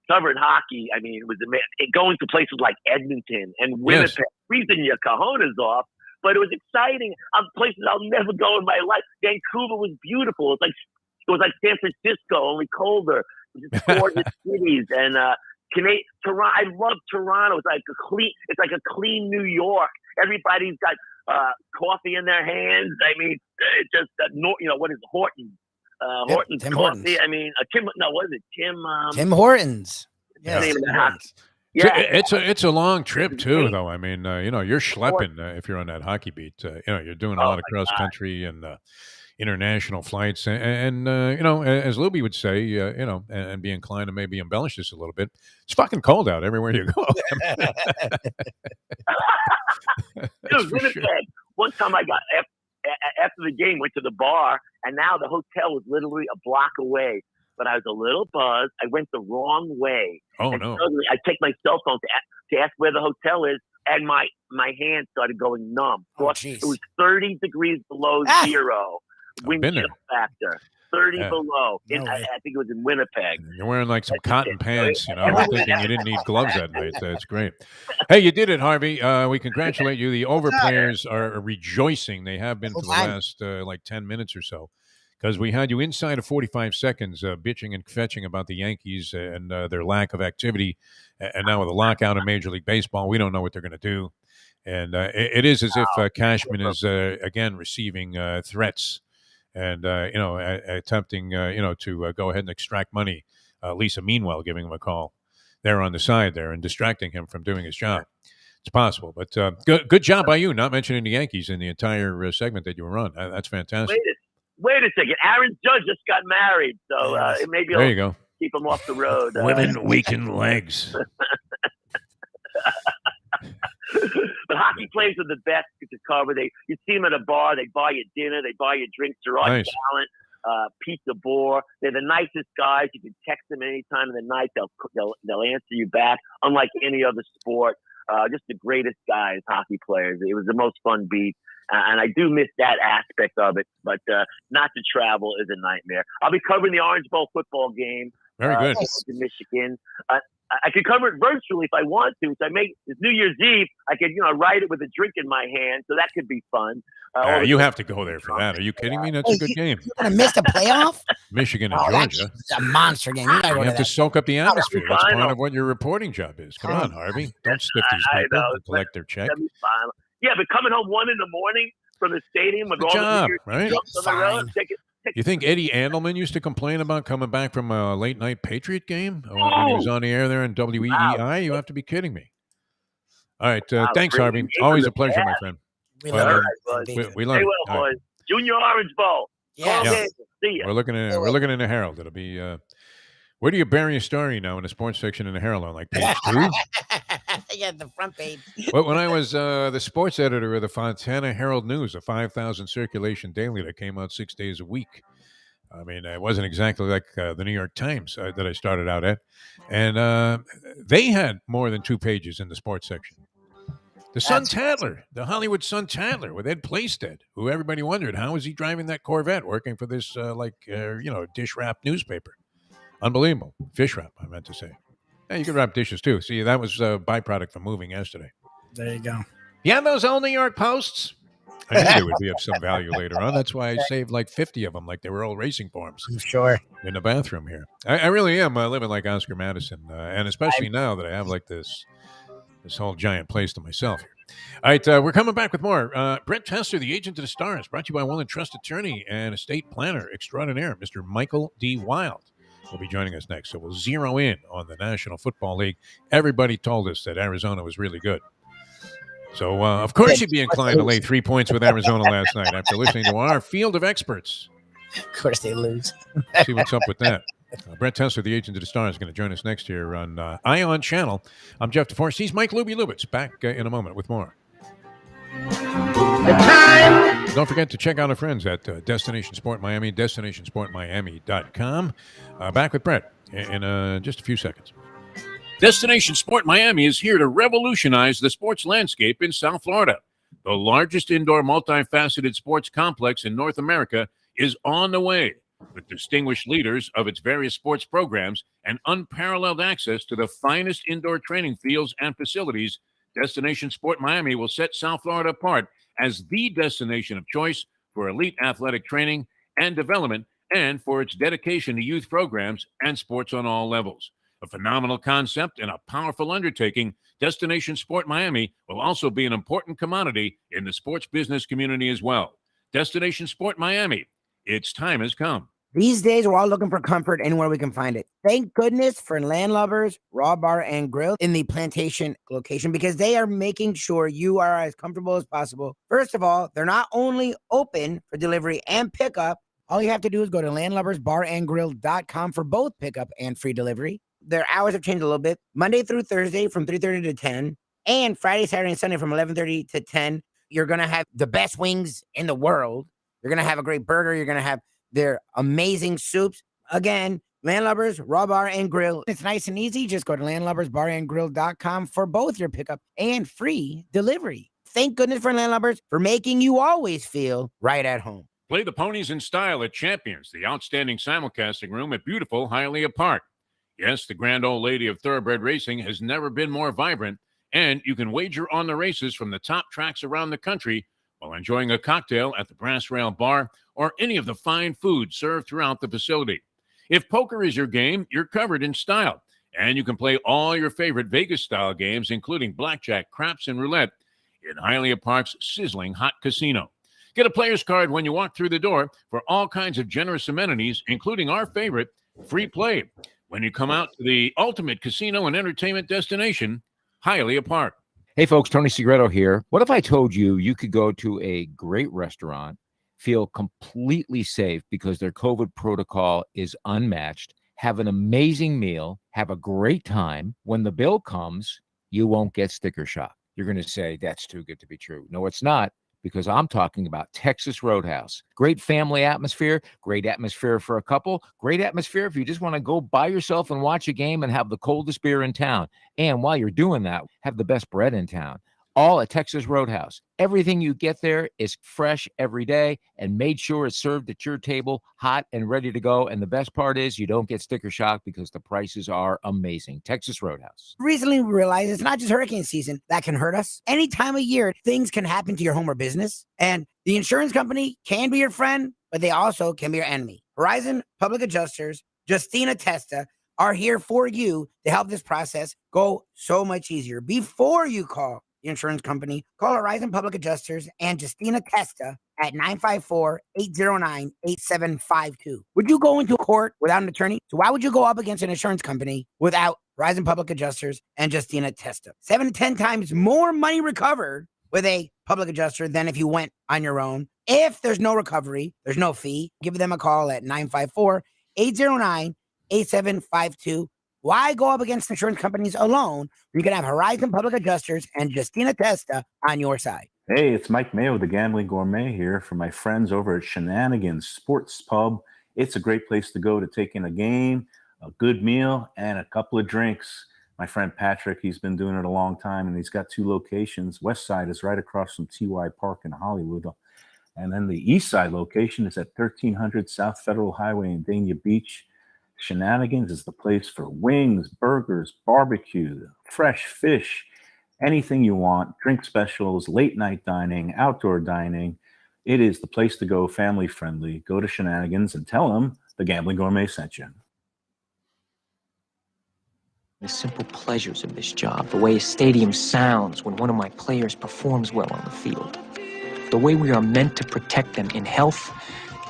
covered hockey, I mean, it was going to places like Edmonton and Winnipeg, freezing your cojones off. But it was exciting. Places I'll never go in my life. Vancouver was beautiful. It was like San Francisco, only colder. It was just gorgeous cities. And Toronto, I love Toronto. It's like a clean New York. Everybody's got coffee in their hands. I mean, it's just what is it, Hortons? Hortons Tim coffee. Hortons. I mean, what is it? Tim Hortons. Yeah, Yeah, it's a long trip too, though. I mean, you're schlepping if you're on that hockey beat. You're doing a lot of cross country and international flights, and as Lubie would say, and be inclined to maybe embellish this a little bit. It's fucking cold out everywhere you go. Dude, Winnipeg. Sure. One time I got after the game, went to the bar, and now the hotel was literally a block away. But I was a little buzzed. I went the wrong way. Oh, and no. Suddenly I take my cell phone to ask where the hotel is, and my hand started going numb. It was 30 degrees below zero. Wind chill factor. 30 below. I think it was in Winnipeg. You're wearing like some cotton pants, I'm thinking you didn't need gloves that night. That's great. Hey, you did it, Harvey. We congratulate you. The over players are rejoicing. They have been for the last 10 minutes or so. Because we had you inside of 45 seconds bitching and fetching about the Yankees and their lack of activity. And now with the lockout in Major League Baseball, we don't know what they're going to do. And it is as if Cashman is, again, receiving threats and, attempting, to go ahead and extract money. Lisa Meanwell giving him a call there on the side there and distracting him from doing his job. It's possible. But good job by you not mentioning the Yankees in the entire segment that you were on. That's fantastic. Wait a second. Aaron Judge just got married, so maybe there you go. Keep him off the road. Women weaken legs. But hockey players are the best to cover. You see them at a bar, they buy you dinner, they buy you drinks. They're on talent. Pizza Boar. They're the nicest guys. You can text them any time of the night. They'll answer you back. Unlike any other sport, just the greatest guys, hockey players. It was the most fun beat. And I do miss that aspect of it, but not to travel is a nightmare. I'll be covering the Orange Bowl football game. Very good. In Michigan. I could cover it virtually if I want to. So it's New Year's Eve. I could, write it with a drink in my hand, so that could be fun. You have to go there for that. Are you kidding me? That's a good game. You're going to miss the playoff? Michigan and Georgia. It's a monster game. You have to soak up the atmosphere. That's part of what your reporting job is. Come on, Harvey. Don't stiff these people and collect their check. Yeah, but coming home 1 a.m. from the stadium with good all job, the right? on the road, you think Eddie Andelman used to complain about coming back from a late night Patriot game when he was on the air there in WEEI? Wow. You have to be kidding me. All right, thanks, Harvey. Always a pleasure, my friend. We love it. We love it. Well, boys. Junior Orange Bowl. Yeah. See ya. We're looking in the Herald. It'll be. Where do you bury a story now in the sports section in the Herald? On like page 2? Yeah, the front page. Well, when I was the sports editor of the Fontana Herald News, a 5,000 circulation daily that came out 6 days a week. I mean, it wasn't exactly like the New York Times that I started out at. And they had more than 2 pages in the sports section. The Sun-Tatler, the Hollywood Sun-Tatler with Ed Playstead, who everybody wondered, how is he driving that Corvette working for this, dish wrap newspaper? Unbelievable. Fish wrap, I meant to say. Yeah, you could wrap dishes, too. See, that was a byproduct from moving yesterday. There you go. You have those old New York Posts? I knew they would be of some value later on. That's why I saved like 50 of them, like they were old racing forms. Sure. In the bathroom here. I really am living like Oscar Madison, and especially now that I have like this whole giant place to myself here. All right, we're coming back with more. Brett Tessler, the agent of the stars, brought to you by Will and Trust attorney and estate planner extraordinaire, Mr. Michael D. Wild, will be joining us next. So we'll zero in on the National Football League. Everybody told us that Arizona was really good. So, of course, you'd be inclined to lay 3 points with Arizona last night after listening to our field of experts. Of course they lose. See what's up with that. Brett Tessler, the agent of the stars, is going to join us next year on Ion Channel. I'm Jeff Deforrest. He's Mike Lubitz. Back in a moment with more. Don't forget to check out our friends at Destination Sport Miami, destinationsportmiami.com. Back with Brett in just a few seconds. Destination Sport Miami is here to revolutionize the sports landscape in South Florida. The largest indoor multifaceted sports complex in North America is on the way, with distinguished leaders of its various sports programs and unparalleled access to the finest indoor training fields and facilities. Destination Sport Miami will set South Florida apart as the destination of choice for elite athletic training and development, and for its dedication to youth programs and sports on all levels. A phenomenal concept and a powerful undertaking, Destination Sport Miami will also be an important commodity in the sports business community as well. Destination Sport Miami, its time has come. These days, we're all looking for comfort anywhere we can find it. Thank goodness for Landlubbers Raw Bar and Grill in the Plantation location, because they are making sure you are as comfortable as possible. First of all, they're not only open for delivery and pickup. All you have to do is go to landlubbersbarandgrill.com for both pickup and free delivery. Their hours have changed a little bit. Monday through Thursday from 3:30 to 10, and Friday, Saturday, and Sunday from 11:30 to 10. You're going to have the best wings in the world. You're going to have a great burger. You're going to have their amazing soups. Again, Landlubbers Raw Bar and Grill. It's nice and easy. Just go to landlubbersbarandgrill.com for both your pickup and free delivery. Thank goodness for Landlubbers for making you always feel right at home. Play the ponies in style at Champions, the outstanding simulcasting room at beautiful Hialeah Park. Yes, the grand old lady of thoroughbred racing has never been more vibrant, and you can wager on the races from the top tracks around the country while enjoying a cocktail at the Brass Rail Bar or any of the fine food served throughout the facility. If poker is your game, you're covered in style, and you can play all your favorite Vegas-style games, including blackjack, craps, and roulette, in Hialeah Park's sizzling hot casino. Get a player's card when you walk through the door for all kinds of generous amenities, including our favorite, free play, when you come out to the ultimate casino and entertainment destination, Hialeah Park. Hey, folks, Tony Segreto here. What if I told you you could go to a great restaurant, feel completely safe because their COVID protocol is unmatched, have an amazing meal, have a great time? When the bill comes, you won't get sticker shock. You're going to say, that's too good to be true. No, it's not, because I'm talking about Texas Roadhouse. Great family atmosphere, great atmosphere for a couple, great atmosphere if you just want to go by yourself and watch a game and have the coldest beer in town. And while you're doing that, have the best bread in town. All at Texas Roadhouse. Everything you get there is fresh every day and made sure it's served at your table, hot and ready to go. And the best part is you don't get sticker shock because the prices are amazing. Texas Roadhouse. Recently, we realized it's not just hurricane season that can hurt us. Any time of year, things can happen to your home or business. And the insurance company can be your friend, but they also can be your enemy. Horizon Public Adjusters, Justina Testa, are here for you to help this process go so much easier. Before you call the insurance company, call Horizon Public Adjusters and Justina Testa at 954-809-8752. Would you go into court without an attorney? So why would you go up against an insurance company without Horizon Public Adjusters and Justina Testa? 7 to 10 times more money recovered with a public adjuster than if you went on your own. If there's no recovery, there's no fee. Give them a call at 954-809-8752. Why go up against insurance companies alone? You can have Horizon Public Adjusters and Justina Testa on your side. Hey, it's Mike Mayo, the Gambling Gourmet here for my friends over at Shenanigans Sports Pub. It's a great place to go to take in a game, a good meal, and a couple of drinks. My friend Patrick, he's been doing it a long time, and he's got 2 locations. West Side is right across from TY Park in Hollywood. And then the East Side location is at 1300 South Federal Highway in Dania Beach. Shenanigans is the place for wings, burgers, barbecue, fresh fish, anything you want, drink specials, late night dining, outdoor dining. It is the place to go, family friendly. Go to Shenanigans and tell them the Gambling Gourmet sent you. The simple pleasures of this job, the way a stadium sounds when one of my players performs well on the field, the way we are meant to protect them in health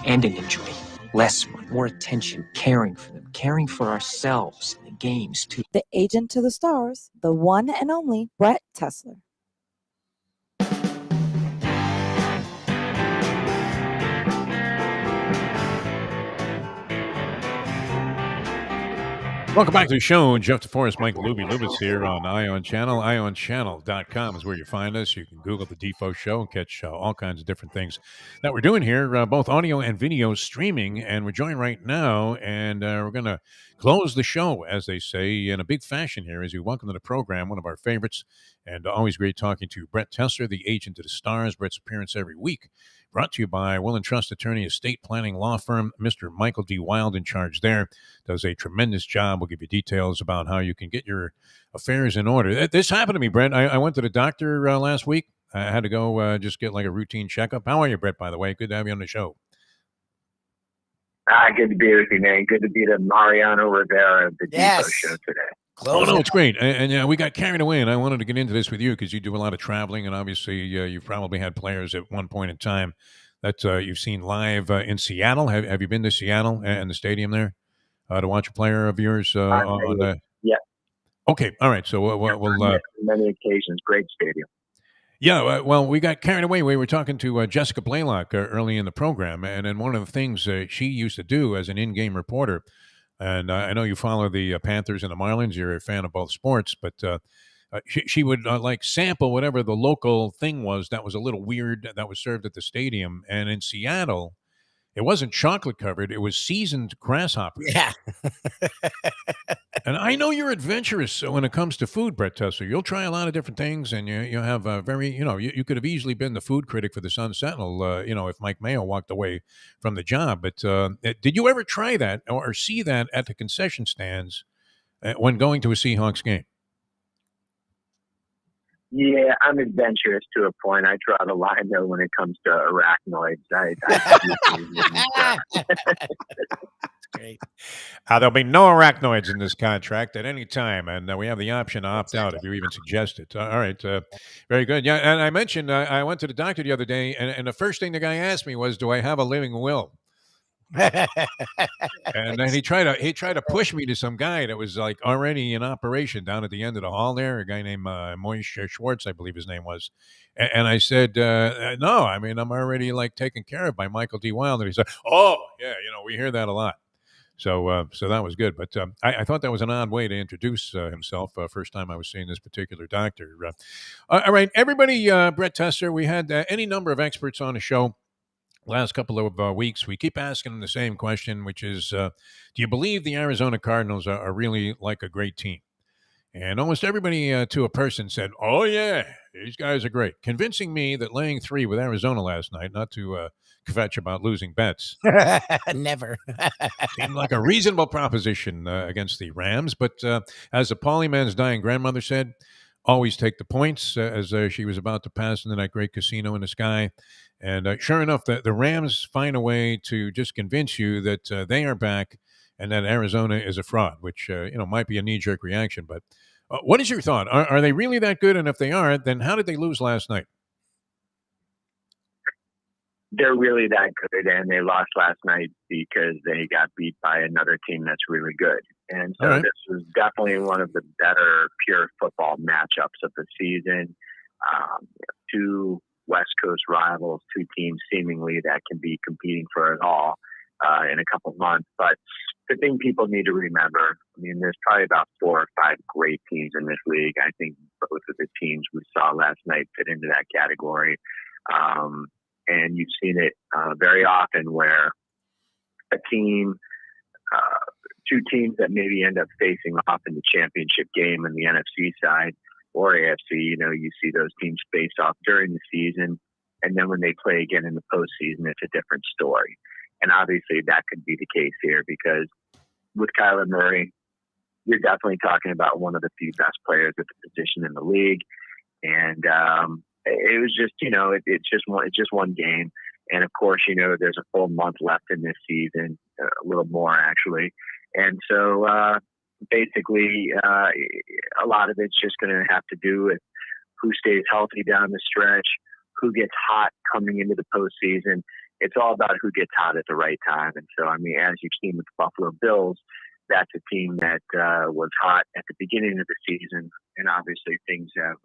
and in injury. Less, more attention, caring for them, caring for ourselves in the games too. The agent to the stars, the one and only Brett Tessler. Welcome back to the show. Jeff Deforrest, Mike Lubie, Lubitz here on Ion Channel. IonChannel.com is where you find us. You can Google the Defo Show and catch all kinds of different things that we're doing here, both audio and video streaming. And we're joined right now, and we're going to close the show, as they say, in a big fashion here as we welcome to the program one of our favorites, and always great talking to Brett Tessler, the agent of the stars. Brett's appearance every week brought to you by Will and Trust Attorney Estate Planning Law Firm. Mr. Michael D. Wild in charge there. Does a tremendous job. We'll give you details about how you can get your affairs in order. This happened to me, Brett. I went to the doctor last week. I had to go just get like a routine checkup. How are you, Brett, by the way? Good to have you on the show. Good to be with you, man. Good to be the Mariano Rivera of the Defo Show today. Oh, no, it's great. And we got carried away, and I wanted to get into this with you because you do a lot of traveling, and obviously you've probably had players at one point in time that you've seen live in Seattle. Have you been to Seattle and the stadium there to watch a player of yours? Yeah. Okay, all right. So we'll many occasions, great stadium. Yeah, well, we got carried away. We were talking to Jessica Blaylock early in the program, and then one of the things she used to do as an in-game reporter. And I know you follow the Panthers and the Marlins. You're a fan of both sports, but she would like sample whatever the local thing was that was a little weird that was served at the stadium. And in Seattle, it wasn't chocolate covered; it was seasoned grasshoppers. Yeah. And I know you're adventurous when it comes to food, Brett Tessler. You'll try a lot of different things, and you have a very, you could have easily been the food critic for the Sun Sentinel, if Mike Mayo walked away from the job. But did you ever try that or see that at the concession stands when going to a Seahawks game? Yeah, I'm adventurous to a point. I draw the line, though, when it comes to arachnoids. Great. There'll be no arachnoids in this contract at any time, and we have the option to opt out if you even suggest it. All right, very good. Yeah, and I mentioned I went to the doctor the other day, and the first thing the guy asked me was, "Do I have a living will?" And then he tried to push me to some guy that was like already in operation down at the end of the hall there, a guy named Moish Schwartz, I believe his name was. And I said, no, I mean, I'm already like taken care of by Michael D. Wild. And he said, oh, yeah, we hear that a lot. So that was good. But I thought that was an odd way to introduce himself. First time I was seeing this particular doctor. All right, everybody, Brett Tessler, we had any number of experts on the show last couple of weeks. We keep asking them the same question, which is, do you believe the Arizona Cardinals are really like a great team? And almost everybody to a person said, oh, yeah, these guys are great, convincing me that laying 3 with Arizona last night, not to kvetch about losing bets. Never. Seemed like a reasonable proposition against the Rams. But as a Polyman's dying grandmother said, always take the points, as she was about to pass into that great casino in the sky. And sure enough, the Rams find a way to just convince you that they are back and that Arizona is a fraud, which might be a knee-jerk reaction. But what is your thought? Are they really that good? And if they are, then how did they lose last night? They're really that good, and they lost last night because they got beat by another team that's really good. And so This was definitely one of the better pure football matchups of the season. Two West Coast rivals, 2 teams seemingly that can be competing for it all in a couple months. But the thing people need to remember, I mean, there's probably about 4 or 5 great teams in this league. I think both of the teams we saw last night fit into that category. And you've seen it very often where a team, 2 teams that maybe end up facing off in the championship game in the NFC side or AFC, you see those teams face off during the season. And then when they play again in the postseason, it's a different story. And obviously that could be the case here because with Kyler Murray, you're definitely talking about one of the few best players at the position in the league. And it was just, it's just one game. And of course, there's a full month left in this season, a little more actually. And so basically, a lot of it's just going to have to do with who stays healthy down the stretch, who gets hot coming into the postseason. It's all about who gets hot at the right time. And so, I mean, as you've seen with the Buffalo Bills, that's a team that was hot at the beginning of the season. And obviously things have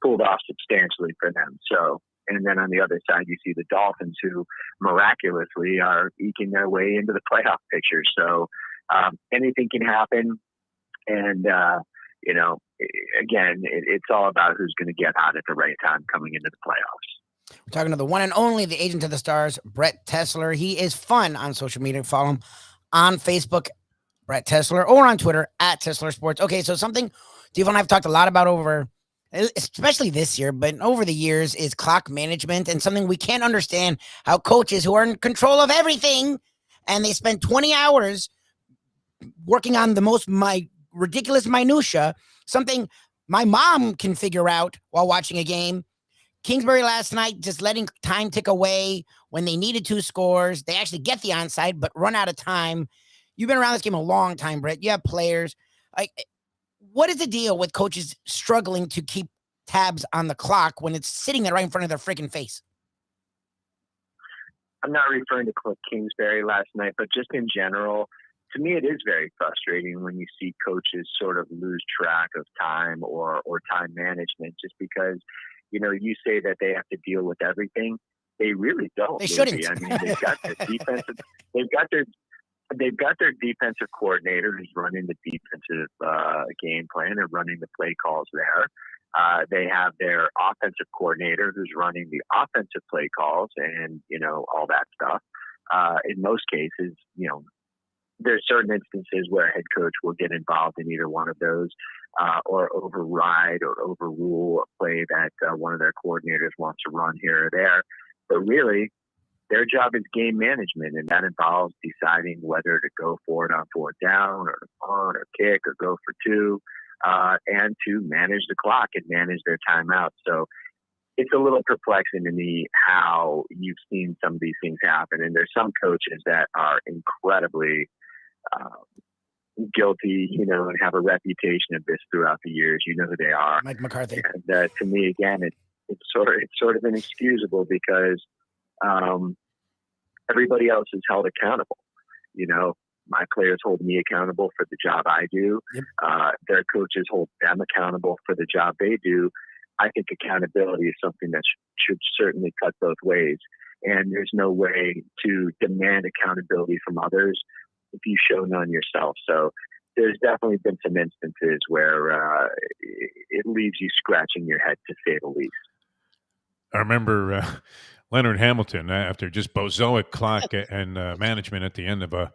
cooled off substantially for them. So, and then on the other side, you see the Dolphins who miraculously are eking their way into the playoff picture. So anything can happen. And, again, it's all about who's going to get hot at the right time coming into the playoffs. We're talking to the one and only, the agent of the stars, Brett Tessler. He is fun on social media. Follow him on Facebook, Brett Tessler, or on Twitter at Tessler Sports. Okay, so something Defo and I have talked a lot about over, especially this year, but over the years, is clock management, and something we can't understand how coaches who are in control of everything and they spend 20 hours working on the most ridiculous minutia, something my mom can figure out while watching a game. Kingsbury last night just letting time tick away when they needed 2 scores. They actually get the onside, but run out of time. You've been around this game a long time, Brett. You have players. What is the deal with coaches struggling to keep tabs on the clock when it's sitting there right in front of their freaking face? I'm not referring to Cliff Kingsbury last night, but just in general, to me, it is very frustrating when you see coaches sort of lose track of time or time management, just because, you say that they have to deal with everything. They really don't. They shouldn't. I mean, they've got their defensive, they've got their defensive coordinator who's running the defensive game plan and running the play calls there. They have their offensive coordinator who's running the offensive play calls and, all that stuff. In most cases, there's certain instances where a head coach will get involved in either one of those or override or overrule a play that one of their coordinators wants to run here or there. But really, their job is game management, and that involves deciding whether to go for it on 4th down or to punt or kick or go for 2, and to manage the clock and manage their timeout. So it's a little perplexing to me how you've seen some of these things happen. And there's some coaches that are incredibly guilty, and have a reputation of this throughout the years. You know who they are. Mike McCarthy. And to me, again, it's sort of inexcusable because everybody else is held accountable. My players hold me accountable for the job I do. Yep. Their coaches hold them accountable for the job they do. I think accountability is something that should certainly cut both ways. And there's no way to demand accountability from others if you show none yourself. So there's definitely been some instances where it leaves you scratching your head, to say the least. I remember Leonard Hamilton, after just bozoic clock and management at the end of a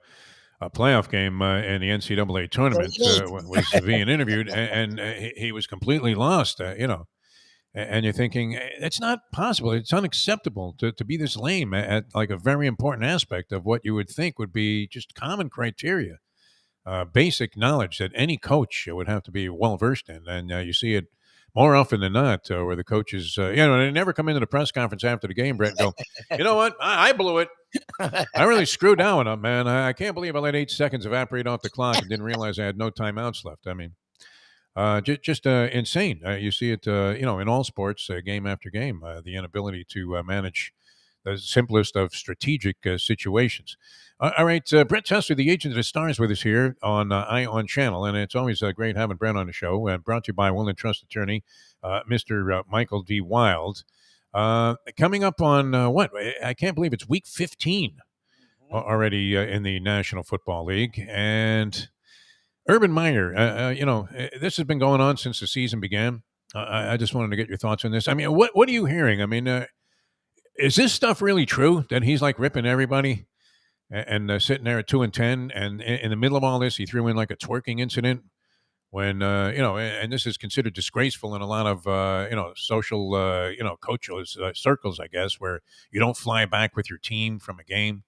playoff game in the NCAA tournament, was being interviewed, and he was completely lost, And you're thinking, it's not possible. It's unacceptable to be this lame at like a very important aspect of what you would think would be just common criteria, basic knowledge that any coach would have to be well-versed in. And you see it more often than not where the coaches, they never come into the press conference after the game, Brett, and go, you know what? I blew it. I really screwed that one up, man. I can't believe I let 8 seconds evaporate off the clock and didn't realize I had no timeouts left. I mean, just insane. You see it, in all sports, game after game, the inability to manage the simplest of strategic situations. All right, Brett Tessler, the agent of the stars, with us here on Ion Channel, and it's always great having Brett on the show. Brought to you by Will and Trust attorney, Mr. Michael D. Wild. Coming up on what? I can't believe it's week 15 already in the National Football League, and Urban Meyer, this has been going on since the season began. I just wanted to get your thoughts on this. I mean, what are you hearing? I mean, is this stuff really true that he's like ripping everybody and sitting there at 2-10, and in the middle of all this, he threw in like a twerking incident when and this is considered disgraceful in a lot of social coaches circles, I guess, where you don't fly back with your team from a game.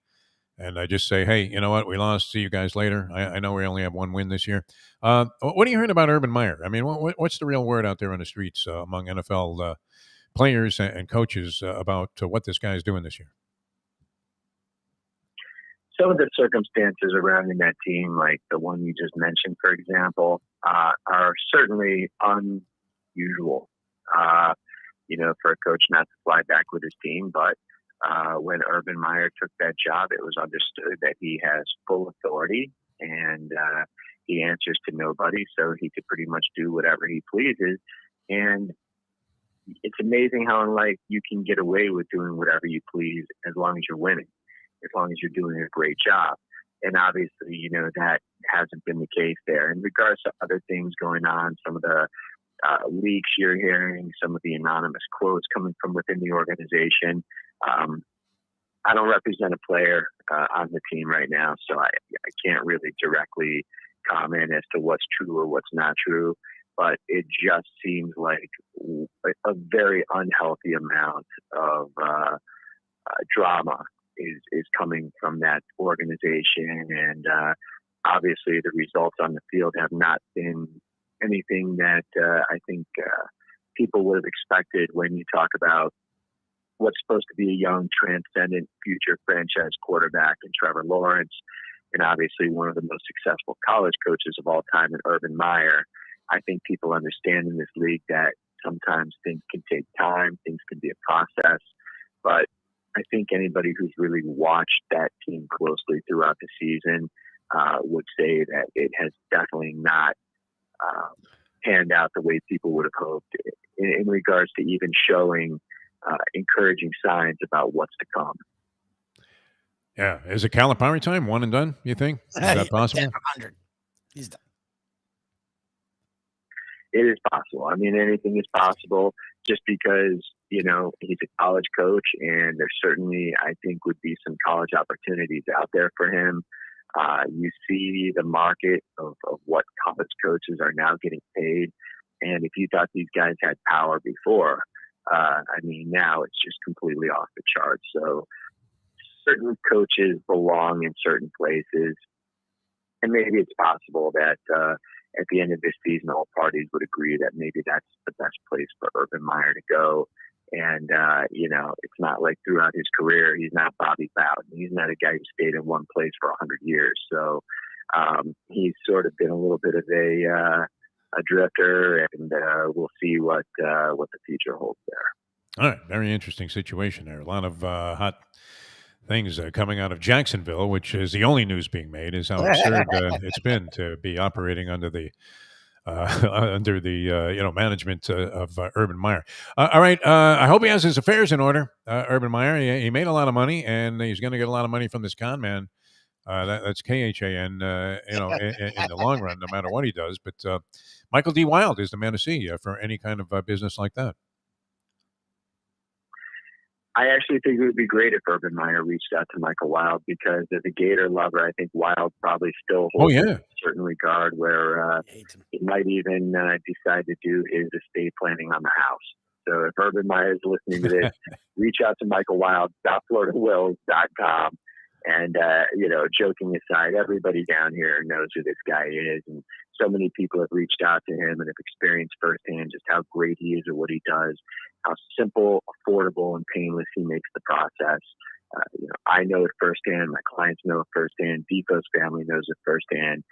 And I just say, hey, you know what? We lost. See you guys later. I know we only have 1 win this year. What are you hearing about Urban Meyer? I mean, what's the real word out there on the streets among NFL players and coaches about what this guy is doing this year? Some of the circumstances around that team, like the one you just mentioned, for example, are certainly unusual. For a coach not to fly back with his team, but when Urban Meyer took that job, it was understood that he has full authority and he answers to nobody, so he could pretty much do whatever he pleases. And it's amazing how in life you can get away with doing whatever you please as long as you're winning, as long as you're doing a great job. And obviously, you know, that hasn't been the case there. In regards to other things going on, some of the leaks you're hearing, some of the anonymous quotes coming from within the organization. I don't represent a player on the team right now, so I can't really directly comment as to what's true or what's not true. But it just seems like a very unhealthy amount of drama is coming from that organization, and obviously the results on the field have not been anything that I think people would have expected when you talk about what's supposed to be a young, transcendent future franchise quarterback in Trevor Lawrence, and obviously one of the most successful college coaches of all time in Urban Meyer. I think people understand in this league that sometimes things can take time, things can be a process, but I think anybody who's really watched that team closely throughout the season would say that it has definitely not panned out the way people would have hoped in regards to even showing encouraging signs about what's to come. Yeah. Is it Calipari time? One and done, you think? Is that possible? 100. He's done. It is possible. I mean, anything is possible just because, you know, he's a college coach, and there certainly, I think, would be some college opportunities out there for him. You see the market of what college coaches are now getting paid. And if you thought these guys had power before, I mean, now it's just completely off the charts. So certain coaches belong in certain places. And maybe it's possible that at the end of this season, all parties would agree that maybe that's the best place for Urban Meyer to go. And, you know, it's not like throughout his career, he's not Bobby Bowden. He's not a guy who stayed in one place for 100 years. So he's sort of been a little bit of a drifter, and we'll see what the future holds there. All right. Very interesting situation there. A lot of hot things coming out of Jacksonville, which is the only news being made, is how absurd it's been to be operating under the management of Urban Meyer. All right. I hope he has his affairs in order. Urban Meyer, he made a lot of money, and he's going to get a lot of money from this con man. That's KHAN, in the long run, no matter what he does. But Michael D. Wild is the man to see for any kind of business like that. I actually think it would be great if Urban Meyer reached out to Michael Wild, because as a Gator lover, I think Wild probably still holds a certain regard where he might even decide to do his estate planning on the house. So if Urban Meyer is listening to this, reach out to Michael Wild, FloridaWills.com. And, joking aside, everybody down here knows who this guy is. And so many people have reached out to him and have experienced firsthand just how great he is at what he does, how simple, affordable, and painless he makes the process. I know it firsthand. My clients know it firsthand. Defo's family knows it firsthand.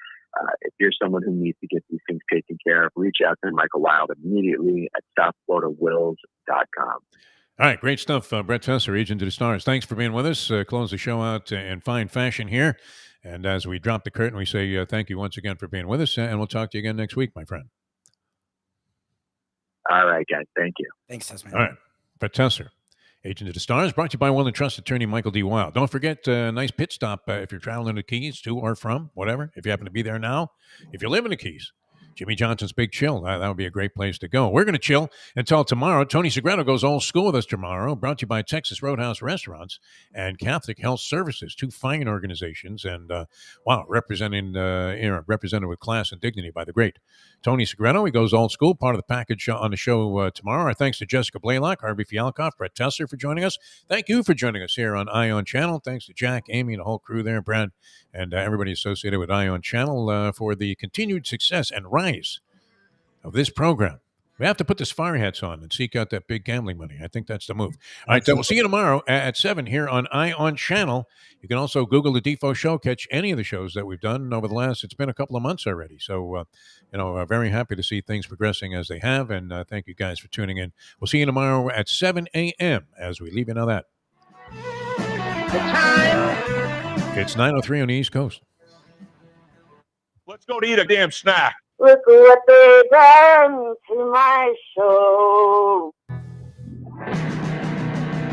If you're someone who needs to get these things taken care of, reach out to Michael Wild immediately at SouthFloridaWills.com. All right, great stuff. Brett Tessler, Agent of the Stars. Thanks for being with us. Close the show out in fine fashion here. And as we drop the curtain, we say thank you once again for being with us, and we'll talk to you again next week, my friend. All right, guys. Thank you. Thanks, Tessler. All right. Brett Tessler, Agent of the Stars, brought to you by Will and Trust attorney Michael D. Wild. Don't forget a nice pit stop if you're traveling to Keys, to or from, whatever, if you happen to be there now. If you live in the Keys, Jimmy Johnson's Big Chill. That would be a great place to go. We're going to chill until tomorrow. Tony Segreto goes old school with us tomorrow. Brought to you by Texas Roadhouse Restaurants and Catholic Health Services, two fine organizations. And, represented with class and dignity by the great Tony Segreto. He goes old school, part of the package on the show tomorrow. Our thanks to Jessica Blaylock, Harvey Fialkov, Brett Tessler for joining us. Thank you for joining us here on Ion Channel. Thanks to Jack, Amy, and the whole crew there, Brad, and everybody associated with Ion Channel for the continued success and rise of this program. We have to put the safari hats on and seek out that big gambling money. I think that's the move. All right, so we'll see you tomorrow at 7 here on Ion Channel. You can also Google the Defo Show, catch any of the shows that we've done over the last, it's been a couple of months already. So, very happy to see things progressing as they have, and thank you guys for tuning in. We'll see you tomorrow at 7 a.m. as we leave you know that. The time. It's 9:03 on the East Coast. Let's go to eat a damn snack. Look what they done to my soul.